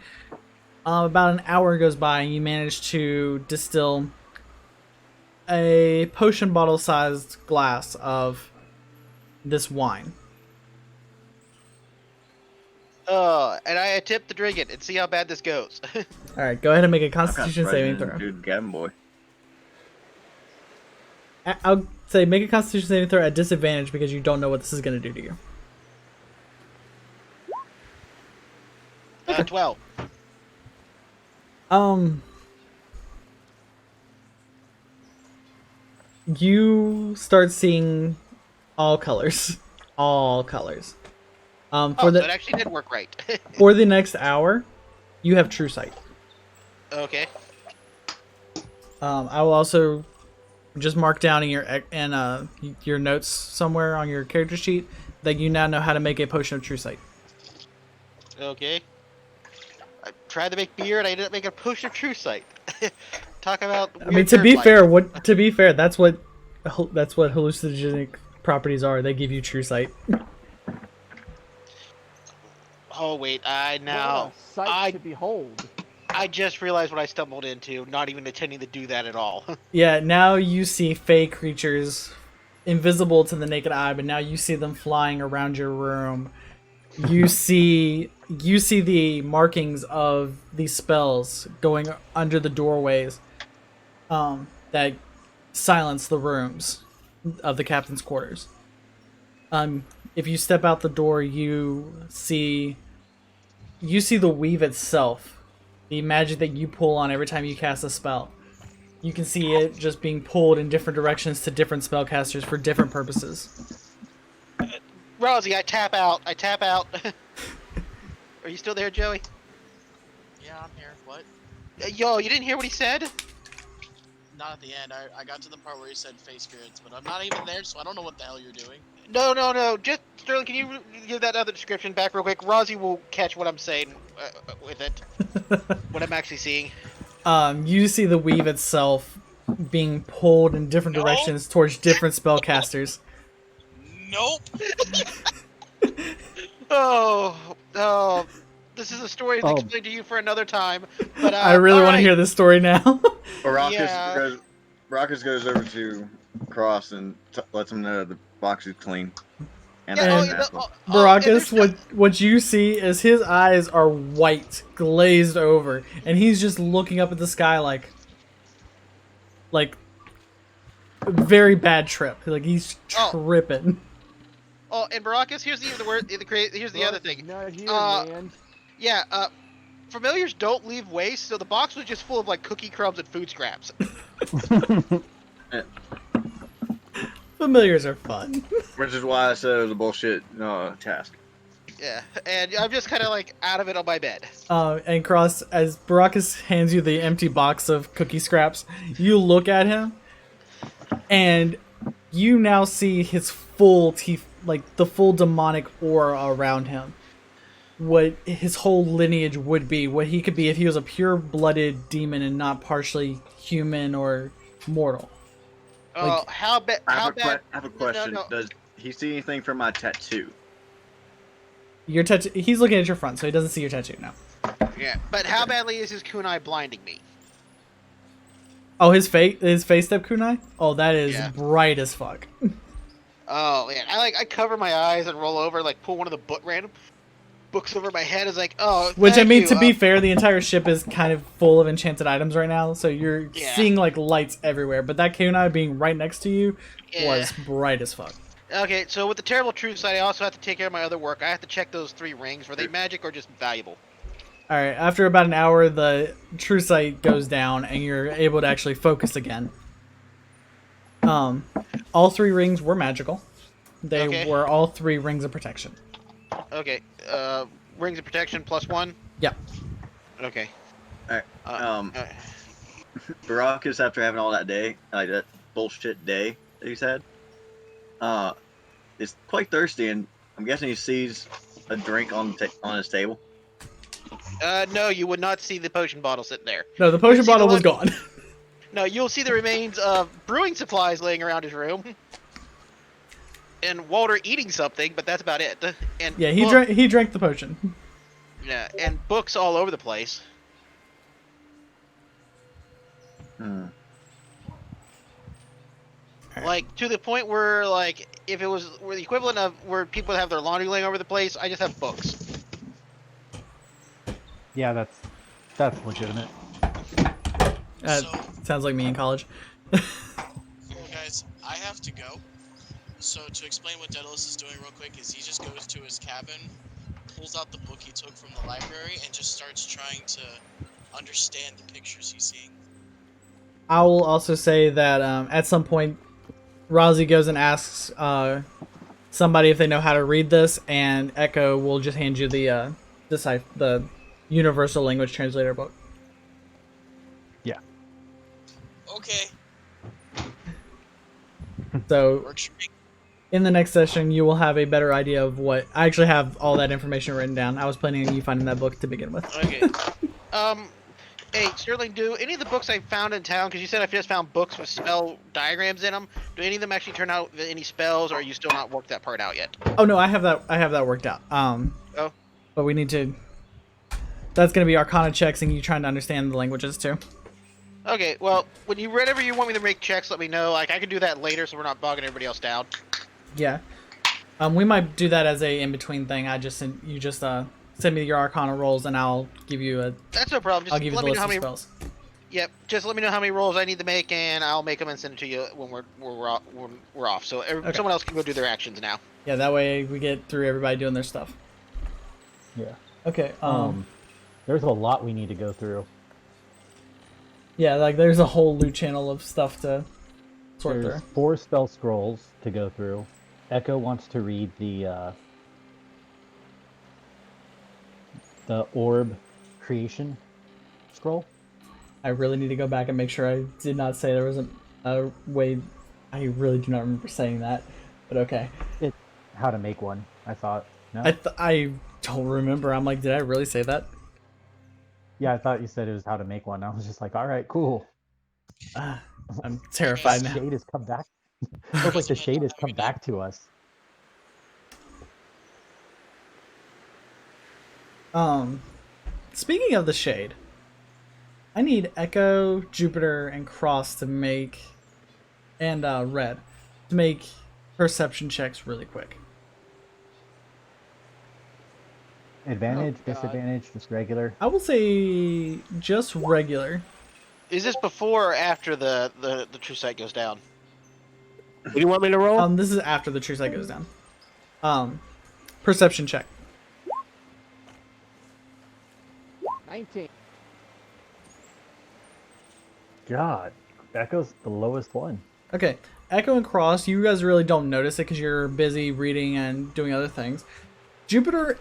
about an hour goes by and you manage to distill a potion bottle-sized glass of this wine. And I attempt to drink it and see how bad this goes. All right, go ahead and make a Constitution saving throw. Dude, Gavin boy. I'll say make a Constitution saving throw at disadvantage because you don't know what this is going to do to you. 12. You start seeing all colors. All colors. So it actually did work right. For the next hour, you have true sight. Okay. I will also just mark down in your notes somewhere on your character sheet that you now know how to make a potion of true sight. Okay. I tried to make beer and I ended up making a potion of true sight. Talk about. I mean, to be fair, that's what hallucinogenic properties are. They give you true sight. Oh wait, sight to behold. I just realized what I stumbled into, not even intending to do that at all. Yeah, now you see fey creatures invisible to the naked eye, but now you see them flying around your room. You see the markings of these spells going under the doorways that silence the rooms of the captain's quarters. If you step out the door, you see the weave itself. The magic that you pull on every time you cast a spell. You can see it just being pulled in different directions to different spellcasters for different purposes. Rosie, I tap out. Are you still there, Joey? Yeah, I'm here. What? Yo, you didn't hear what he said? not at the end. I got to the part where you said face spirits, but I'm not even there, so I don't know what the hell you're doing. No. Just Sterling, can you give that other description back real quick? Rozzy will catch what I'm saying with it. What I'm actually seeing. You see the weave itself being pulled in different directions towards different spellcasters. Nope. Oh, this is a story that's explained to you for another time. But I really want to hear this story now. Baracus goes over to Cross and lets him know the box is clean. And Baracus, what you see is his eyes are white, glazed over, and he's just looking up at the sky like very bad trip. Like he's tripping. Oh, and Baracus, here's the word. Here's the other thing. Familiars don't leave waste, so the box was just full of like cookie crumbs and food scraps. Familiars are fun. Which is why I said it was a bullshit task. Yeah, and I'm just kind of like out of it on my bed. And Cross, as Baracus hands you the empty box of cookie scraps, you look at him, and you now see his full teeth, like the full demonic aura around him. What his whole lineage would be, what he could be if he was a pure-blooded demon and not partially human or mortal. Oh, how bad? I have a question. No. Does he see anything from my tattoo? Your tattoo. He's looking at your front, so he doesn't see your tattoo now. Yeah, but how badly is his kunai blinding me? Oh, his face step kunai? Oh, that is bright as fuck. Oh man, I cover my eyes and roll over, like pull one of the random books over my head. Is like, oh. Which I mean, to be fair, the entire ship is kind of full of enchanted items right now, so you're seeing like lights everywhere. But that kunai being right next to you was bright as fuck. Okay, so with the terrible truth side, I also have to take care of my other work. I have to check those 3 rings. Were they magic or just valuable? All right. After about an hour, the true sight goes down, and you're able to actually focus again. All 3 rings were magical. They were all 3 rings of protection. Okay. Rings of protection +1. Yeah. Okay. All right. Baracus, after having all that day, like that bullshit day that he's had, is quite thirsty, and I'm guessing he sees a drink on his table. No, you would not see the potion bottle sitting there. No, the potion bottle was gone. No, you'll see the remains of brewing supplies laying around his room. And Walter eating something, but that's about it. And yeah, he drank the potion. Yeah, and books all over the place. Like, to the point where, like, if it was the equivalent of where people have their laundry laying over the place, I just have books. Yeah, that's legitimate. Sounds like me in college. Well, guys, I have to go. So to explain what Daedalus is doing real quick is he just goes to his cabin, pulls out the book he took from the library, and just starts trying to understand the pictures he's seeing. I will also say that at some point, Rozzy goes and asks somebody if they know how to read this, and Echo will just hand you the Universal Language Translator book. Yeah. Okay. So, in the next session, you will have a better idea of what... I actually have all that information written down. I was planning on you finding that book to begin with. Okay. Hey, Sterling, do any of the books I found in town, because you said I just found books with spell diagrams in them, do any of them actually turn out any spells, or are you still not worked that part out yet? Oh, no, I have that worked out. But we need to... That's going to be Arcana checks and you trying to understand the languages, too. Okay, well, whenever you want me to make checks, let me know. Like, I can do that later so we're not bogging everybody else down. Yeah. We might do that as a in-between thing. Send me your Arcana rolls and I'll give you a... That's no problem. Just I'll give you the list of spells. Yep, just let me know how many rolls I need to make and I'll make them and send it to you when we're off. So someone else can go do their actions now. Yeah, that way we get through everybody doing their stuff. Yeah. Okay, there's a lot we need to go through. Yeah, like there's a whole loot channel of stuff to sort There's through. 4 spell scrolls to go through. Echo wants to read the orb creation scroll. I really need to go back and make sure I did not say there was a way. I really do not remember saying that, but okay. It's how to make one, I thought. No? I don't remember. I'm like, did I really say that? Yeah, I thought you said it was how to make one. I was just like, all right, cool. I'm terrified now. Shade has come back. Looks like the shade has come back to us. Speaking of the shade, I need Echo, Jupiter, and Cross to make, and Red, to make perception checks really quick. Advantage, disadvantage, just regular. I will say just regular. Is this before or after the true sight goes down? What do you want me to roll? This is after the true sight goes down. Perception check. 19. God, Echo's the lowest one. Okay, Echo and Cross, you guys really don't notice it because you're busy reading and doing other things. Jupiter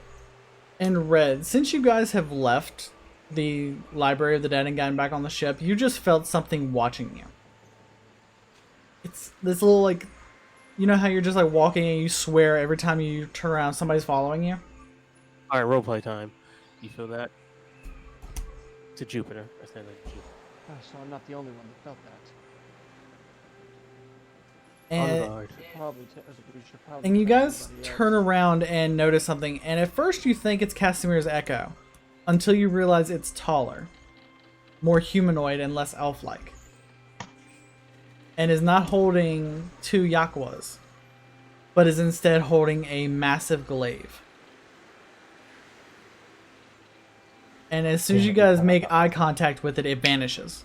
and Red, since you guys have left the Library of the Dead and gotten back on the ship, you just felt something watching you. It's this little, like, you know how you're just like walking and you swear every time you turn around somebody's following you? All right, roleplay time. You feel that? To Jupiter. I said like Jupiter. Oh, so I'm not the only one that felt that. And you guys turn around and notice something, and at first you think it's Casimir's Echo, until you realize it's taller, more humanoid and less elf-like, and is not holding two Yakuas, but is instead holding a massive glaive. And as soon as you guys make eye contact with it, it vanishes.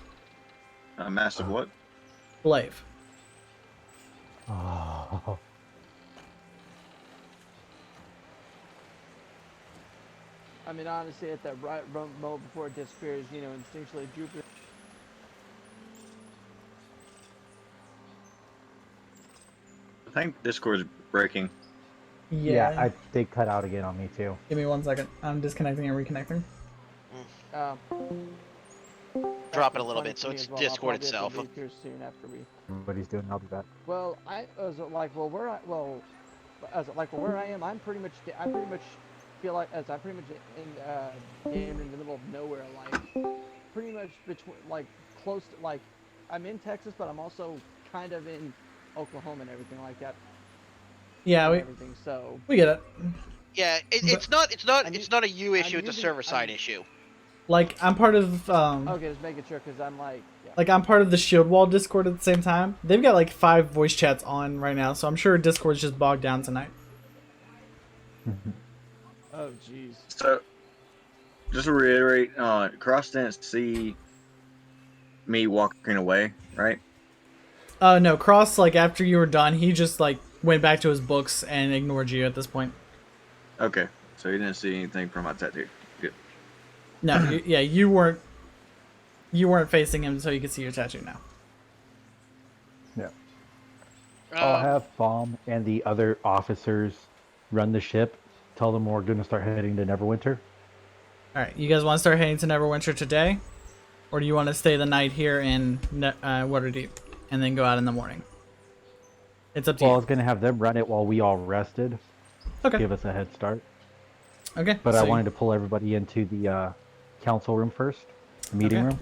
A massive what? Glaive. Oh. I mean, honestly, at that right moment before it disappears, you know, instinctually, Jupiter. I think Discord's breaking. Yeah. They cut out again on me too. Give me 1 second. I'm disconnecting and reconnecting. Drop it a little bit so it's Discord itself. Soon after we... What he's doing, I'll be back. Well, I was like, well, where I am, I'm pretty much feel like as I'm pretty much in the middle of nowhere, like pretty much between, like close to, like I'm in Texas, but I'm also kind of in Oklahoma and everything like that. Yeah, we get it. Yeah, it's not a you issue, it's a server side issue. Like, I'm part of, okay, just making sure, because I'm like... Yeah. Like, I'm part of the Shield Wall Discord at the same time. They've got, like, 5 voice chats on right now, so I'm sure Discord's just bogged down tonight. Oh, jeez. So, just to reiterate, Cross didn't see me walking away, right? No, Cross, like, after you were done, he just, like, went back to his books and ignored you at this point. Okay, so he didn't see anything from my tattoo. Good. No, you weren't facing him so you could see your tattoo now. Yeah. I'll have Baum and the other officers run the ship. Tell them we're going to start heading to Neverwinter. Alright, you guys want to start heading to Neverwinter today? Or do you want to stay the night here in Waterdeep and then go out in the morning? It's up to you. I was going to have them run it while we all rested. Okay. Give us a head start. Okay. But I wanted to pull everybody into the council room first. The meeting room.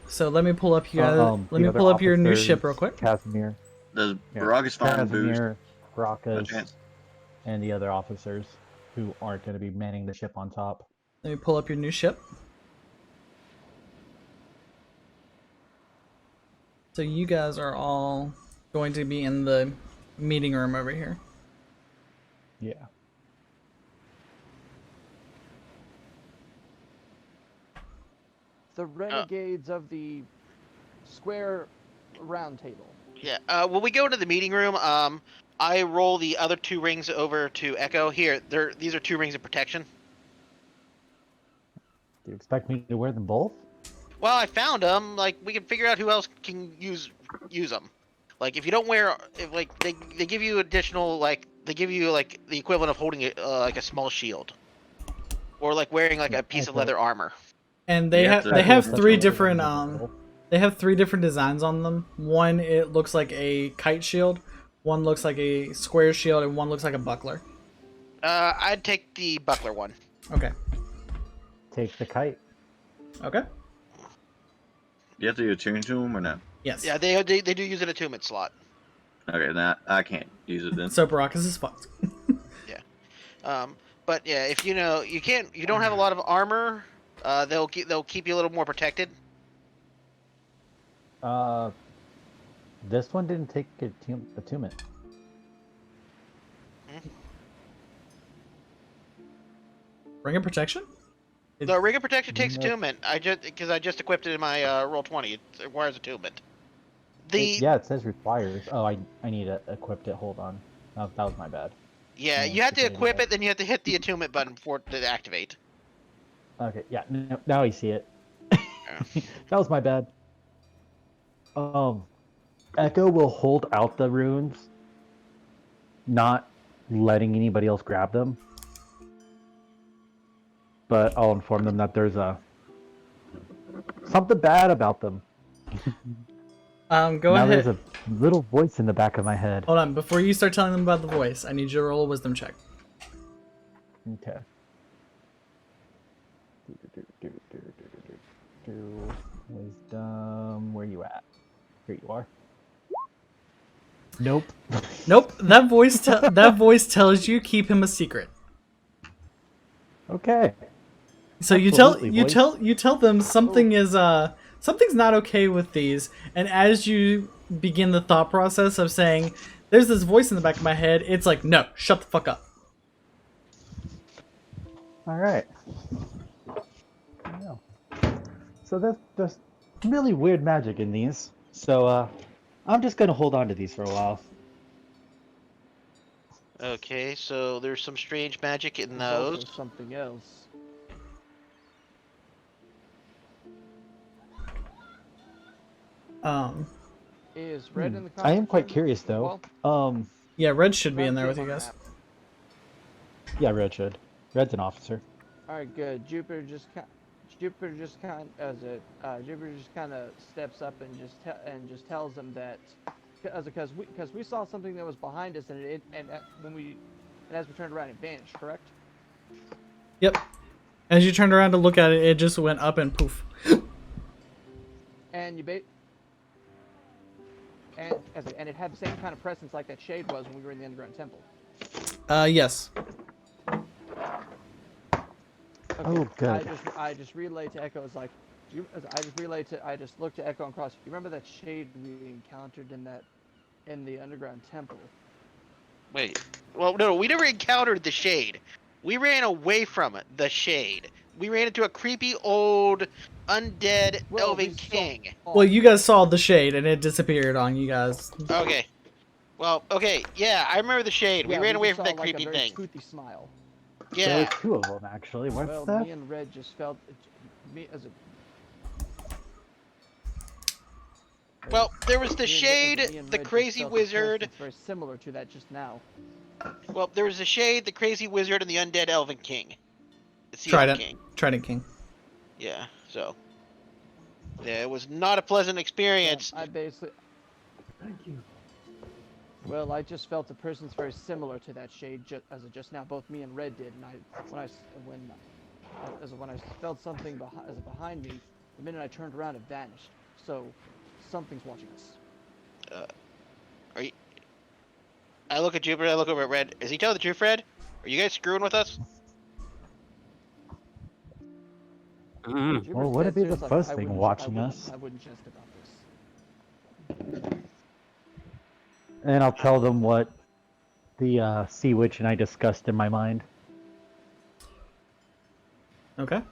So let me pull up your new ship real quick. Casimir. Does Baraka's fine boost? Casimir, Baraka's, and the other officers who aren't going to be manning the ship on top. Let me pull up your new ship. So you guys are all going to be in the meeting room over here. Yeah. The renegades of the square round table. Yeah. When we go into the meeting room, I roll the other 2 rings over to Echo. Here, these are 2 rings of protection. Do you expect me to wear them both? Well, I found them. Like, we can figure out who else can use them. Like, if you don't wear, they give you additional, like, they give you like the equivalent of holding like a small shield, or like wearing like a piece of leather armor. And they have 3 different They have 3 different designs on them. One, it looks like a kite shield. One looks like a square shield, and one looks like a buckler. I'd take the buckler one. Okay. Take the kite. Okay. You have to attune to them or no? Yes. Yeah, they do use an attunement slot. Okay, then I can't use it then. So Baracus is fucked. But yeah, if you don't have a lot of armor, they'll keep you a little more protected. This one didn't take attunement. Ring of protection? The ring of protection takes attunement. I just equipped it in my roll 20. It requires attunement. Yeah, it says requires. Oh, I need to equip it. Hold on. That was my bad. Yeah, you have to equip it, then you have to hit the attunement button for it to activate. Okay, yeah, now I see it. That was my bad. Echo will hold out the runes, not letting anybody else grab them. But I'll inform them that there's something bad about them. Go now ahead. There's a little voice in the back of my head. Hold on, before you start telling them about the voice, I need you to roll a wisdom check. Okay. Wisdom, where you at? Here you are. Nope. Nope. That voice tells you keep him a secret. Okay. So you tell them something is something's not okay with these, and as you begin the thought process of saying, "There's this voice in the back of my head," it's like, "No, shut the fuck up." All right. So there's really weird magic in these. So I'm just gonna hold on to these for a while. Okay, so there's some strange magic in There's also those. something else. Is red in the I am quite costume? curious though. Yeah, Red should be in there with you guys. Yeah, Red should. Red's an officer. All right, good. Jupiter just kind of steps up and just tells them that because we saw something that was behind us and as we turned around it vanished, correct? Yep. As you turned around to look at it, it just went up and poof. And and it had the same kind of presence like that shade was when we were in the underground temple. Yes. Okay, Oh, good. I just relayed to Echo. I just looked to Echo and Cross. You remember that shade we encountered in the underground temple? Wait. Well, no, we never encountered the shade. We ran away from it, the shade. We ran into a creepy old undead elven king. Well, you guys saw the shade and it disappeared on you guys. Okay. Well, okay, yeah, I remember the shade. Yeah, we ran away just from saw, that like, creepy a very thing. toothy smile. There Yeah. was 2 of them actually. What's Well, that? me and Red just felt me as a. Well, there was the me and shade, Red the just crazy felt a wizard. presence very similar to that just now. Well, there was the shade, the crazy wizard, and the undead elven king. The sea elf king. Trident King. Yeah, so. Yeah, it was not a pleasant experience. I basically. Thank you. Well, I just felt a presence very similar to that shade as of just now. Both me and Red did, and when I felt something behind me, the minute I turned around, it vanished. So, something's watching us. Are you? I look at Jupiter. I look over at Red. Is he telling the truth, Red? Are you guys screwing with us? Well, would it be the first thing watching us? I wouldn't jest about this. And I'll tell them what the Sea Witch and I discussed in my mind. Okay.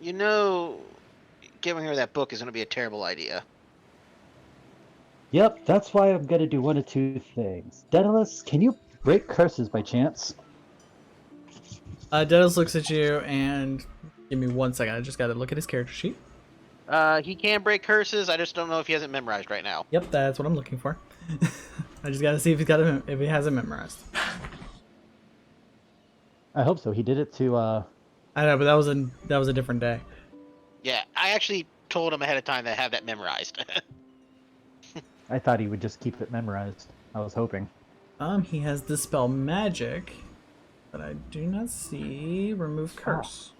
You know, giving her that book is going to be a terrible idea. Yep, that's why I'm gonna do one of 2 things. Daedalus, can you break curses by chance? Daedalus looks at you and give me 1 second. I just got to look at his character sheet. He can break curses. I just don't know if he hasn't memorized right now. Yep, that's what I'm looking for. I just got to see if if he has it memorized. I hope so. He did it to I know, but that was a different day. Yeah, I actually told him ahead of time to have that memorized. I thought he would just keep it memorized. I was hoping. He has Dispel Magic, but I do not see Remove Curse.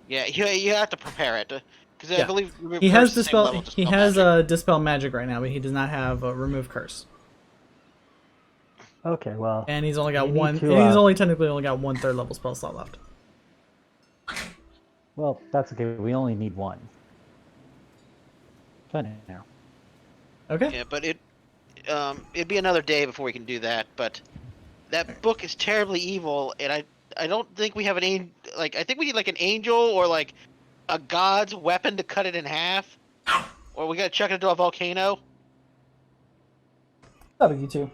Yeah, you have to prepare it. Because Yeah. I believe He has Curse is the same level Dispel. as He has Dispel Magic right now, but he does not have Remove Curse. Okay, well. And he's only got you need one. to, And he's only technically only got 1/3 level spell slot left. Well, that's okay. We only need one. For now. Okay. Yeah, but it'd be another day before we can do that. But that book is terribly evil, and I don't think we have an I think we need like an angel or like a god's weapon to cut it in half, or we gotta chuck it into a volcano. That'll you too.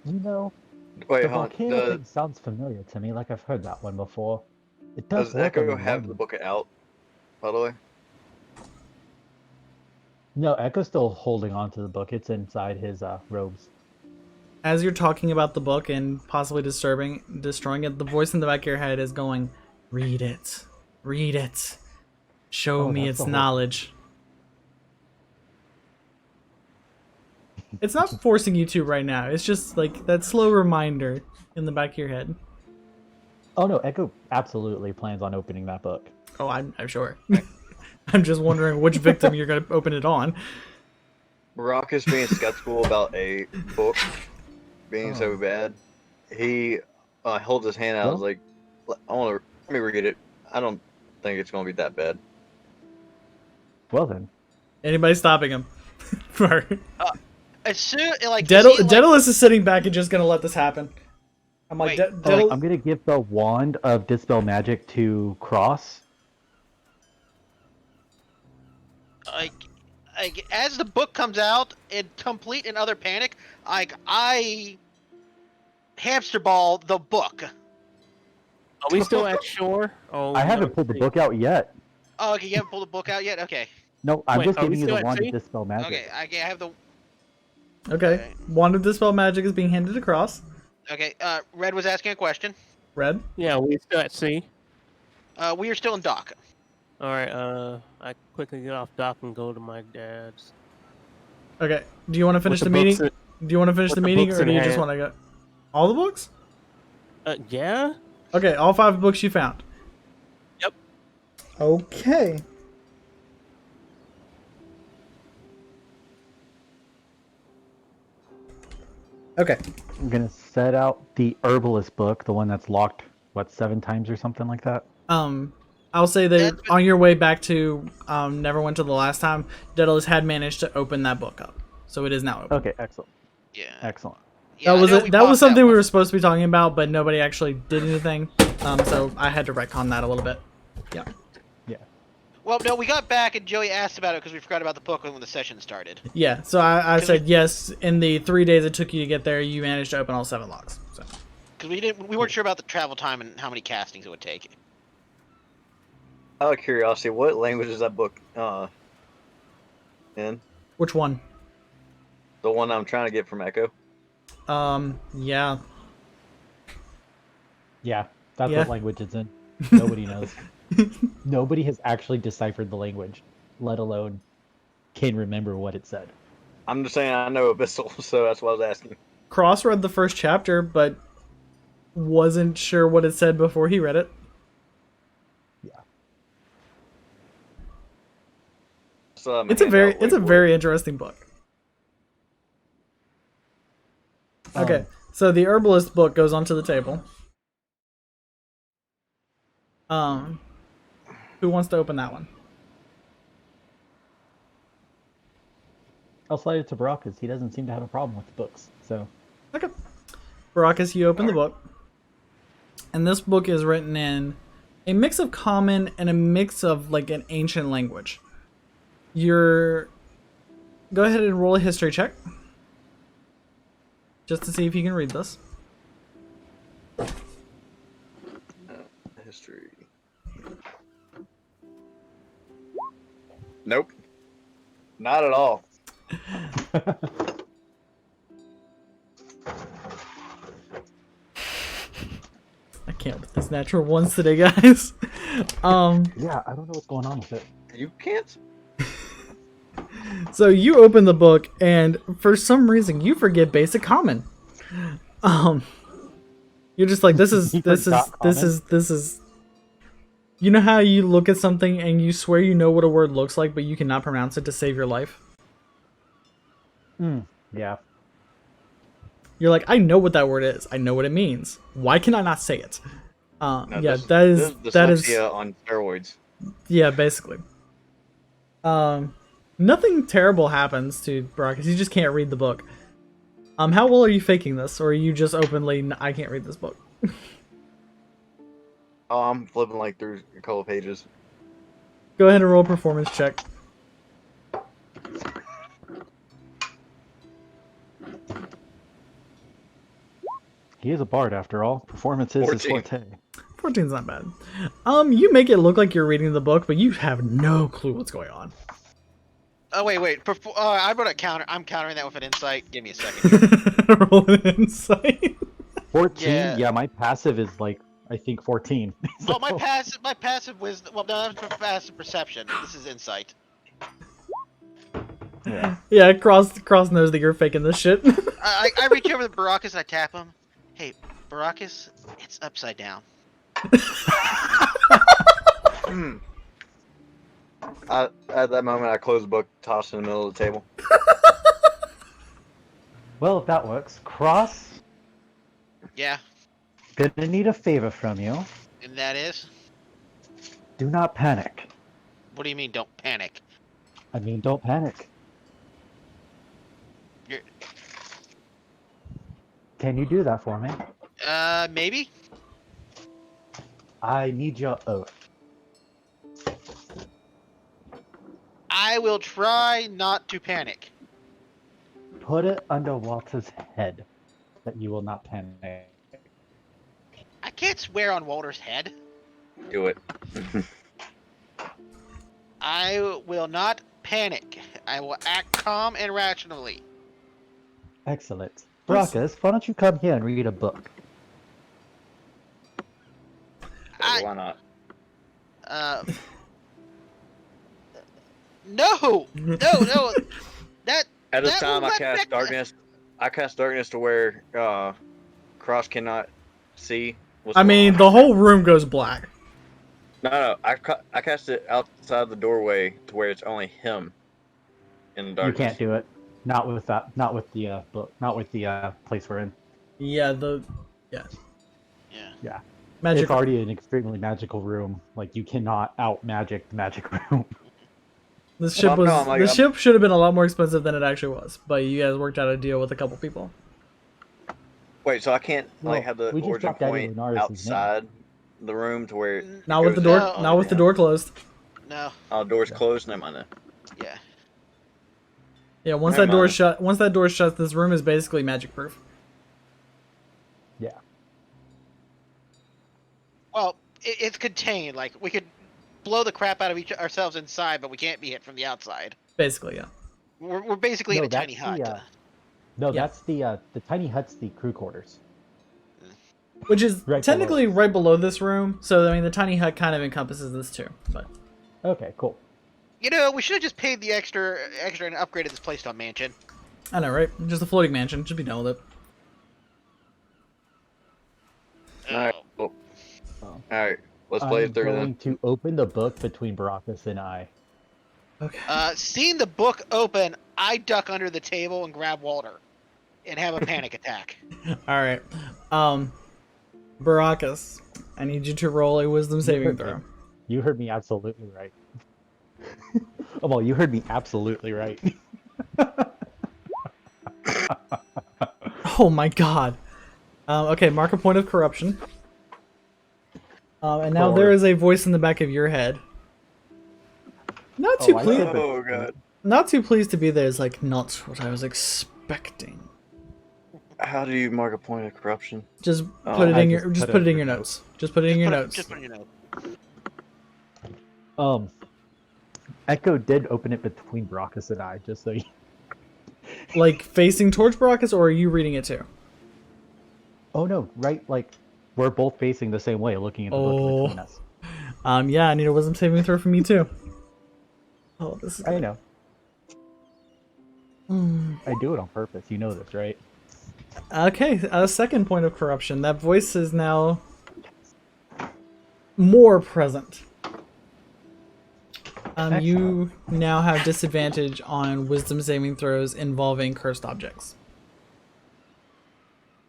You know, Wait, the hold on. volcano thing sounds familiar to me, like I've heard that one before. It does Does work on Echo the have one- the book out, by the way? No, Echo's still holding on to the book. It's inside his robes. As you're talking about the book and possibly destroying it, the voice in the back of your head is going, "Read it, read it, show me that's its the whole- knowledge." It's not forcing you to right now. It's just like that slow reminder in the back of your head. Oh no, Echo absolutely plans on opening that book. Oh, I'm sure. I'm just wondering which victim you're gonna open it on. Maracus being skeptical about a book being so bad, he holds his hand out. I was like, let me read it. I don't think it's gonna be that bad. Well then. Anybody stopping him? For As soon like Daedalus is sitting back and just gonna let this happen. I'm like, I'm gonna give the wand of Dispel Magic to Cross. like as the book comes out in complete and utter panic, I hamster ball the book. Are we still at shore? Oh, I haven't pulled the book out yet. Oh, okay, you haven't pulled the book out yet? Okay. No, I'm Wait, just are we giving you still the at wand sea? of Dispel Magic. Okay, I have the. Okay. Wand of Dispel Magic is being handed across. Okay, Red was asking a question. Red? Yeah, we still at sea. We are still in dock. All right. I quickly get off dock and go to my dad's. Okay. Do you want to finish With the the meeting? books Do you want to finish with the the meeting, books or in do you just hand. want to go? All the books? Yeah. Okay, all 5 books you found. Yep. Okay. Okay. I'm gonna set out the Herbalist book, the one that's locked, 7 times or something like that? I'll say that on your way back to Neverwinter the last time, Daedalus had managed to open that book up, so it is now open. Okay, excellent. Yeah. Excellent. Yeah, that was something we were supposed to be talking about, but nobody actually did anything. So I had to retcon that a little bit. Yeah. Yeah. Well, no, we got back and Joey asked about it because we forgot about the book when the session started. Yeah. So I said yes. In the 3 days it took you to get there, you managed to open all 7 locks. So. Because we weren't sure about the travel time and how many castings it would take. Out of curiosity, what language is that book in? Which one? The one I'm trying to get from Echo. Yeah. Yeah, that's Yeah. what language it's in. Nobody knows. Nobody has actually deciphered the language, let alone can remember what it said. I'm just saying I know Abyssal, so that's what I was asking. Cross read the first chapter, but wasn't sure what it said before he read it. So, It's a very interesting book. Okay, so the Herbalist book goes onto the table. Who wants to open that one? I'll slide it to Brock because he doesn't seem to have a problem with the books. So Okay. Baracus, you open the book. And this book is written in a mix of common and a mix of like an ancient language. Go ahead and roll a history check. Just to see if you can read this. History. Nope. Not at all. I can't with these natural ones today, guys. yeah, I don't know what's going on with it. You can't. So you open the book, and for some reason you forget basic common. You're just like, this is. You know how you look at something and you swear you know what a word looks like, but you cannot pronounce it to save your life? Yeah. You're like, I know what that word is. I know what it means. Why can I not say it? No, Yeah, this, that this is is that is dyslexia on steroids. yeah, basically. Nothing terrible happens to Brock because he just can't read the book. How well are you faking this, or are you just openly, I can't read this book? Oh, I'm flipping like through a couple of pages. Go ahead and roll a performance check. He is a bard after all. Performance is his 14. forte. 14's not bad. You make it look like you're reading the book, but you have no clue what's going on. Oh wait. I wrote a counter. I'm countering that with an insight. Give me a second. Roll an insight. 14? Yeah, my passive is like, I think 14. Oh, my passive wisdom. Well, no, that's for passive perception. This is insight. Yeah. Yeah, Cross knows that you're faking this shit. I reach over to Baracus and I tap him. Hey, Baracus, it's upside down. At that moment, I close the book, toss it in the middle of the table. Well, if that works. Cross, Yeah, gonna need a favor from you. and that is. Do not panic. What do you mean? Don't panic. I mean, don't panic. You're, Can you do that for me? maybe. I need your oath. I will try not to panic. Put it under Walter's head that you will not panic. I can't swear on Walter's head. Do it. I will not panic. I will act calm and rationally. Excellent. Brockus, why don't you come here and read a book? Why not? No. That. At this that time, will I not cast affect- darkness. I cast darkness to where Cross cannot see. what's I going mean, on. the whole room goes black. No. I cast it outside the doorway to where it's only him in the You darkness. can't do it. Not with that. Not with the book. Not with the place we're in. Yeah, Yeah. Yeah. magic. It's already an extremely magical room. Like, you cannot out magic the magic room. This ship Well, no, I'm like- this I'm- ship should have been a lot more expensive than it actually was, but you guys worked out a deal with a couple people. Wait, so I can't Well, have the we just origin dropped Daddy point Lunaris' outside the room to where it Not with the goes door. out? Not with the door closed. No. Oh, door's closed. Never mind then. Yeah. Yeah, once Never that door mind. shut. Once that door shuts, this room is basically magic proof. Yeah. Well, it's contained. Like we could blow the crap out of ourselves inside, but we can't be hit from the outside. Basically, yeah. We're basically in a tiny that's hut. No, Yeah. that's the tiny hut's the crew quarters. Which is Right technically below. right below this room. So I mean, the tiny hut kind of encompasses this too. But Okay, cool. You know, we should have just paid the extra and upgraded this place to a mansion. I know, right? Just a floating mansion. Just be done with it. All right. Well, all right. Let's play I'm it through going then. to open the book between Baracus and I. Okay. Seeing the book open, I duck under the table and grab Walter, and have a panic attack. All right. Baracus, I need you to roll a wisdom saving heard throw. me. You heard me absolutely right. Well, you heard me absolutely right. Oh my god. Okay, mark a point of corruption. And now there is a voice in the back of your head. Not too I pleased. said that. Oh god. Not too pleased to be there. It's like not what I was expecting. How do you mark a point of corruption? Just Oh, put it I in your. just Just put put it it in in your your notes. Just put it in your notes. Just put it in your note. Echo did open it between Baracus and I, just so you... Like facing towards Baracus, or are you reading it too? Oh no, right, like, we're both facing the same way, looking at the book in between us. Yeah, I need a wisdom saving throw from you too. Oh, this is I good. know. I do it on purpose. You know this, right? Okay, a second point of corruption. That voice is now more present. You now have disadvantage on wisdom saving throws involving cursed objects.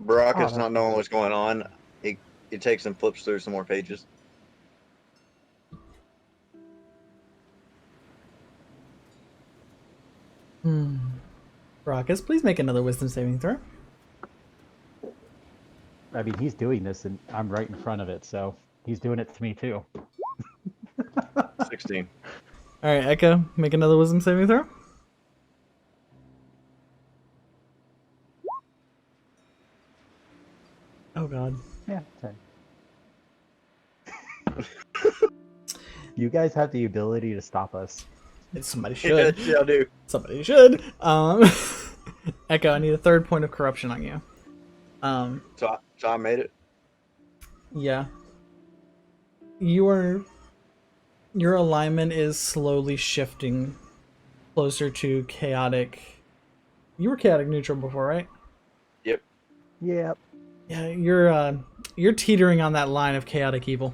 Baraka's not knowing what's going on. He takes and flips through some more pages. Baracus, please make another wisdom saving throw. I mean, he's doing this, and I'm right in front of it, so he's doing it to me too. 16. All right, Echo, make another wisdom saving throw. Oh god. Yeah, 10. You guys have the ability to stop us. Somebody should. Yeah, I do. Somebody should. Echo, I need a third point of corruption on you. So I made it. Yeah. Your alignment is slowly shifting closer to chaotic. You were chaotic neutral before, right? Yep. Yep. Yeah, you're teetering on that line of chaotic evil.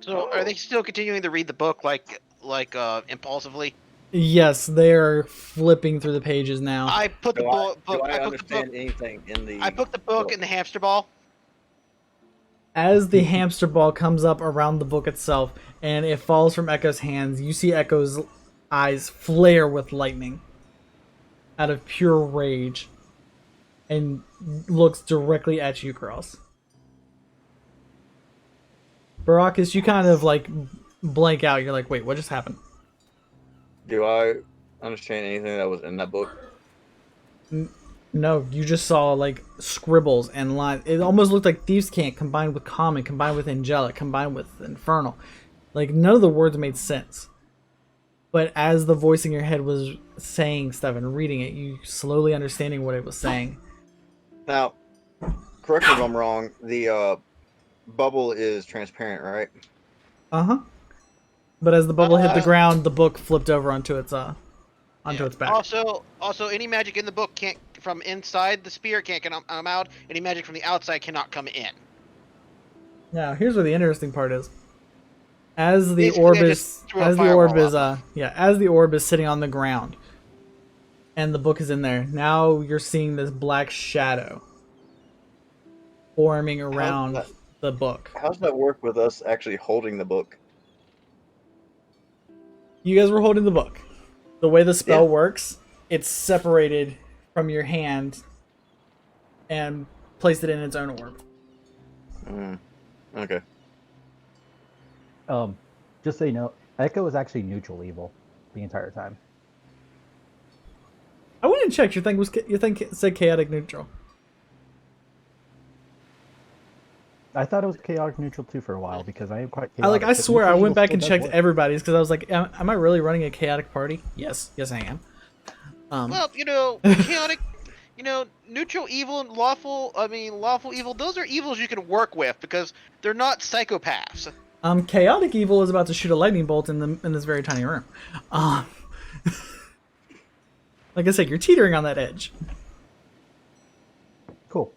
So are they still continuing to read the book like impulsively? Yes, they are flipping through the pages now. I put the book. Do I put understand anything in the? I put the book in the hamster ball. As the hamster ball comes up around the book itself and it falls from Echo's hands, you see Echo's eyes flare with lightning out of pure rage and looks directly at you, Cross. Baracus, you kind of like blank out. You're like, wait, what just happened? Do I understand anything that was in that book? No, you just saw like scribbles and lines. It almost looked like Thieves' Cant combined with Common, combined with Angelic, combined with Infernal. Like none of the words made sense. But as the voice in your head was saying stuff and reading it, you slowly understanding what it was saying. Now, correct me if I'm wrong. The bubble is transparent, right? Uh-huh. But as the bubble hit the ground, the book flipped over onto its its back. Also, any magic in the book can't from inside the spear can't come out. Any magic from the outside cannot come in. Now, here's where the interesting part is. As the orb is sitting on the ground and the book is in there, now you're seeing this black shadow forming around the book. How does that work with us actually holding the book? You guys were holding the book. The way the spell works, it's separated from your hand and placed it in its own orb. Okay. Just so you know, Echo is actually neutral evil the entire time. I went and checked. Your thing said chaotic neutral. I thought it was chaotic neutral too for a while because I am quite chaotic. I swear I went back and checked everybody's because I was like, am I really running a chaotic party? Yes, I am. Well, chaotic, neutral evil and lawful evil, those are evils you can work with because they're not psychopaths. Chaotic evil is about to shoot a lightning bolt in this very tiny room. Like I said, you're teetering on that edge. Cool.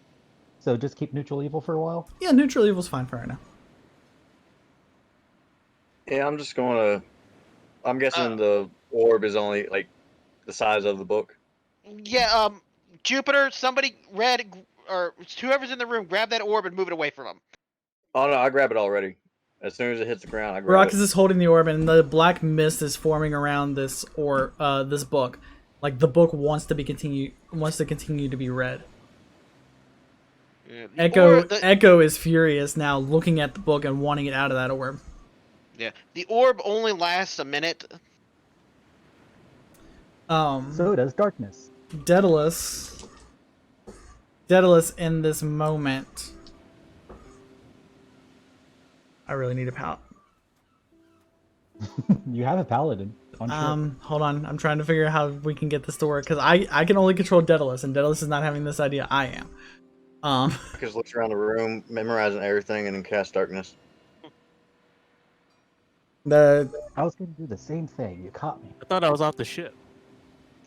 So just keep neutral evil for a while? Yeah, neutral evil's fine for right now. Yeah, I'm just going to... I'm guessing the orb is only, like, the size of the book. Yeah, Jupiter, somebody or whoever's in the room, grab that orb and move it away from him. Oh, no, I grab it already. As soon as it hits the ground, I grab it. Baracus is holding the orb, and the black mist is forming around this book. Like the book wants to continue to be read. Yeah, Echo is furious now, looking at the book and wanting it out of that orb. Yeah, the orb only lasts a minute. So does darkness. Daedalus, in this moment, I really need a palette. You have a paladin. Hold on. I'm trying to figure out how we can get this to work because I can only control Daedalus, and Daedalus is not having this idea. I am. Because looks around the room, memorizing everything, and then cast darkness. I was gonna do the same thing. You caught me. I thought I was off the ship.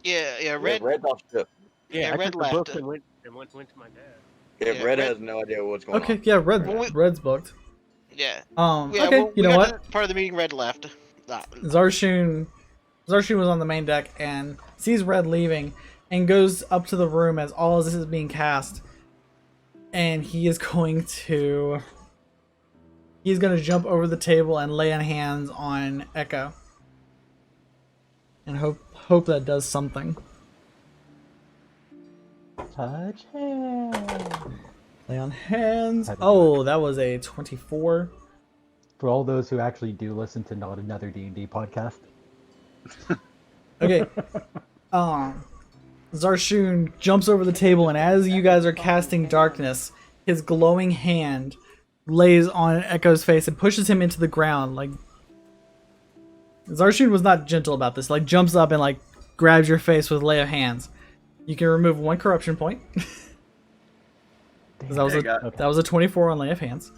Yeah, Red. Red's off ship. Yeah, I Red took the left. book and went to my dad. Yeah, Yeah, Red Red- has no idea what's going Okay, on. yeah, Well, Red's booked. Yeah. Okay, well, you know got what? to the part of the meeting Red left. Zarshoon was on the main deck and sees Red leaving and goes up to the room as all of this is being cast. And he's going to jump over the table and lay on hands on Echo. And hope that does something. Touch hand. Lay on hands. Oh, that was a 24. For all those who actually do listen to Not Another D&D podcast. Okay. Zarshoon jumps over the table, and as you guys are casting darkness, his glowing hand lays on Echo's face and pushes him into the ground. Like, Zarshoon was not gentle about this. Like, jumps up and like grabs your face with lay of hands. You can remove 1 corruption point. that was a 24 on lay of hands.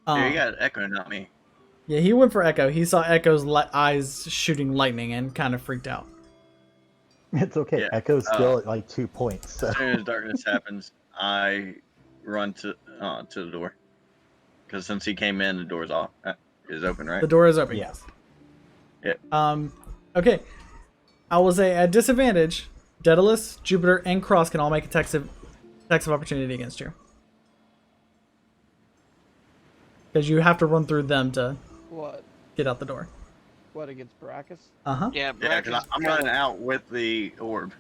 Yeah, you got Echo, not me. Yeah, he went for Echo. He saw Echo's eyes shooting lightning and kind of freaked out. It's okay. Yeah. Echo's still at like 2 points. So. As soon as darkness happens, I run to the door. Because since he came in, the door's off. Is open, right? The door is open. Yes. Yeah. Okay. I will say at disadvantage, Daedalus, Jupiter, and Cross can all make attacks of opportunity against you. Because you have to run through them to What? get out the door. What, against Baracus? Uh-huh. Yeah, Yeah, because I'm running out with the orb.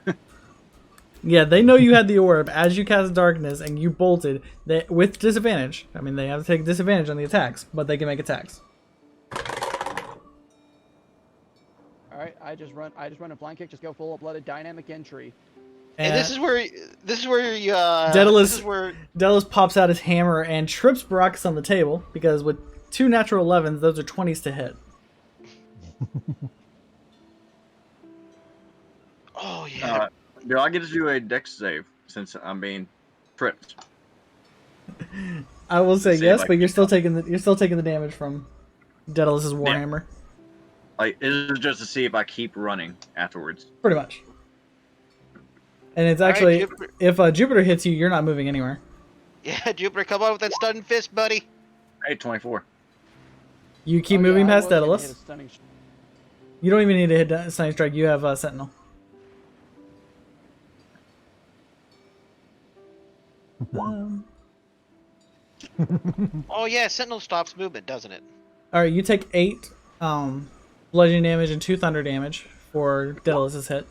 Yeah, they know you had the orb as you cast darkness and you bolted with disadvantage. I mean, they have to take disadvantage on the attacks, but they can make attacks. All right, I just run a blind kick. Just go full blooded dynamic entry. And this is where you. Daedalus pops out his hammer and trips Baracus on the table because with 2 natural 11s, those are 20s to hit. Oh yeah. Do I get to do a dex save since I'm being tripped? I will say See yes, if I but you're still taking the damage from Daedalus's warhammer. Like, it is just to see if I keep running afterwards. Pretty much. And it's All right, actually Jupiter. if Jupiter hits you, you're not moving anywhere. Yeah, Jupiter, come on with that stun fist, buddy. Hey, 24. You keep moving past Daedalus. You don't even need to hit Stunning Strike. You have Sentinel. Oh yeah, Sentinel stops movement, doesn't it? All right, you take 8 bludgeoning damage and 2 thunder damage for Daedalus's hit.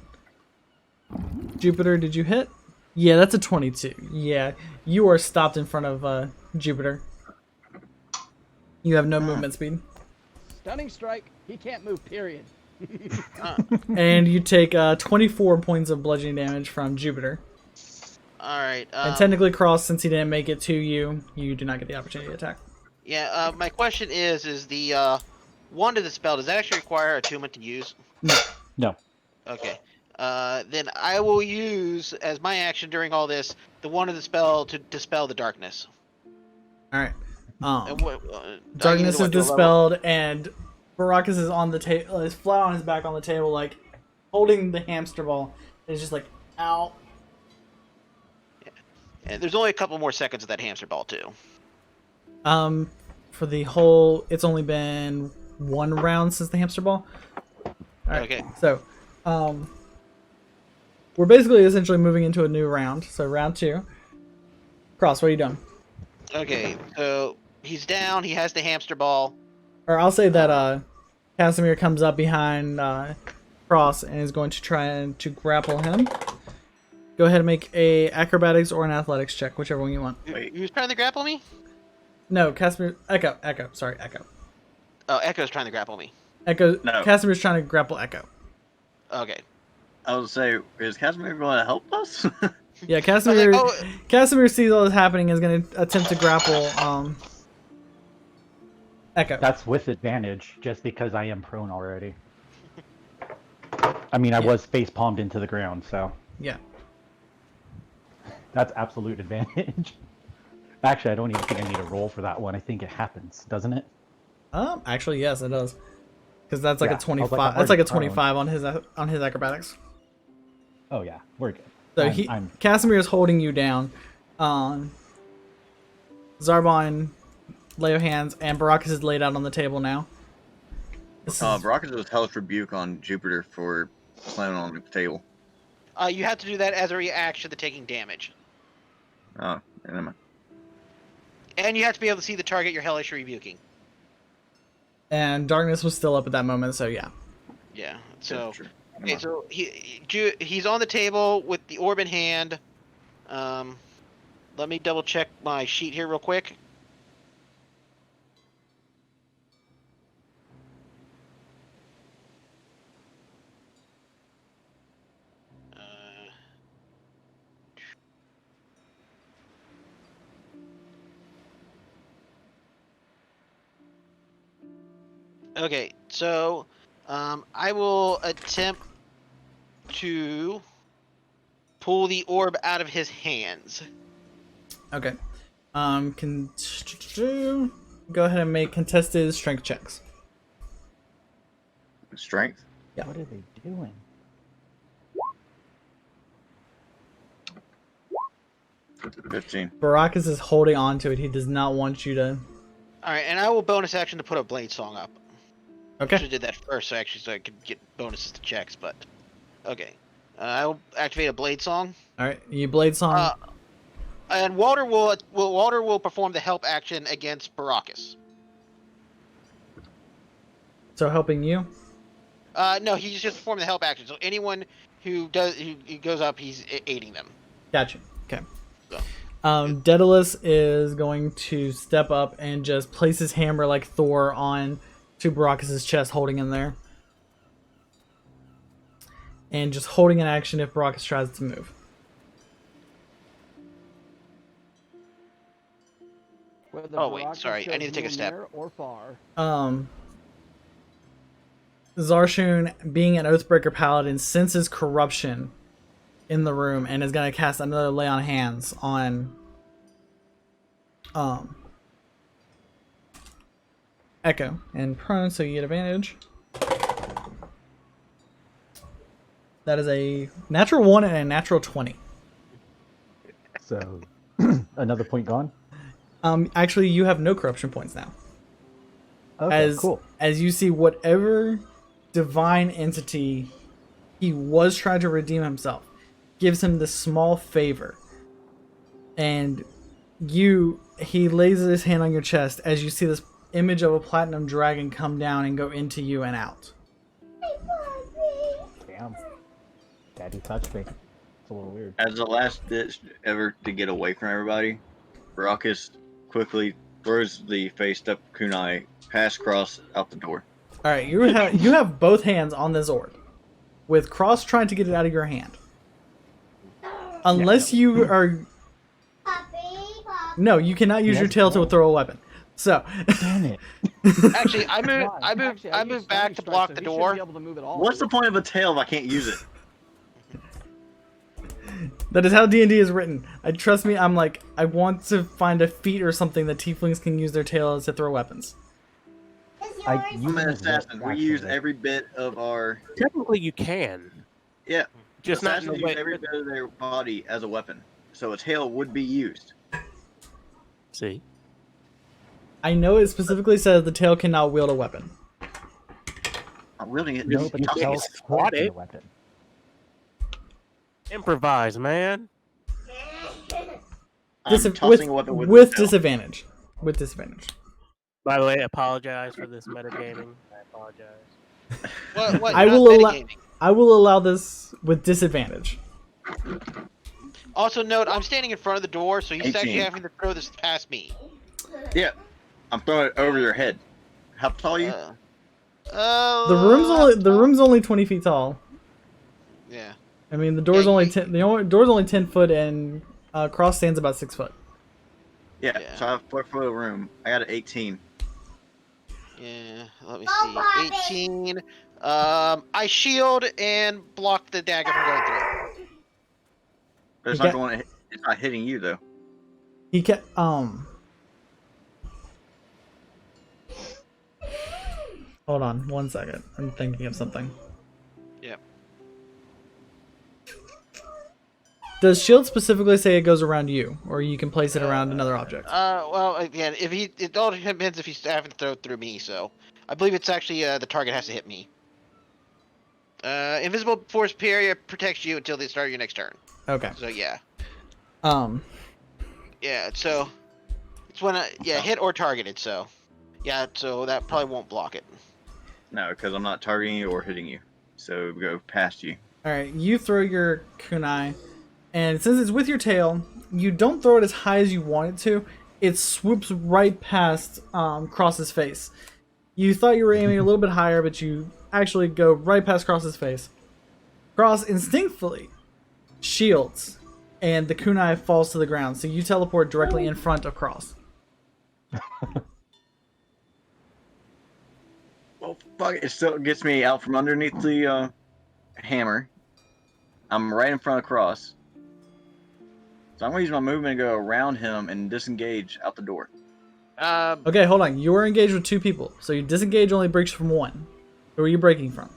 Jupiter, did you hit? Yeah, that's a 22. Yeah, you are stopped in front of Jupiter. You have no movement speed. Stunning strike. He can't move. Period. And you take 24 points of bludgeoning damage from Jupiter. All right. And technically, Cross, since he didn't make it to you, you do not get the opportunity to attack. Yeah. My question is the wand of the spell, does that actually require attunement to use? No. Okay. Then I will use as my action during all this the wand of the spell to dispel the darkness. All right. And Darkness is dispelled, and Baracus is on the table, is flat on his back on the table, like holding the hamster ball. It's just like, ow. Yeah. And there's only a couple more seconds of that hamster ball too. For the whole, it's only been 1 round since the hamster ball. All right. Okay. So, we're basically essentially moving into a new round. So round 2. Cross, what are you doing? Okay. So he's down. He has the hamster ball. Or I'll say that Casimir comes up behind Cross and is going to try to grapple him. Go ahead and make a acrobatics or an athletics check, whichever one you want. Wait. Who's trying to grapple me? No, Casimir. Echo. Sorry, Echo. Oh, Echo's trying to grapple me. Echo. No. Casimir's trying to grapple Echo. Okay. I would say, is Casimir going to help us? Yeah, Casimir. I was like, Casimir sees all this happening and is going to attempt to grapple Echo. That's with advantage, just because I am prone already. I mean, I was face palmed into the ground, so. Yeah. That's absolute advantage. Actually, I don't even think I need a roll for that one. I think it happens, doesn't it? Actually, yes, it does. Because that's like Yeah, a 25. I'm That's like a already 25 on his acrobatics. Oh yeah, we're good. So I'm Casimir is holding you down. Zarbon, lay of hands, and Baracus is laid out on the table now. Baracus was Hellish Rebuke on Jupiter for slamming on the table. You have to do that as a reaction to taking damage. Oh, never mind. And you have to be able to see the target you're hellish rebuking. And darkness was still up at that moment, so yeah. Yeah. So, Sure. okay, so he's on the table with the orb in hand. Let me double check my sheet here real quick. Okay, so I will attempt to pull the orb out of his hands. Okay. Go ahead and make contested strength checks. Strength? Yeah. What are they doing? $15. Baracus is holding on to it. He does not want you to. All right, and I will bonus action to put a blade song up. Okay. I should have did that first, actually, so I could get bonuses to checks. But okay, I will activate a blade song. All right. You blade song. And Walter will perform the help action against Baracus. So helping you. No, he's just performing the help action. So anyone who goes up, he's aiding them. Gotcha. Okay. So. Daedalus is going to step up and just place his hammer like Thor on to Baracus' chest, holding him there. And just holding an action if Baracus tries to move. Oh wait, sorry, I need to take a step. Near or far. Zarshun, being an Oathbreaker Paladin, senses corruption in the room and is going to cast another Lay on Hands on Echo and prone, so you get advantage. That is a natural 1 and a natural 20. So another point gone. Actually, you have no corruption points now. Okay, cool. As you see, whatever divine entity he was trying to redeem himself gives him this small favor, and he lays his hand on your chest as you see this image of a platinum dragon come down and go into you and out. Damn. Daddy touched me. It's a little weird. As the last ditch ever to get away from everybody, Baracus quickly throws the faced up kunai pass cross out the door. All right, you have both hands on this orb, with Cross trying to get it out of your hand. Unless you are. No, you cannot use your tail to throw a weapon. So. Damn it. Actually, I moved back to block the door. What's the point of a tail if I can't use it? That is how D&D is written. Trust me, I'm like, I want to find a feat or something that tieflings can use their tails to throw weapons. I'm an assassin. We use every bit of our... Technically, you can. Yeah. Just not in assassins the way... use every bit of their body as a weapon. So a tail would be used. See? I know it specifically says the tail cannot wield a weapon. I'm wielding it. No, but the tail squat could be it. a weapon. Improvise, man. I'm tossing a weapon with disadvantage. With disadvantage. By the way, I apologize for this metagaming. I apologize. What? I will allow this with disadvantage. Also note, I'm standing in front of the door, so he's 18. actually having to throw this past me. Yeah. I'm throwing it over your head. How tall are you? The room's only 20 feet tall. Yeah. I mean, the door's only 10 foot, and Cross stands about 6 foot. Yeah, so I have 4 foot of room. I got an 18. Yeah, let me see. 18. I shield and block the dagger from going through. But it's not hitting you though. Hold on 1 second. I'm thinking of something. Yep. Does shield specifically say it goes around you, or you can place it around another object? Well, again, it all depends if he's having to throw it through me. So I believe it's actually the target has to hit me. Invisible force barrier protects you until the start of your next turn. Okay. So yeah. Um. Yeah. So it's when hit or targeted. So yeah. So that probably won't block it. No, because I'm not targeting you or hitting you. So we go past you. All right. You throw your kunai, and since it's with your tail, you don't throw it as high as you want it to. It swoops right past Cross's face. You thought you were aiming a little bit higher, but you actually go right past Cross's face. Cross instinctively shields, and the kunai falls to the ground, so you teleport directly in front of Cross. Well, fuck it. It still gets me out from underneath the hammer. I'm right in front of Cross. So I'm going to use my movement to go around him and disengage out the door. Okay, hold on. You are engaged with 2 people, so you disengage only breaks from 1. Who are you breaking from?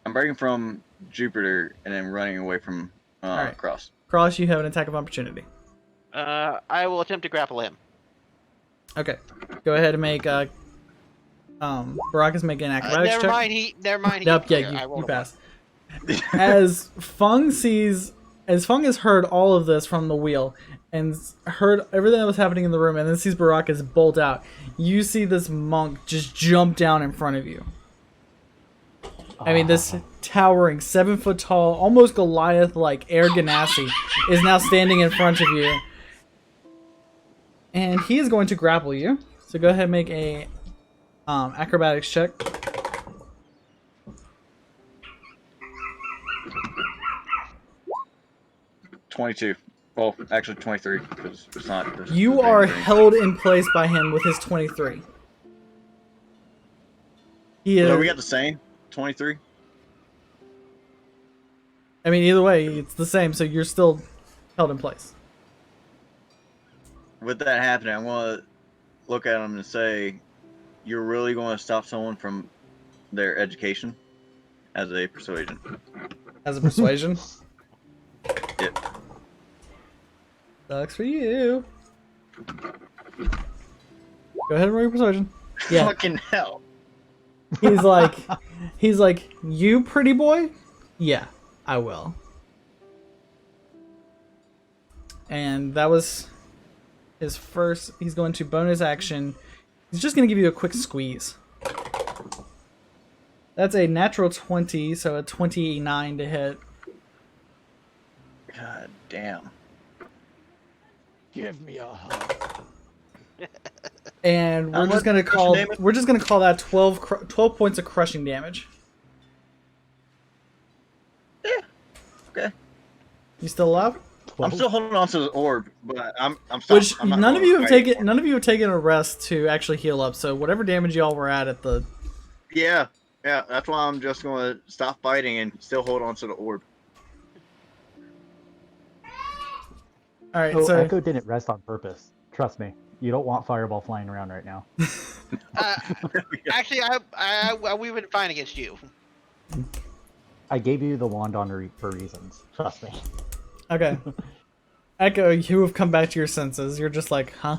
I'm breaking from Jupiter and then running away from Alright. Cross. Cross, you have an attack of opportunity. I will attempt to grapple him. Okay. Go ahead and make Baraka's making an acrobatics Never check. mind. Never mind. Nope, yeah, you pass. As Fung has heard all of this from the wheel and heard everything that was happening in the room, and then sees Baraka's bolt out, you see this monk just jump down in front of you. I mean, this towering 7 foot tall, almost Goliath-like Air Ganassi is now standing in front of you, and he is going to grapple you. So go ahead and make a acrobatics check. $22. Well, actually 23 because it's not. You are held in place by him with his 23. So we got the same 23. I mean, either way, it's the same. So you're still held in place. With that happening, I'm going to look at him and say, "You're really going to stop someone from their education as a persuasion?" As a persuasion. Yep. Sucks for you. Go ahead and roll your persuasion. Yeah. Fucking hell. He's like, you pretty boy? Yeah, I will. And that was his first. He's going to bonus action. He's just going to give you a quick squeeze. That's a natural 20, so a 29 to hit. God damn. Give me a hug. And we're just gonna call that 12 points of crushing damage. Yeah. Okay. You still alive? 12? I'm still holding on to the orb, but I'm stopped. Which I'm not none of going you to have fight taken. anymore. None of you have taken a rest to actually heal up. So whatever damage y'all were at the. Yeah. That's why I'm just going to stop fighting and still hold on to the orb. All right. So So Echo didn't rest on purpose. Trust me. You don't want Fireball flying around right now. Actually, we would fine against you. I gave you the wand for reasons. Trust me. okay. Echo, you have come back to your senses. You're just like, huh?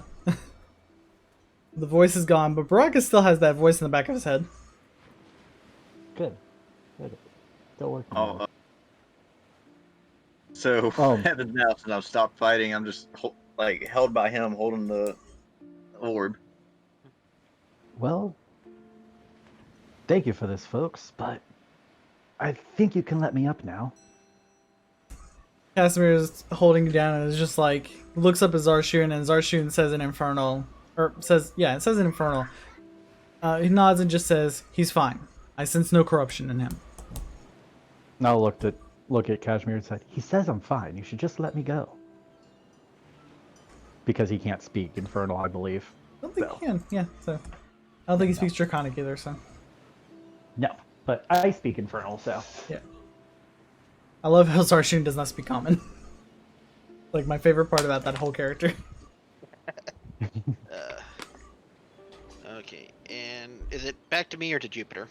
The voice is gone, but Baraka still has that voice in the back of his head. Good. Still working. Oh. So happens now since I've stopped fighting. I'm just held by him, holding the orb. Well, thank you for this, folks, but I think you can let me up now. Casimir is holding you down and is just like, looks up at Zarshun, and Zarshun says an infernal, it says an infernal. He nods and just says, he's fine. I sense no corruption in him. Now look at Kashmir and said, he says I'm fine. You should just let me go. Because he can't speak Infernal, I believe. I don't think he can, yeah. So I don't think he speaks Draconic either, so. No, but I speak Infernal, so. Yeah. I love how Zarshun does not speak Common. Like, my favorite part about that whole character. Okay, and is it back to me or to Jupiter?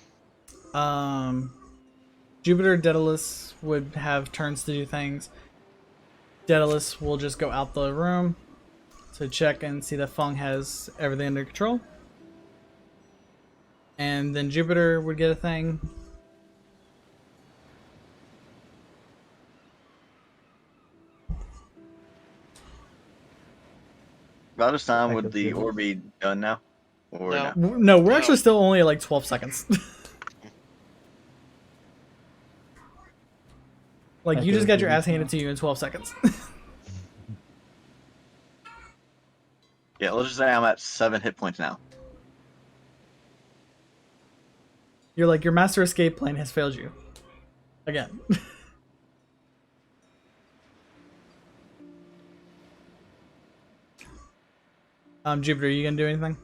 Jupiter, Daedalus would have turns to do things. Daedalus will just go out the room to check and see that Fung has everything under control. And then Jupiter would get a thing. About this time, would the orb be done now? Or No. No, we're actually still only at like 12 seconds. Like, you just got your ass handed to you in 12 seconds. Yeah, let's just say I'm at 7 hit points now. You're like, your master escape plan has failed you. Again. Jupiter, are you gonna do anything?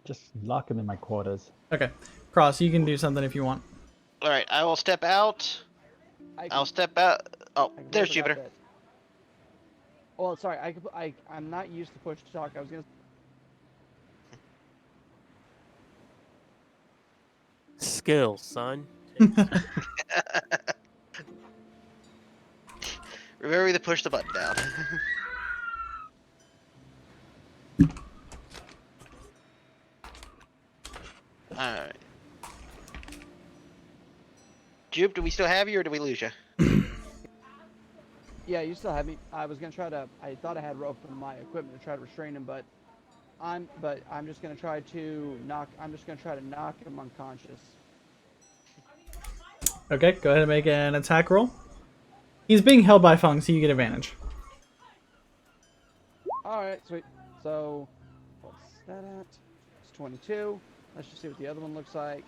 Just lock him in my quarters. Okay. Cross, you can do something if you want. All right, I will step out. I'll step out. Oh, there's Jupiter. Oh, sorry. I'm not used to push to talk. I was gonna. Skill, son. Remember to push the button down. Alright. Jupe, do we still have you or do we lose you? Yeah, you still have me. I was gonna try to. I thought I had rope in my equipment to try to restrain him, but I'm just gonna try to knock. I'm just gonna try to knock him unconscious. Okay, go ahead and make an attack roll. He's being held by Fung, so you get advantage. Alright, sweet. So, what's that at? It's 22. Let's just see what the other one looks like.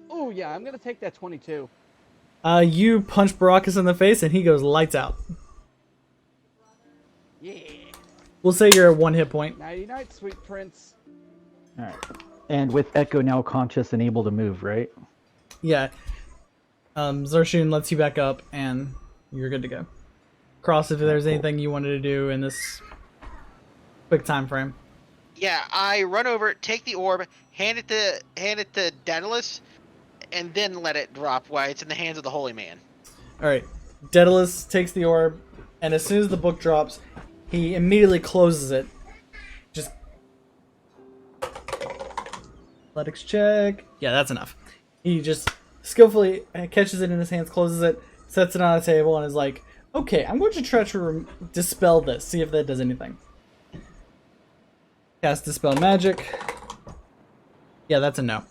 Oh, yeah, I'm gonna take that 22. You punch Baracus in the face, and he goes lights out. Yeah. We'll say you're at 1 hit point. Nighty night, sweet prince. Alright. And with Echo now conscious and able to move, right? Yeah. Zershun lets you back up, and you're good to go. Cross, if there's anything you wanted to do in this quick time frame. Yeah, I run over, take the orb, hand it to Daedalus, and then let it drop while it's in the hands of the holy man. Alright. Daedalus takes the orb, and as soon as the book drops, he immediately closes it. Just athletics check. Yeah, that's enough. He just skillfully catches it in his hands, closes it, sets it on a table, and is like, okay, I'm going to try to dispel this, see if that does anything. Cast Dispel Magic. Yeah, that's a no.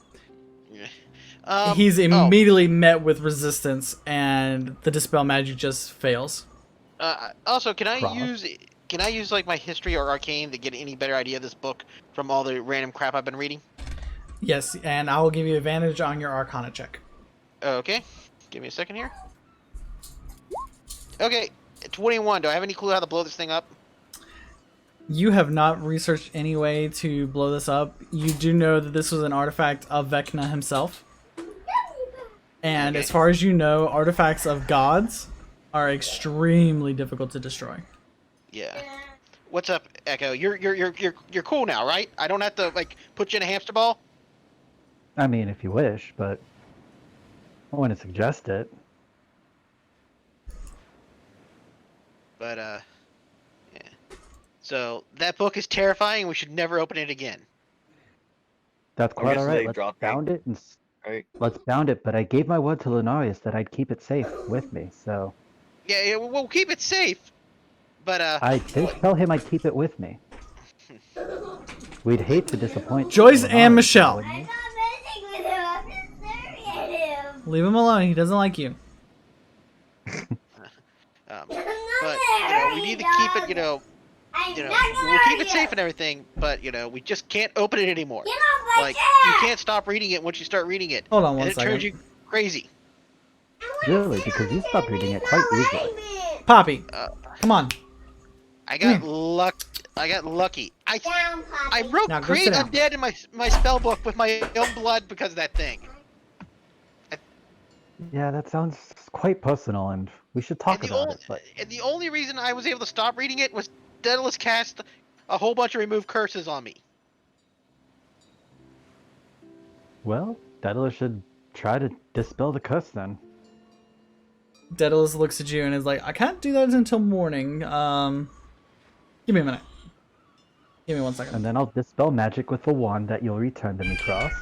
He's immediately met with resistance, and the Dispel Magic just fails. Also, can I use like my history or arcane to get any better idea of this book from all the random crap I've been reading? Yes, and I will give you advantage on your Arcana check. Okay, give me a second here. Okay, 21. Do I have any clue how to blow this thing up? You have not researched any way to blow this up. You do know that this was an artifact of Vecna himself. And as far as you know, artifacts of gods are extremely difficult to destroy. Yeah. What's up, Echo? You're cool now, right? I don't have to like put you in a hamster ball. I mean, if you wish, but I wouldn't suggest it. But yeah. So that book is terrifying. We should never open it again. That's quite all right. Let's dropped bound me. it and Right. let's bound it. But I gave my word to Lunarius that I'd keep it safe with me. So Yeah, we'll keep it safe. But I did tell him I'd keep it with me. We'd hate to disappoint Joyce Lunarius, and Michelle. wouldn't we? I'm not messing with him. I'm just staring at him. Leave him alone. He doesn't like you. But we need to keep it. We'll keep it safe and everything. But we just can't open it anymore. Get off my Like chair! you can't stop reading it once you start reading it. Hold on one and it second. turns you crazy. Really? Because you stopped reading it quite easily. Poppy, come on. I got lucky. Down, I Poppy. wrote Now go create sit down. undead in my spell book with my own blood because of that thing. Yeah, that sounds quite personal and We should talk And about it. But and the only reason I was able to stop reading it was Daedalus cast a whole bunch of remove curses on me. well, Daedalus should try to dispel the curse then. Daedalus looks at you and is like, I can't do that until morning. Give me a minute. Give me 1 second. And then I'll dispel magic with the wand that you'll return to me, Cross.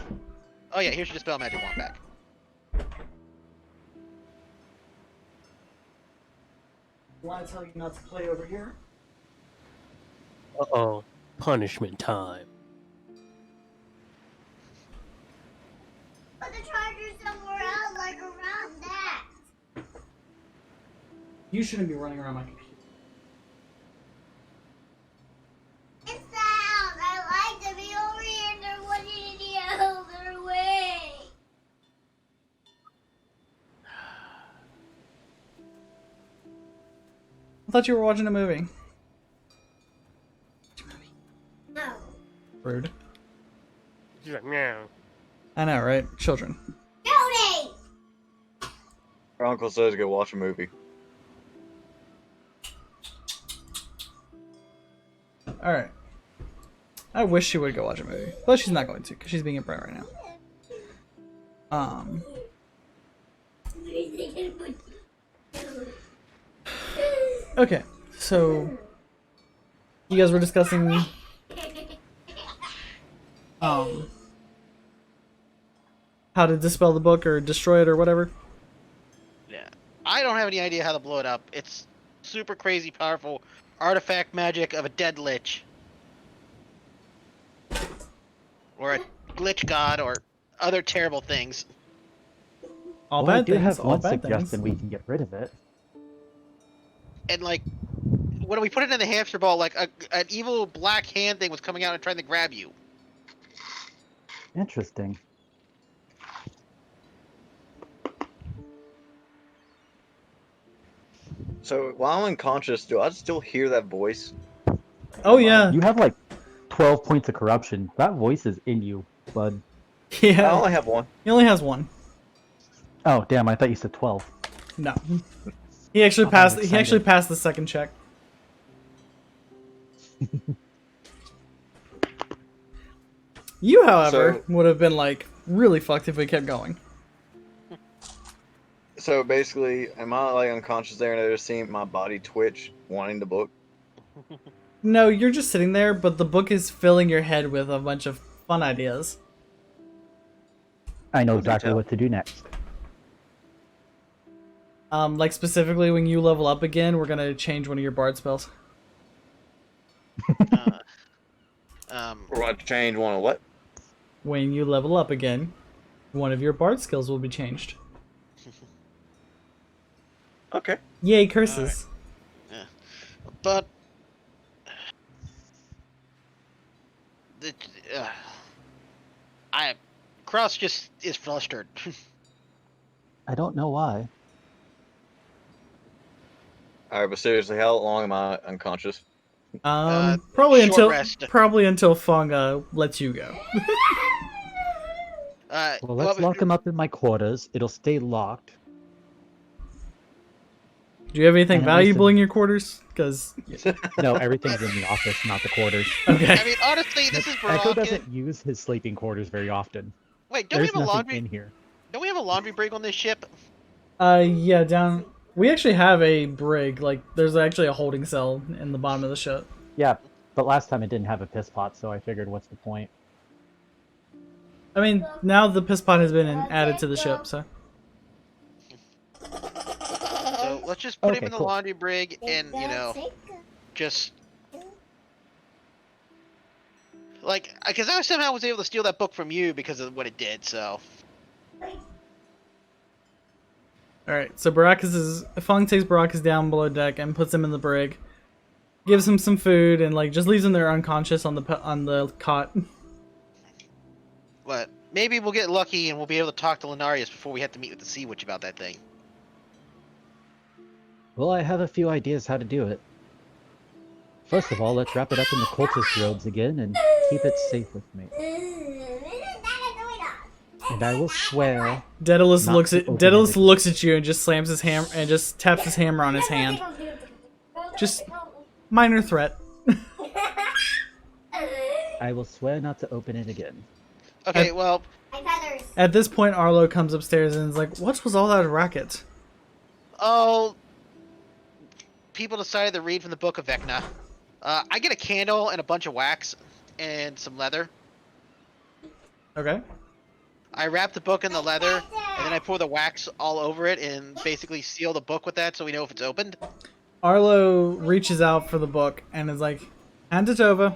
Oh yeah, here's your dispel magic wand back. Want to tell you not to play over here? Uh-oh. Punishment time. Put the charger somewhere else, like around that. You shouldn't be running around my computer. It sounds. I like to be over here and they're wanting the other way. I thought you were watching a movie. No. Rude. She's like, meow. I know, right? Children. Jody! Her uncle says go watch a movie. Alright. I wish she would go watch a movie. But she's not going to, because she's being a brat right now. Okay, so you guys were discussing how to dispel the book or destroy it or whatever. Yeah. I don't have any idea how to blow it up. It's super crazy powerful artifact magic of a dead lich. Or a glitch god or other terrible things. All Well, I bad do things, have all one bad suggestion things. we can get rid of it. And like when we put it in the hamster ball, like an evil black hand thing was coming out and trying to grab you. Interesting. So while I'm unconscious, do I still hear that voice? Oh yeah. You have like 12 points of corruption. That voice is in you, bud. I Yeah. only have one. He only has one. Oh, damn, I thought you said 12. No. He actually I'm passed. He excited. actually passed the second check. You, however, would have been like really fucked if we kept going. So basically, am I like unconscious there and I just seeing my body twitch, wanting the book? No, you're just sitting there, but the book is filling your head with a bunch of fun ideas. I know What do you exactly tell? what to do next. Like specifically when you level up again, we're gonna change one of your bard spells. We're going to change one of what? When you level up again, one of your bard skills will be changed. Okay. Yay, curses. Yeah. But the Cross just is flustered. I don't know why. Alright, but seriously, how long am I unconscious? Probably short until rest. Fung lets you go. Well, let's lock him up in my quarters. It'll stay locked. Do you have anything And valuable listen- in your quarters? Because No, everything's in the office, not the quarters. okay. I mean, honestly, this is Echo Baraka. doesn't use his sleeping quarters very often. Wait, don't There's we have a nothing laundry? in here. Don't we have a laundry brig on this ship? Yeah, down. We actually have a brig. Like, there's actually a holding cell in the bottom of the ship. Yeah, but last time it didn't have a piss pot, so I figured, what's the point? I mean, now the piss pot has been added to the ship, so. So let's just put him Okay, in the cool. laundry brig and, you know, just like, because I somehow was able to steal that book from you because of what it did. So Alright, so Fung takes Baracus down below deck and puts him in the brig. Gives him some food and, like, just leaves him there unconscious on the cot. but maybe we'll get lucky and we'll be able to talk to Lenarius before we have to meet with the Sea Witch about that thing. Well, I have a few ideas how to do it. First of all, let's wrap it up in the cultist robes again and keep it safe with me. And I will swear. Daedalus not looks to at open Daedalus it. looks at you and just slams his hammer and just taps his hammer on his hand. Just minor threat. I will swear not to open it again. Okay, well, At this point, Arlo comes upstairs and is like, "What was all that racket?" oh, people decided to read from the Book of Vecna. I get a candle and a bunch of wax and some leather. Okay. I wrap the book in the leather, and then I pour the wax all over it and basically seal the book with that so we know if it's opened. Arlo reaches out for the book and is like, "Hand it over."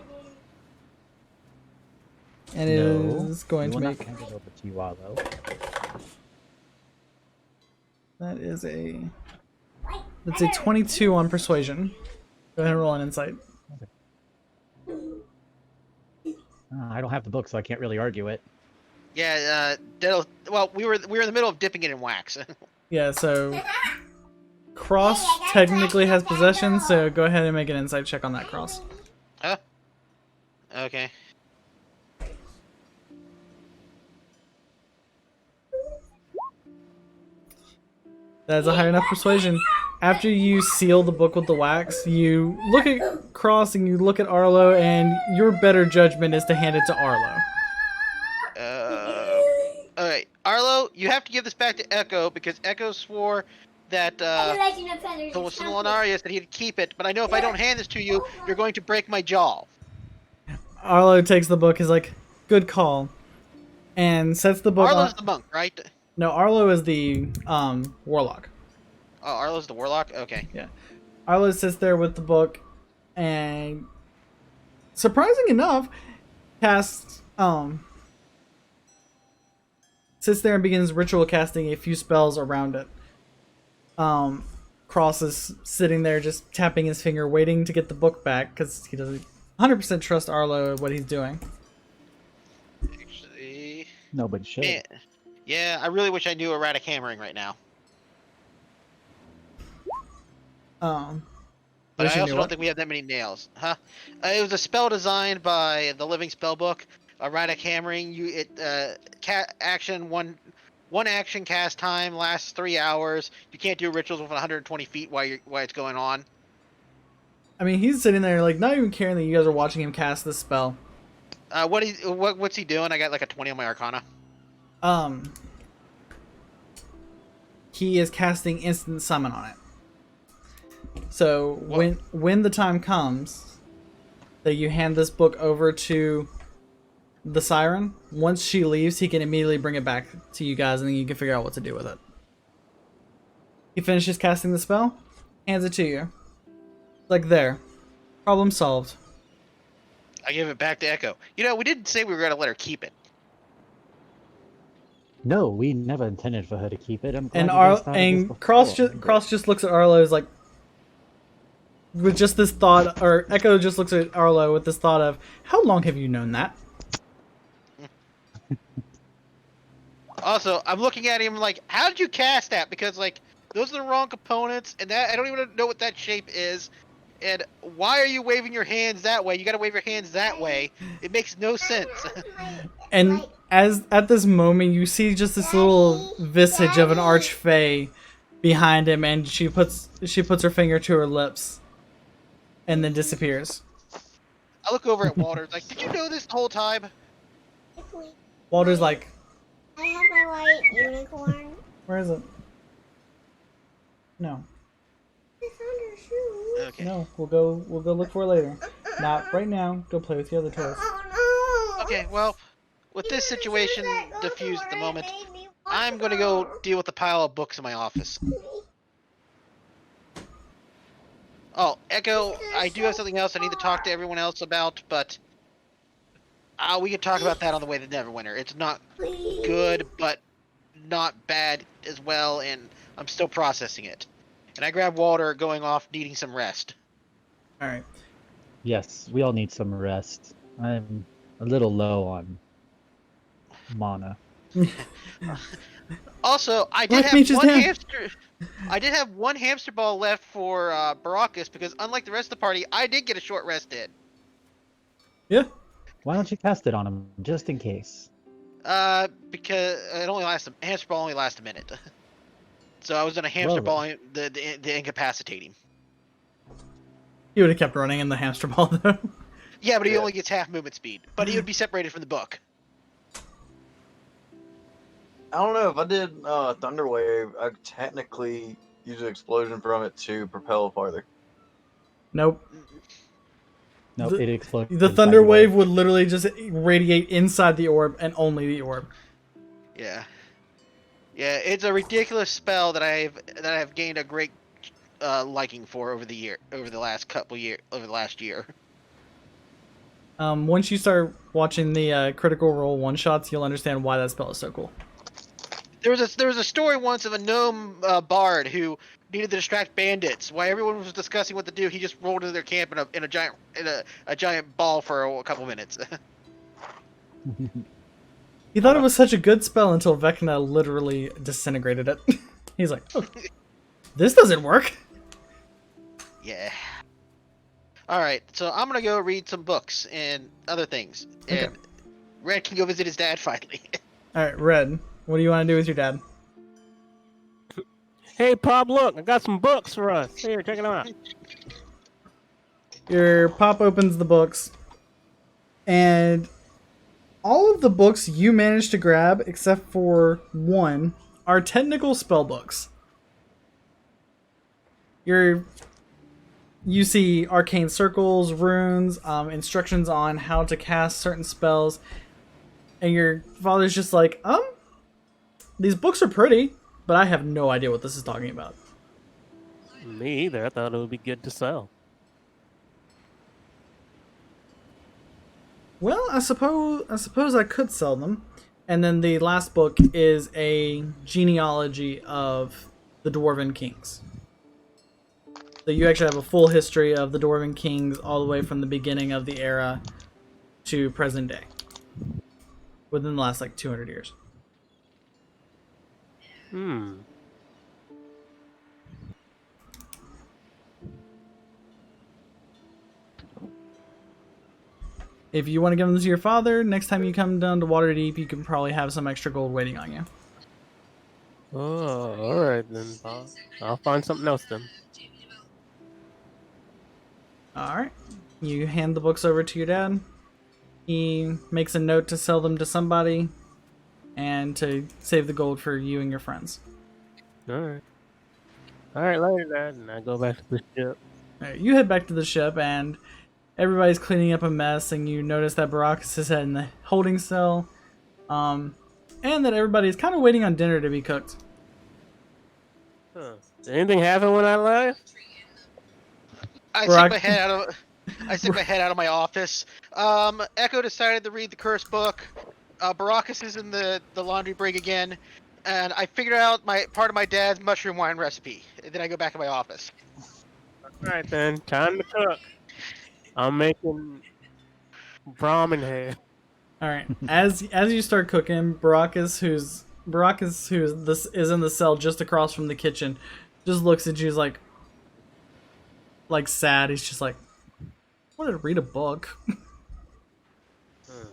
And No, is going to we will make. not hand it over to you, Arlo. That is a. That's a 22 on persuasion. Go ahead and roll an insight. I don't have the book, so I can't really argue it. Yeah, well, we were in the middle of dipping it in wax. Yeah, so Cross technically has possession, so go ahead and make an insight check on that, Cross. Huh? Okay. That is a high enough persuasion. After you seal the book with the wax, you look at Cross and you look at Arlo, and your better judgment is to hand it to Arlo. Alright, Arlo, you have to give this back to Echo because Echo swore that the Solanarius that he'd keep it, but I know if I don't hand this to you, you're going to break my jaw. Arlo takes the book, is like, "Good call," and sets the book Arlo's on. the monk, right? No, Arlo is the warlock. Oh, Arlo's the warlock? Okay. Yeah. Arlo sits there with the book and, surprising enough, casts sits there and begins ritual casting a few spells around it. Cross is sitting there just tapping his finger, waiting to get the book back because he doesn't 100% trust Arlo at what he's doing. Actually, Nobody should. yeah, I really wish I knew erratic hammering right now. But I also don't think we have that many nails, huh? It was a spell designed by the Living Spellbook. Erratic hammering. One action cast time lasts 3 hours. You can't do rituals within 120 feet while it's going on. I mean, he's sitting there like not even caring that you guys are watching him cast this spell. What's he doing? I got like a 20 on my Arcana. He is casting instant summon on it. So when the time comes that you hand this book over to the siren, once she leaves, he can immediately bring it back to you guys, and then you can figure out what to do with it. He finishes casting the spell, hands it to you. Like, there. Problem solved. I give it back to Echo. You know, we didn't say we were going to let her keep it. No, we never intended for her to keep it. I'm glad And you guys thought of this before. Cross just looks at Arlo as like, with just this thought, or Echo just looks at Arlo with this thought of, how long have you known that? Also, I'm looking at him like, how did you cast that? Because, like, those are the wrong components, and that I don't even know what that shape is. And why are you waving your hands that way? You gotta wave your hands that way. It makes no sense. And at this moment, you see just this little visage of an archfey behind him, and she puts her finger to her lips, and then disappears. I look over at Walter, like, did you know this the whole time? Walter's like, I have my white unicorn. where is it? No. It's under shoes. Okay. No, we'll go look for it later. Not right now. Go play with the other toys. Oh no. Okay, well, with this situation diffused at the moment, I'm gonna go deal with the pile of books in my office. Oh, Echo, I do have something else I need to talk to everyone else about, but we can talk about that on the way to Neverwinter. It's not good, but not bad as well, and I'm still processing it. And I grab Walter going off needing some rest. Alright. Yes, we all need some rest. I'm a little low on mana. Also, I did have one hamster ball left for Baracus because unlike the rest of the party, I did get a short rest in. Yeah. Why don't you cast it on him, just in case? Because it only lasts a hamster ball only lasts a minute. So I was in a hamster Well, ball the incapacitate him. He would have kept running in the hamster ball though. Yeah, but he Yeah. only gets half movement speed. But he would be separated from the book. I don't know if I did Thunder Wave. I could technically use an explosion from it to propel farther. Nope. Nope, it explodes. The inside thunder orb. wave would literally just radiate inside the orb and only the orb. Yeah. Yeah, it's a ridiculous spell that I've gained a great liking for over the last year. Once you start watching the Critical Role one shots, you'll understand why that spell is so cool. There was a story once of a gnome bard who needed to distract bandits. While everyone was discussing what to do, he just rolled into their camp in a giant ball for a couple minutes. He thought it was such a good spell until Vecna literally disintegrated it. He's like, oh, this doesn't work. Yeah. All right, so I'm gonna go read some books and other things, and Red can go visit his dad finally. All right, Red, what do you want to do with your dad? Hey, Pop, look, I got some books for us. Here, check it out. Your pop opens the books, and all of the books you managed to grab, except for one, are technical spell books. You see arcane circles, runes, instructions on how to cast certain spells, and your father's just like, these books are pretty, but I have no idea what this is talking about. Me either. I thought it would be good to sell. Well, I suppose I could sell them. And then the last book is a genealogy of the Dwarven Kings. So you actually have a full history of the Dwarven Kings all the way from the beginning of the era to present day. Within the last, 200 years. If you want to give them to your father, next time you come down to Waterdeep, you can probably have some extra gold waiting on you. Oh, alright then. I'll find something else then. Alright. You hand the books over to your dad. He makes a note to sell them to somebody and to save the gold for you and your friends. Alright. Alright, later, Dad. And I go back to the ship. Alright, you head back to the ship and everybody's cleaning up a mess, and you notice that Baracus is in the holding cell, and that everybody's kind of waiting on dinner to be cooked. Huh. Did anything happen when I left? I stick my head out of my office. Echo decided to read the cursed book. Baracus is in the laundry brig again, and I figured out part of my dad's mushroom wine recipe. And then I go back to my office. Alright then, time to cook. I'm making ramen here. All right. As you start cooking, Baracus, who's is in the cell just across from the kitchen, just looks at you like sad. He's just like, I wanted to read a book.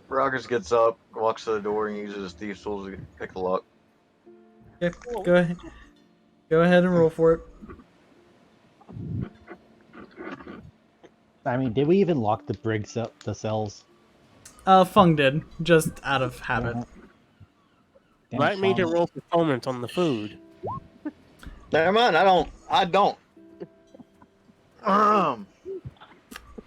Rockers gets up, walks to the door, and uses his thief's tools to pick the lock. Okay, go ahead. Go ahead and roll for it. I mean, did we even lock the brigs up, the cells? Fung did, just out of habit. Damn Like me to Fung. roll performance on the food. Never mind, I don't.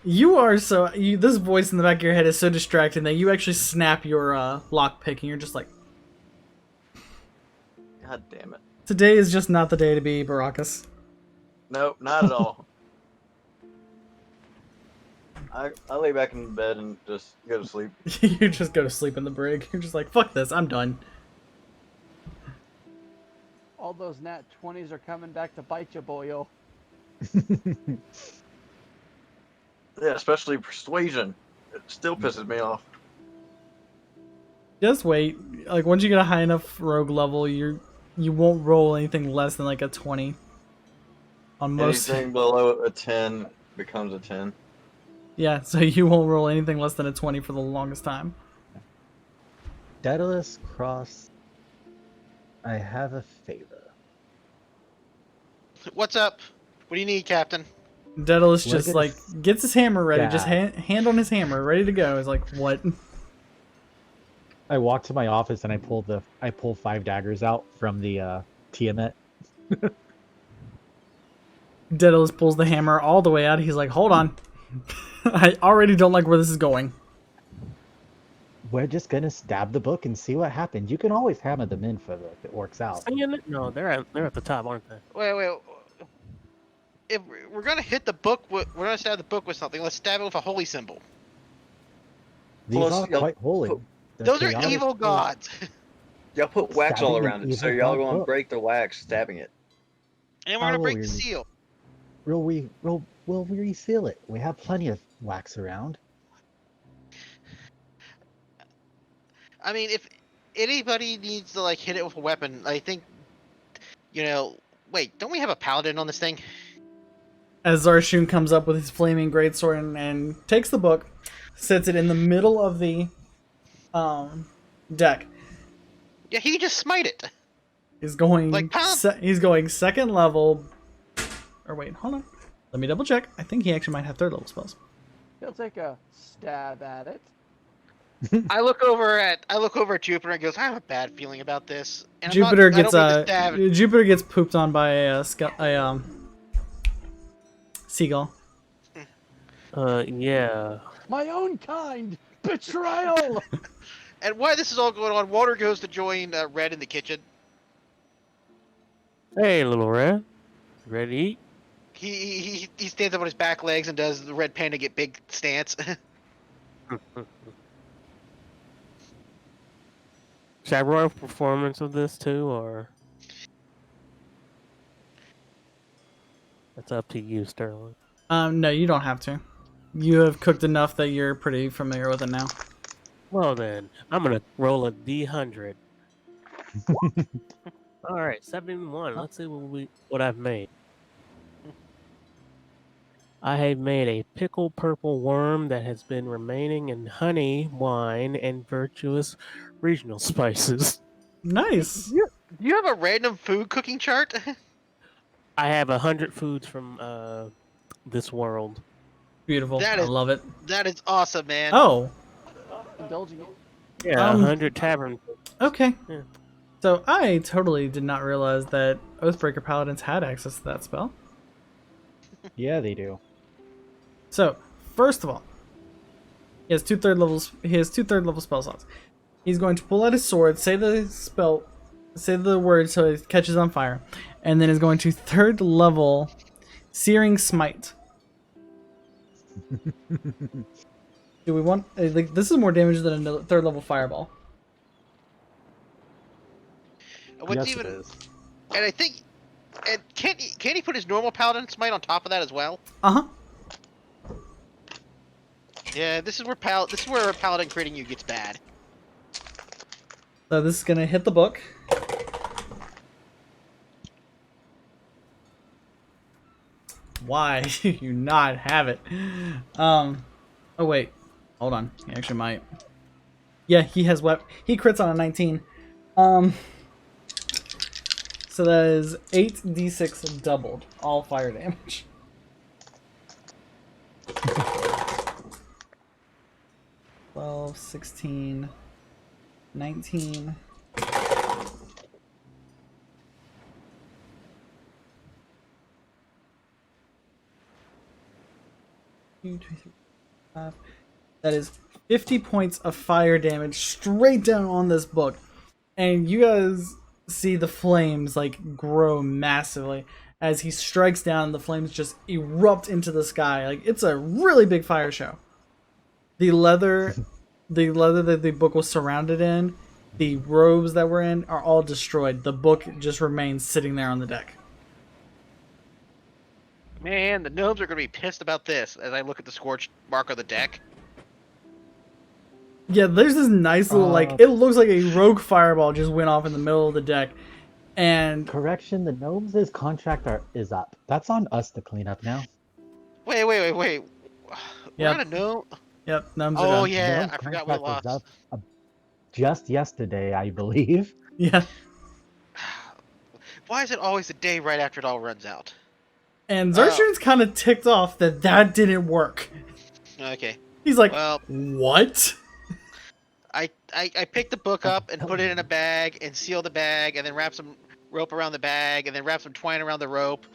You are this voice in the back of your head is so distracting that you actually snap your lock pick, and you're just like, God damn it. today is just not the day to be Baracus. Nope, not at all. I lay back in bed and just go to sleep. You just go to sleep in the brig. You're just like, fuck this, I'm done. All those nat 20s are coming back to bite you, boyo. Yeah, especially persuasion. It still pisses me off. Just wait. Once you get a high enough rogue level, you won't roll anything less than a 20. On most. Anything below a 10 becomes a 10. Yeah, so you won't roll anything less than a 20 for the longest time. Daedalus Cross, I have a favor. What's up? What do you need, Captain? Daedalus We're just gonna like gets his hammer ready, just stab. hand on his hammer, ready to go. He's like, what? I walk to my office and I pull 5 daggers out from the Tiamat. Daedalus pulls the hammer all the way out. He's like, hold on. I already don't like where this is going. We're just gonna stab the book and see what happens. You can always hammer them in if it works out. No, they're at the top, aren't they? Wait. If we're gonna hit the book, we're gonna stab the book with something. Let's stab it with a holy symbol. These Plus, are y'all quite holy. They're Those are chaotic evil force. gods. Y'all put wax all Stabbing around an it, so evil y'all god going to book. break the wax, stabbing it. And we're How gonna will break we the seal. We'll reseal it. We have plenty of wax around. I mean, if anybody needs to like hit it with a weapon, I think, wait, don't we have a paladin on this thing? As Zarshoon comes up with his flaming greatsword and takes the book, sets it in the middle of the deck. Yeah, he can just smite it. He's going Like, he's going second level. Or wait, hold on. Let me double check. I think he actually might have third level spells. He'll take a stab at it. I look over at Jupiter and goes, I have a bad feeling about this. And Jupiter I don't mean to stab. Jupiter gets pooped on by a seagull. Yeah. My own kind! Betrayal! And while this is all going on, Walter goes to join Red in the kitchen. Hey, little Red. Ready to eat? He stands up on his back legs and does the Red Panda Get Big stance. Should I roll a performance of this too, or that's up to you, Sterling? No, you don't have to. You have cooked enough that you're pretty familiar with it now. Well then, I'm gonna roll a D100. All right, 71. Let's see what I've made. I have made a pickled purple worm that has been remaining in honey, wine, and virtuous regional spices. Nice. Do you have a random food cooking chart? I have 100 foods from this world. Beautiful. I love it. That is awesome, man. Oh. Indulging it. Yeah, 100 tavern. Okay. Yeah. So I totally did not realize that Oathbreaker Paladins had access to that spell. Yeah, they do. So, first of all, he has two third level spell slots. He's going to pull out his sword, say the word so it catches on fire, and then is going to third level Searing Smite. Do we want like this is more damage than a third level Fireball? What's Yes, even? it is. And I think, and can't he put his normal Paladin Smite on top of that as well? Uh-huh. Yeah, this is where Paladin critting you gets bad. So this is gonna hit the book. Why do you not have it? Oh wait, hold on. He actually might. Yeah, he has he crits on a 19. So that is 8d6 doubled, all fire damage. $12, 16, 19. That is 50 points of fire damage straight down on this book. And you guys see the flames like grow massively as he strikes down. The flames just erupt into the sky. Like it's a really big fire show. The leather that the book was surrounded in, the robes that were in, are all destroyed. The book just remains sitting there on the deck. Man, the gnomes are going to be pissed about this as I look at the scorched mark on the deck. Yeah, there's this nice little, it looks like a rogue fireball just went off in the middle of the deck. And correction, the gnomes' contract is up. That's on us to clean up now. Wait. We're Yep. on a gnome? Yep, gnomes are done. Oh, yeah, Gnomes' I forgot we contract was lost. up just yesterday, I believe. Yeah. Why is it always the day right after it all runs out? And Zarshu's kind of ticked off that didn't work. Okay. He's like, Well, what? I picked the book up and put it in a bag and sealed the bag and then wrap some rope around the bag and then wrap some twine around the rope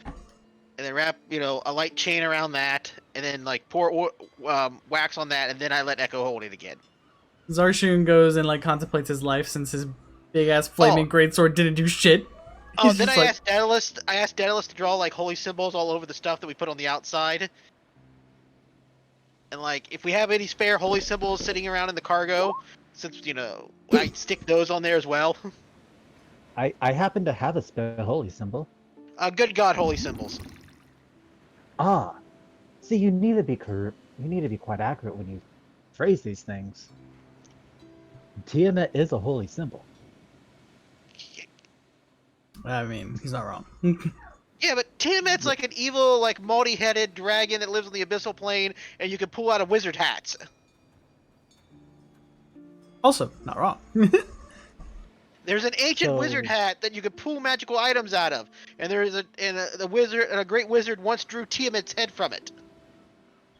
and then wrap, a light chain around that and then like pour wax on that and then I let Echo hold it again. Zarshoon goes and like contemplates his life since his big ass flaming greatsword didn't do shit. Oh, then I asked Daedalus to draw like holy symbols all over the stuff that we put on the outside. And like, if we have any spare holy symbols sitting around in the cargo, since I stick those on there as well. I happen to have a spare holy symbol. Good God, holy symbols. Ah, see, you need to be quite accurate when you phrase these things. Tiamat is a holy symbol. I mean, he's not wrong. Yeah, but Tiamat's like an evil, like multi-headed dragon that lives on the abyssal plane, and you can pull out of wizard hats. Also, not wrong. There's an ancient wizard hat that you could pull magical items out of, and there's a wizard, and a great wizard once drew Tiamat's head from it.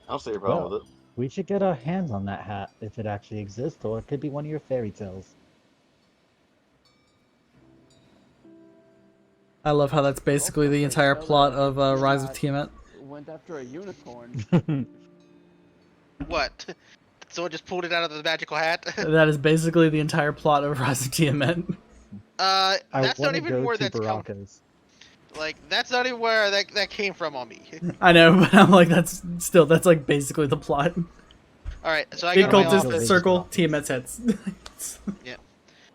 I'll see your problem with it. We should get our hands on that hat if it actually exists, or it could be one of your fairy tales. I love how that's basically the entire plot of Rise of Tiamat. Went after a unicorn. What? Someone just pulled it out of the magical hat? That is basically the entire plot of Rise of Tiamat. That's not even where that's come. Like, that's not even where that came from on me. I know, but I'm like, that's like basically the plot. Alright, so I Big go to my cultist office. circle, Tiamat's heads. Yeah.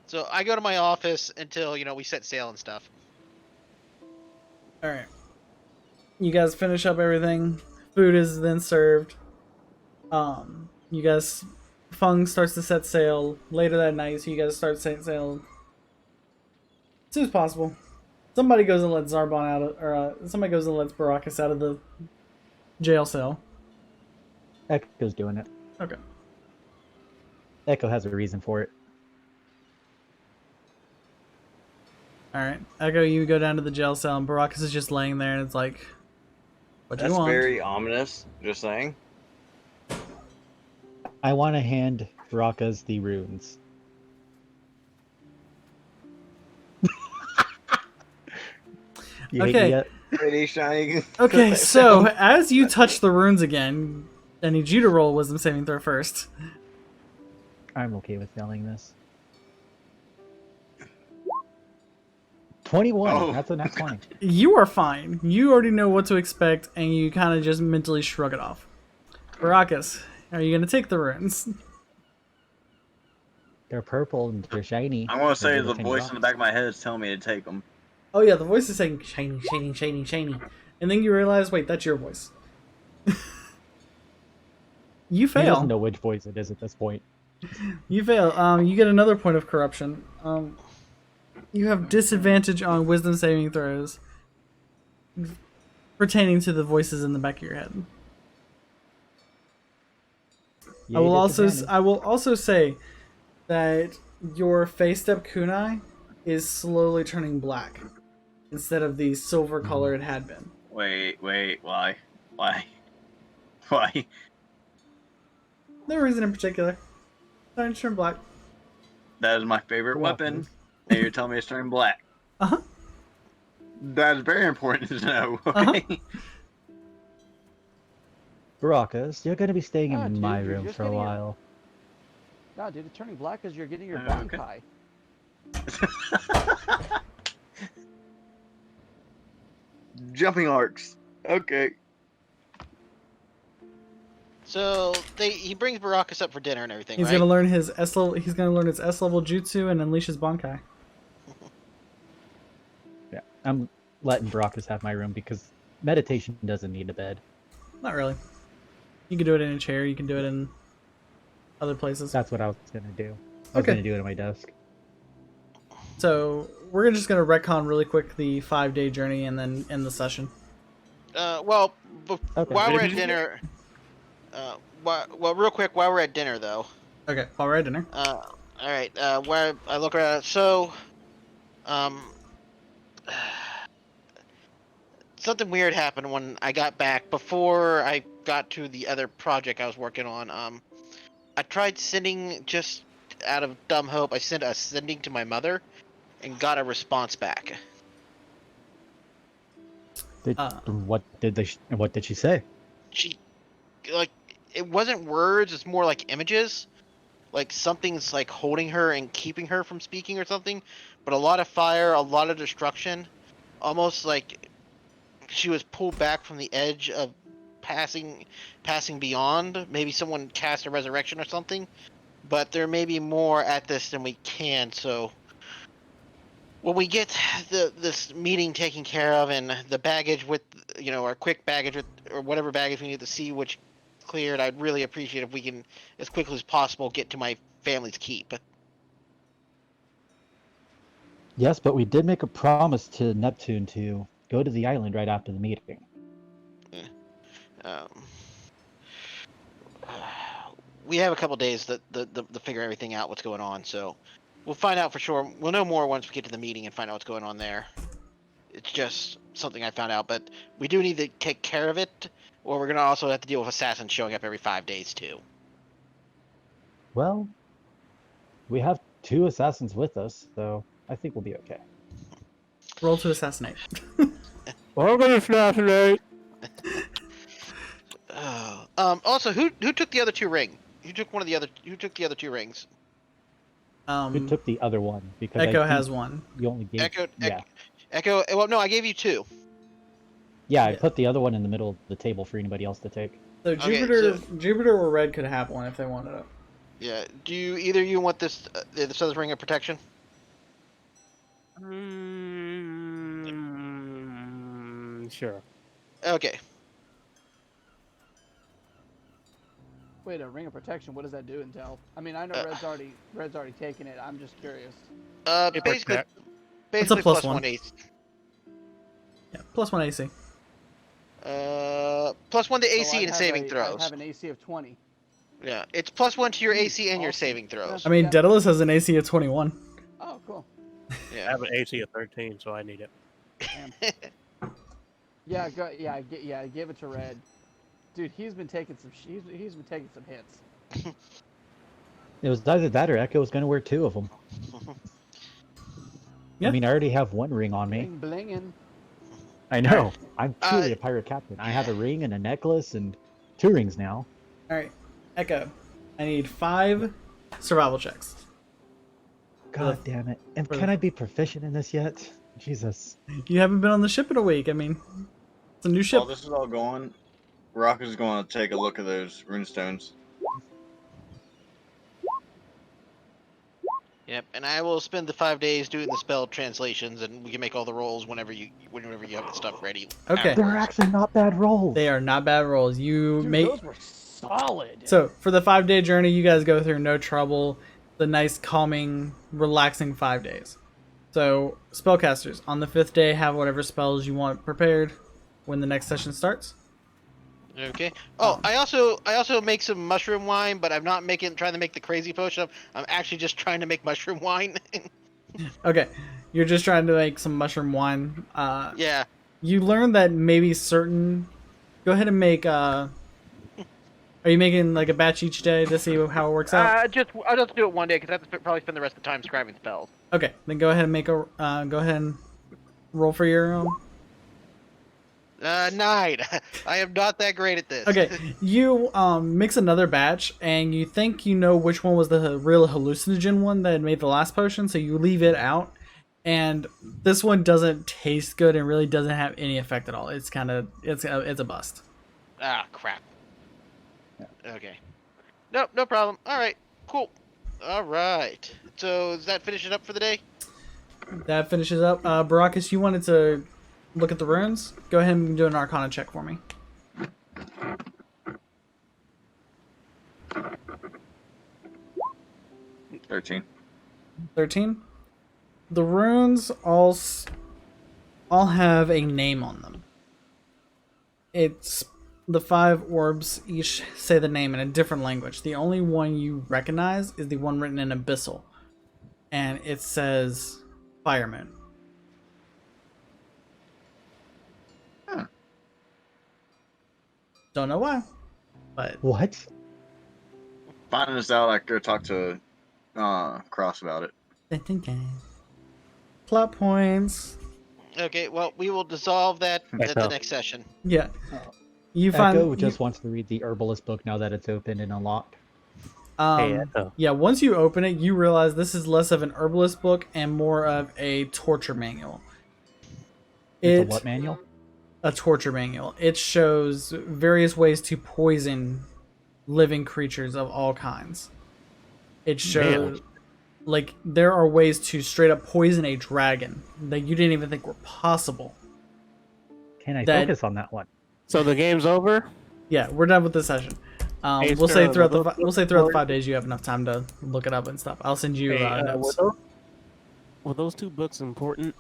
So I go to my office until, we set sail and stuff. Alright. You guys finish up everything. Food is then served. You guys... Fung starts to set sail later that night, so you guys start setting sail as soon as possible. Somebody goes and lets Zarbon out of... Or, somebody goes and lets Baracus out of the jail cell. Echo's doing it. Okay. Echo has a reason for it. Alright. Echo, you go down to the jail cell, and Baracus is just laying there, and it's like... What do you That's want? very ominous, just saying. I want to hand Baracus the runes. Okay. Pretty shiny. Okay, so as you touch the runes again, I need you to roll a wisdom saving throw first. I'm okay with failing this. 21. Oh. That's a nat 20. You are fine. You already know what to expect, and you kind of just mentally shrug it off. Baracus, are you going to take the runes? They're purple and they're shiny. I want to say They're the little tiny voice rocks. in the back of my head is telling me to take them. Oh yeah, the voice is saying shiny, shiny, shiny, shiny. And then you realize, wait, that's your voice. You He doesn't fail. know which voice it is at this point. You fail. You get another point of corruption. You have disadvantage on wisdom saving throws pertaining to the voices in the back of your head. Yay, I will disadvantage. also say that your face step kunai is slowly turning black instead of the silver color it had been. Wait, why? Why? No reason in particular. Starting to turn black. That is my favorite weapon, and you're telling me it's turning black. Uh-huh. That is very important to know, okay? Baracus, you're going to be staying Ah, in dude, my you're room just for a getting your- while. No, dude, it's turning black because you're getting your Okay. bankai. Jumping arcs. Okay. So he brings Baracus up for dinner and everything, He's right? gonna learn his S level. He's gonna learn his S level jutsu and unleash his bankai. Yeah, I'm letting Baracus have my room because meditation doesn't need a bed. Not really. You can do it in a chair. You can do it in other places. That's what I was going to do. I was Okay. going to do it on my desk. So we're just gonna retcon really quick the 5-day journey and then end the session. Well, Okay. while we're at dinner, real quick, while we're at dinner though, Okay, while we're at dinner. All right. Where I look around, so, um, something weird happened when I got back. Before I got to the other project I was working on, I tried sending just out of dumb hope. I sent a sending to my mother, and got a response back. What did she say? She, like, it wasn't words. It's more like images. Like something's like holding her and keeping her from speaking or something. But a lot of fire, a lot of destruction, almost like she was pulled back from the edge of passing beyond. Maybe someone cast a resurrection or something. But there may be more at this than we can. So when we get this meeting taken care of and the baggage with our quick baggage with or whatever baggage we need to see which cleared, I'd really appreciate if we can as quickly as possible get to my family's keep. Yes, but we did make a promise to Neptune to go to the island right after the meeting. We have a couple days to figure everything out, what's going on, so we'll find out for sure. We'll know more once we get to the meeting and find out what's going on there. It's just something I found out, but we do need to take care of it, or we're going to also have to deal with assassins showing up every 5 days, too. Well, we have 2 assassins with us, so I think we'll be okay. Roll to assassinate. I'm gonna assassinate. Also, who took the other 2 rings? Who took the other 2 rings? Who took the other one? Because Echo has one. You only gave. Echo. Well, no, I gave you 2. Yeah, I put the other one in the middle of the table for anybody else to take. So Jupiter or Red could have one if they wanted it. Yeah. Do either you want this other ring of protection? Sure. Okay. Wait, a ring of protection. What does that do, Intel? I mean, I know Red's already taken it. I'm just curious. Basically it's a plus +1 AC. Yeah, +1 AC. +1 to AC and saving throws. I have an AC of 20. Yeah, it's +1 to your AC and your saving throws. I mean, Daedalus has an AC of 21. Oh, cool. I have an AC of 13, so I need it. Yeah, give it to Red. Dude, he's been taking some hits. It was either that or Echo was going to wear 2 of them. Yeah. I mean, I already have 1 ring on me. Blinging. I know. I'm truly a pirate captain. I have a ring and a necklace and 2 rings now. Alright, Echo. I need 5 survival checks. God damn it. And can I be proficient in this yet? Jesus. You haven't been on the ship in a week. I mean, it's a new ship. While this is all going, Rock is going to take a look at those runestones. Yep, and I will spend the 5 days doing the spell translations, and we can make all the rolls whenever you have the stuff ready. Okay. They're actually not bad rolls. They are not bad rolls. Those were solid. So for the 5-day journey, you guys go through no trouble. The nice, calming, relaxing 5 days. So spellcasters on the 5th day have whatever spells you want prepared when the next session starts. Okay. Oh, I also make some mushroom wine, but I'm not trying to make the crazy potion. I'm actually just trying to make mushroom wine. Okay, you're just trying to make some mushroom wine. Yeah. You learn that maybe certain. Go ahead and make. Are you making like a batch each day to see how it works out? I'll just do it one day because I have to probably spend the rest of the time scribing spells. Okay, then go ahead and make a. Go ahead and roll for your 9. I am not that great at this. Okay, you mix another batch, and you think you know which one was the real hallucinogen one that made the last potion, so you leave it out. And this one doesn't taste good and really doesn't have any effect at all. It's a bust. Ah, crap. Okay. No problem. All right, cool. All right. So does that finish it up for the day? That finishes up. Baracus, you wanted to look at the runes? Go ahead and do an Arcana check for me. $13. 13. The runes all have a name on them. It's the 5 orbs each say the name in a different language. The only one you recognize is the one written in Abyssal, and it says fireman. Huh. Don't know why, but What? Finding this out, I go talk to Cross about it. plot points. Okay, well, we will dissolve that at the Echo. next session. Yeah, you find Echo just wants to read the herbalist book now that it's open and unlocked. Hey, Echo. Yeah, once you open it, you realize this is less of an herbalist book and more of a torture manual. It's a what manual? A torture manual. It shows various ways to poison living creatures of all kinds. It shows, like, there are ways to straight up poison a dragon that you didn't even think were possible. Can I focus on that one? So the game's over? Yeah, we're done with this session. We'll say throughout the 5 days you have enough time to look it up and stuff. I'll send you notes. Were those 2 books important?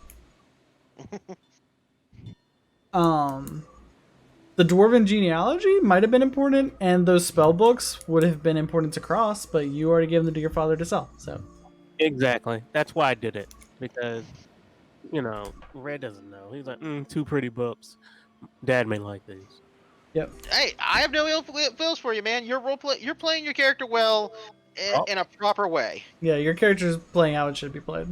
The Dwarven Genealogy might have been important, and those spell books would have been important to Cross, but you already gave them to your father to sell, so. Exactly. That's why I did it. Because, you know, Red doesn't know. He's like, 2 pretty books. Dad may like these. Yep. Hey, I have no ill feels for you, man. You're playing your character well in a proper way. Yeah, your character's playing how it should be played.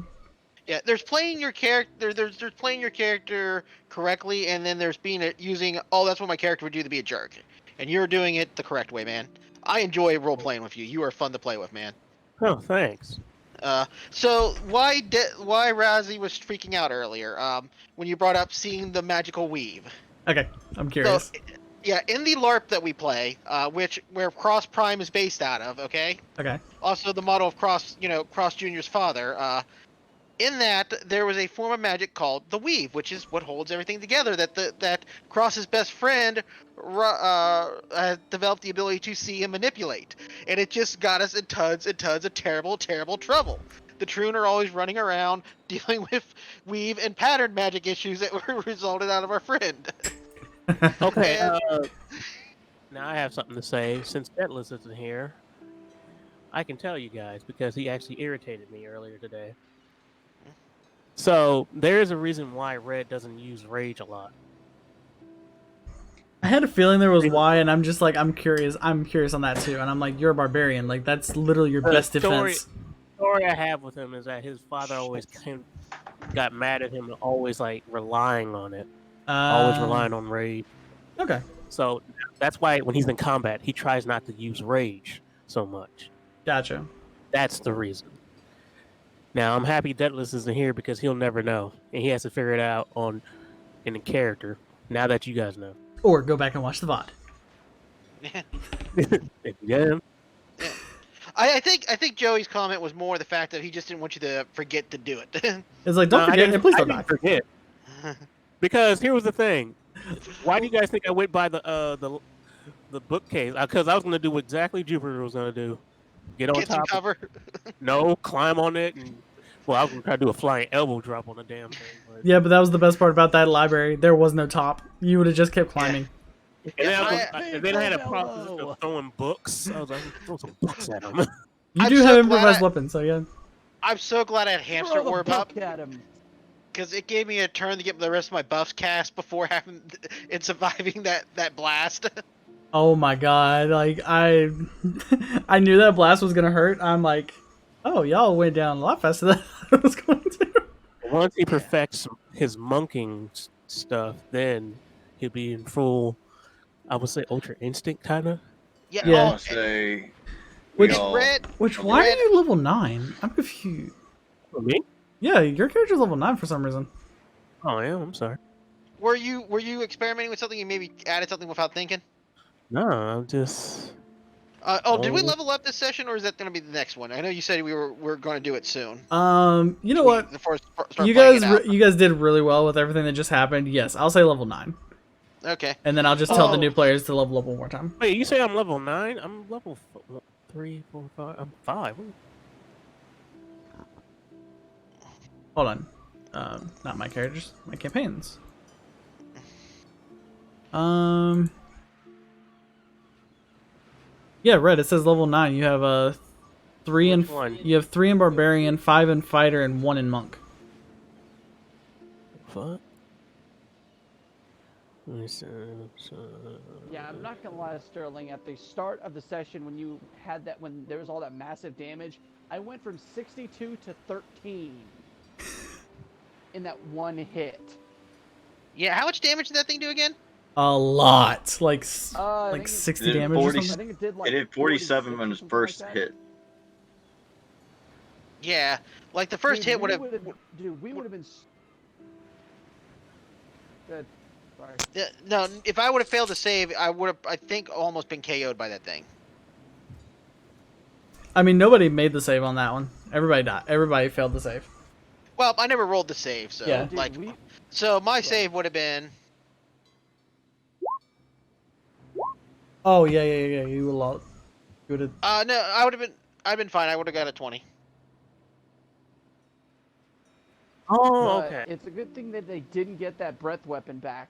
Yeah, there's playing your character. There's playing your character correctly, and then there's using. Oh, that's what my character would do to be a jerk, and you're doing it the correct way, man. I enjoy role playing with you. You are fun to play with, man. Oh, thanks. So why Razzie was freaking out earlier? When you brought up seeing the magical weave. Okay, I'm curious. So, yeah, in the LARP that we play, where Cross Prime is based out of, okay. Okay. Also, the model of Cross Junior's father. In that, there was a form of magic called the Weave, which is what holds everything together. That Cross's best friend developed the ability to see and manipulate, and it just got us in tons and tons of terrible, terrible trouble. The Troon are always running around dealing with weave and pattern magic issues that were resulted out of our friend. Okay. Now I have something to say. Since Detless isn't here, I can tell you guys because he actually irritated me earlier today. So there is a reason why Red doesn't use rage a lot. I had a feeling there was why, and I'm just like, I'm curious on that too. And I'm like, you're a barbarian. Like, that's literally your best defense. The story I have with him is that his father always got mad at him and always like relying on it. Always relying on rage. Okay. So that's why when he's in combat, he tries not to use rage so much. Gotcha. That's the reason. Now, I'm happy Detless isn't here because he'll never know. And he has to figure it out in the character, now that you guys know. Or go back and watch the VOD. Yeah. I think Joey's comment was more the fact that he just didn't want you to forget to do it. It's like, don't forget, and please don't die. Forget. Because here was the thing. Why do you guys think I went by the bookcase? Because I was going to do what exactly Jupiter was going to do. Get on top. Cover. No, climb on it. And, well, I was going to try to do a flying elbow drop on the damn thing. But... Yeah, but that was the best part about that library. There was no top. You would have just kept climbing. Yeah. And then I had a problem of throwing books. I was like, throw some books at him. You do have improvised weapons, so yeah. I'm so glad I had hamster orb up. At him. Because it gave me a turn to get the rest of my buffs cast before having and surviving that blast. Oh my god, like I knew that blast was gonna hurt. I'm like, oh, y'all went down a lot faster than I was going to. Once he perfects his monking stuff, then he'll be in full, I would say, ultra instinct kind of. Yeah. I'll say, why Red. are you level 9? I'm confused. For me? Yeah, your character's level 9 for some reason. Oh yeah, I'm sorry. Were you experimenting with something and maybe added something without thinking? No, I'm just. Did we level up this session, or is that going to be the next one? I know you said we're going to do it soon. You know what? You guys did really well with everything that just happened. Yes, I'll say level 9. Okay. And then I'll just tell the new players to level up one more time. Wait, you say I'm level 9? I'm level 3, 4, 5. I'm 5. Hold on. Not my characters, my campaigns. Yeah, Red, it says level 9. You have 3 Which in one? you have 3 in barbarian, 5 in fighter, and 1 in monk. What? Yeah, I'm not gonna lie, Sterling. At the start of the session, when you had that, when there was all that massive damage, I went from 62 to 13 in that one hit. Yeah, how much damage did that thing do again? A lot, like I think 60 It did damage or 40 something. I think it did like It did 47 46 on or his something like first that. hit. Yeah, like the first hit would have. Dude, we would have been. Good. Sorry. No, if I would have failed to save, I would have, I think, almost been KO'd by that thing. I mean, nobody made the save on that one. Everybody died. Everybody failed the save. Well, I never rolled the save, so Yeah. like, so my save would have been. Oh yeah. You would have. No, I would have been. I'd been fine. I would have got a 20. Oh, But okay. it's a good thing that they didn't get that breath weapon back.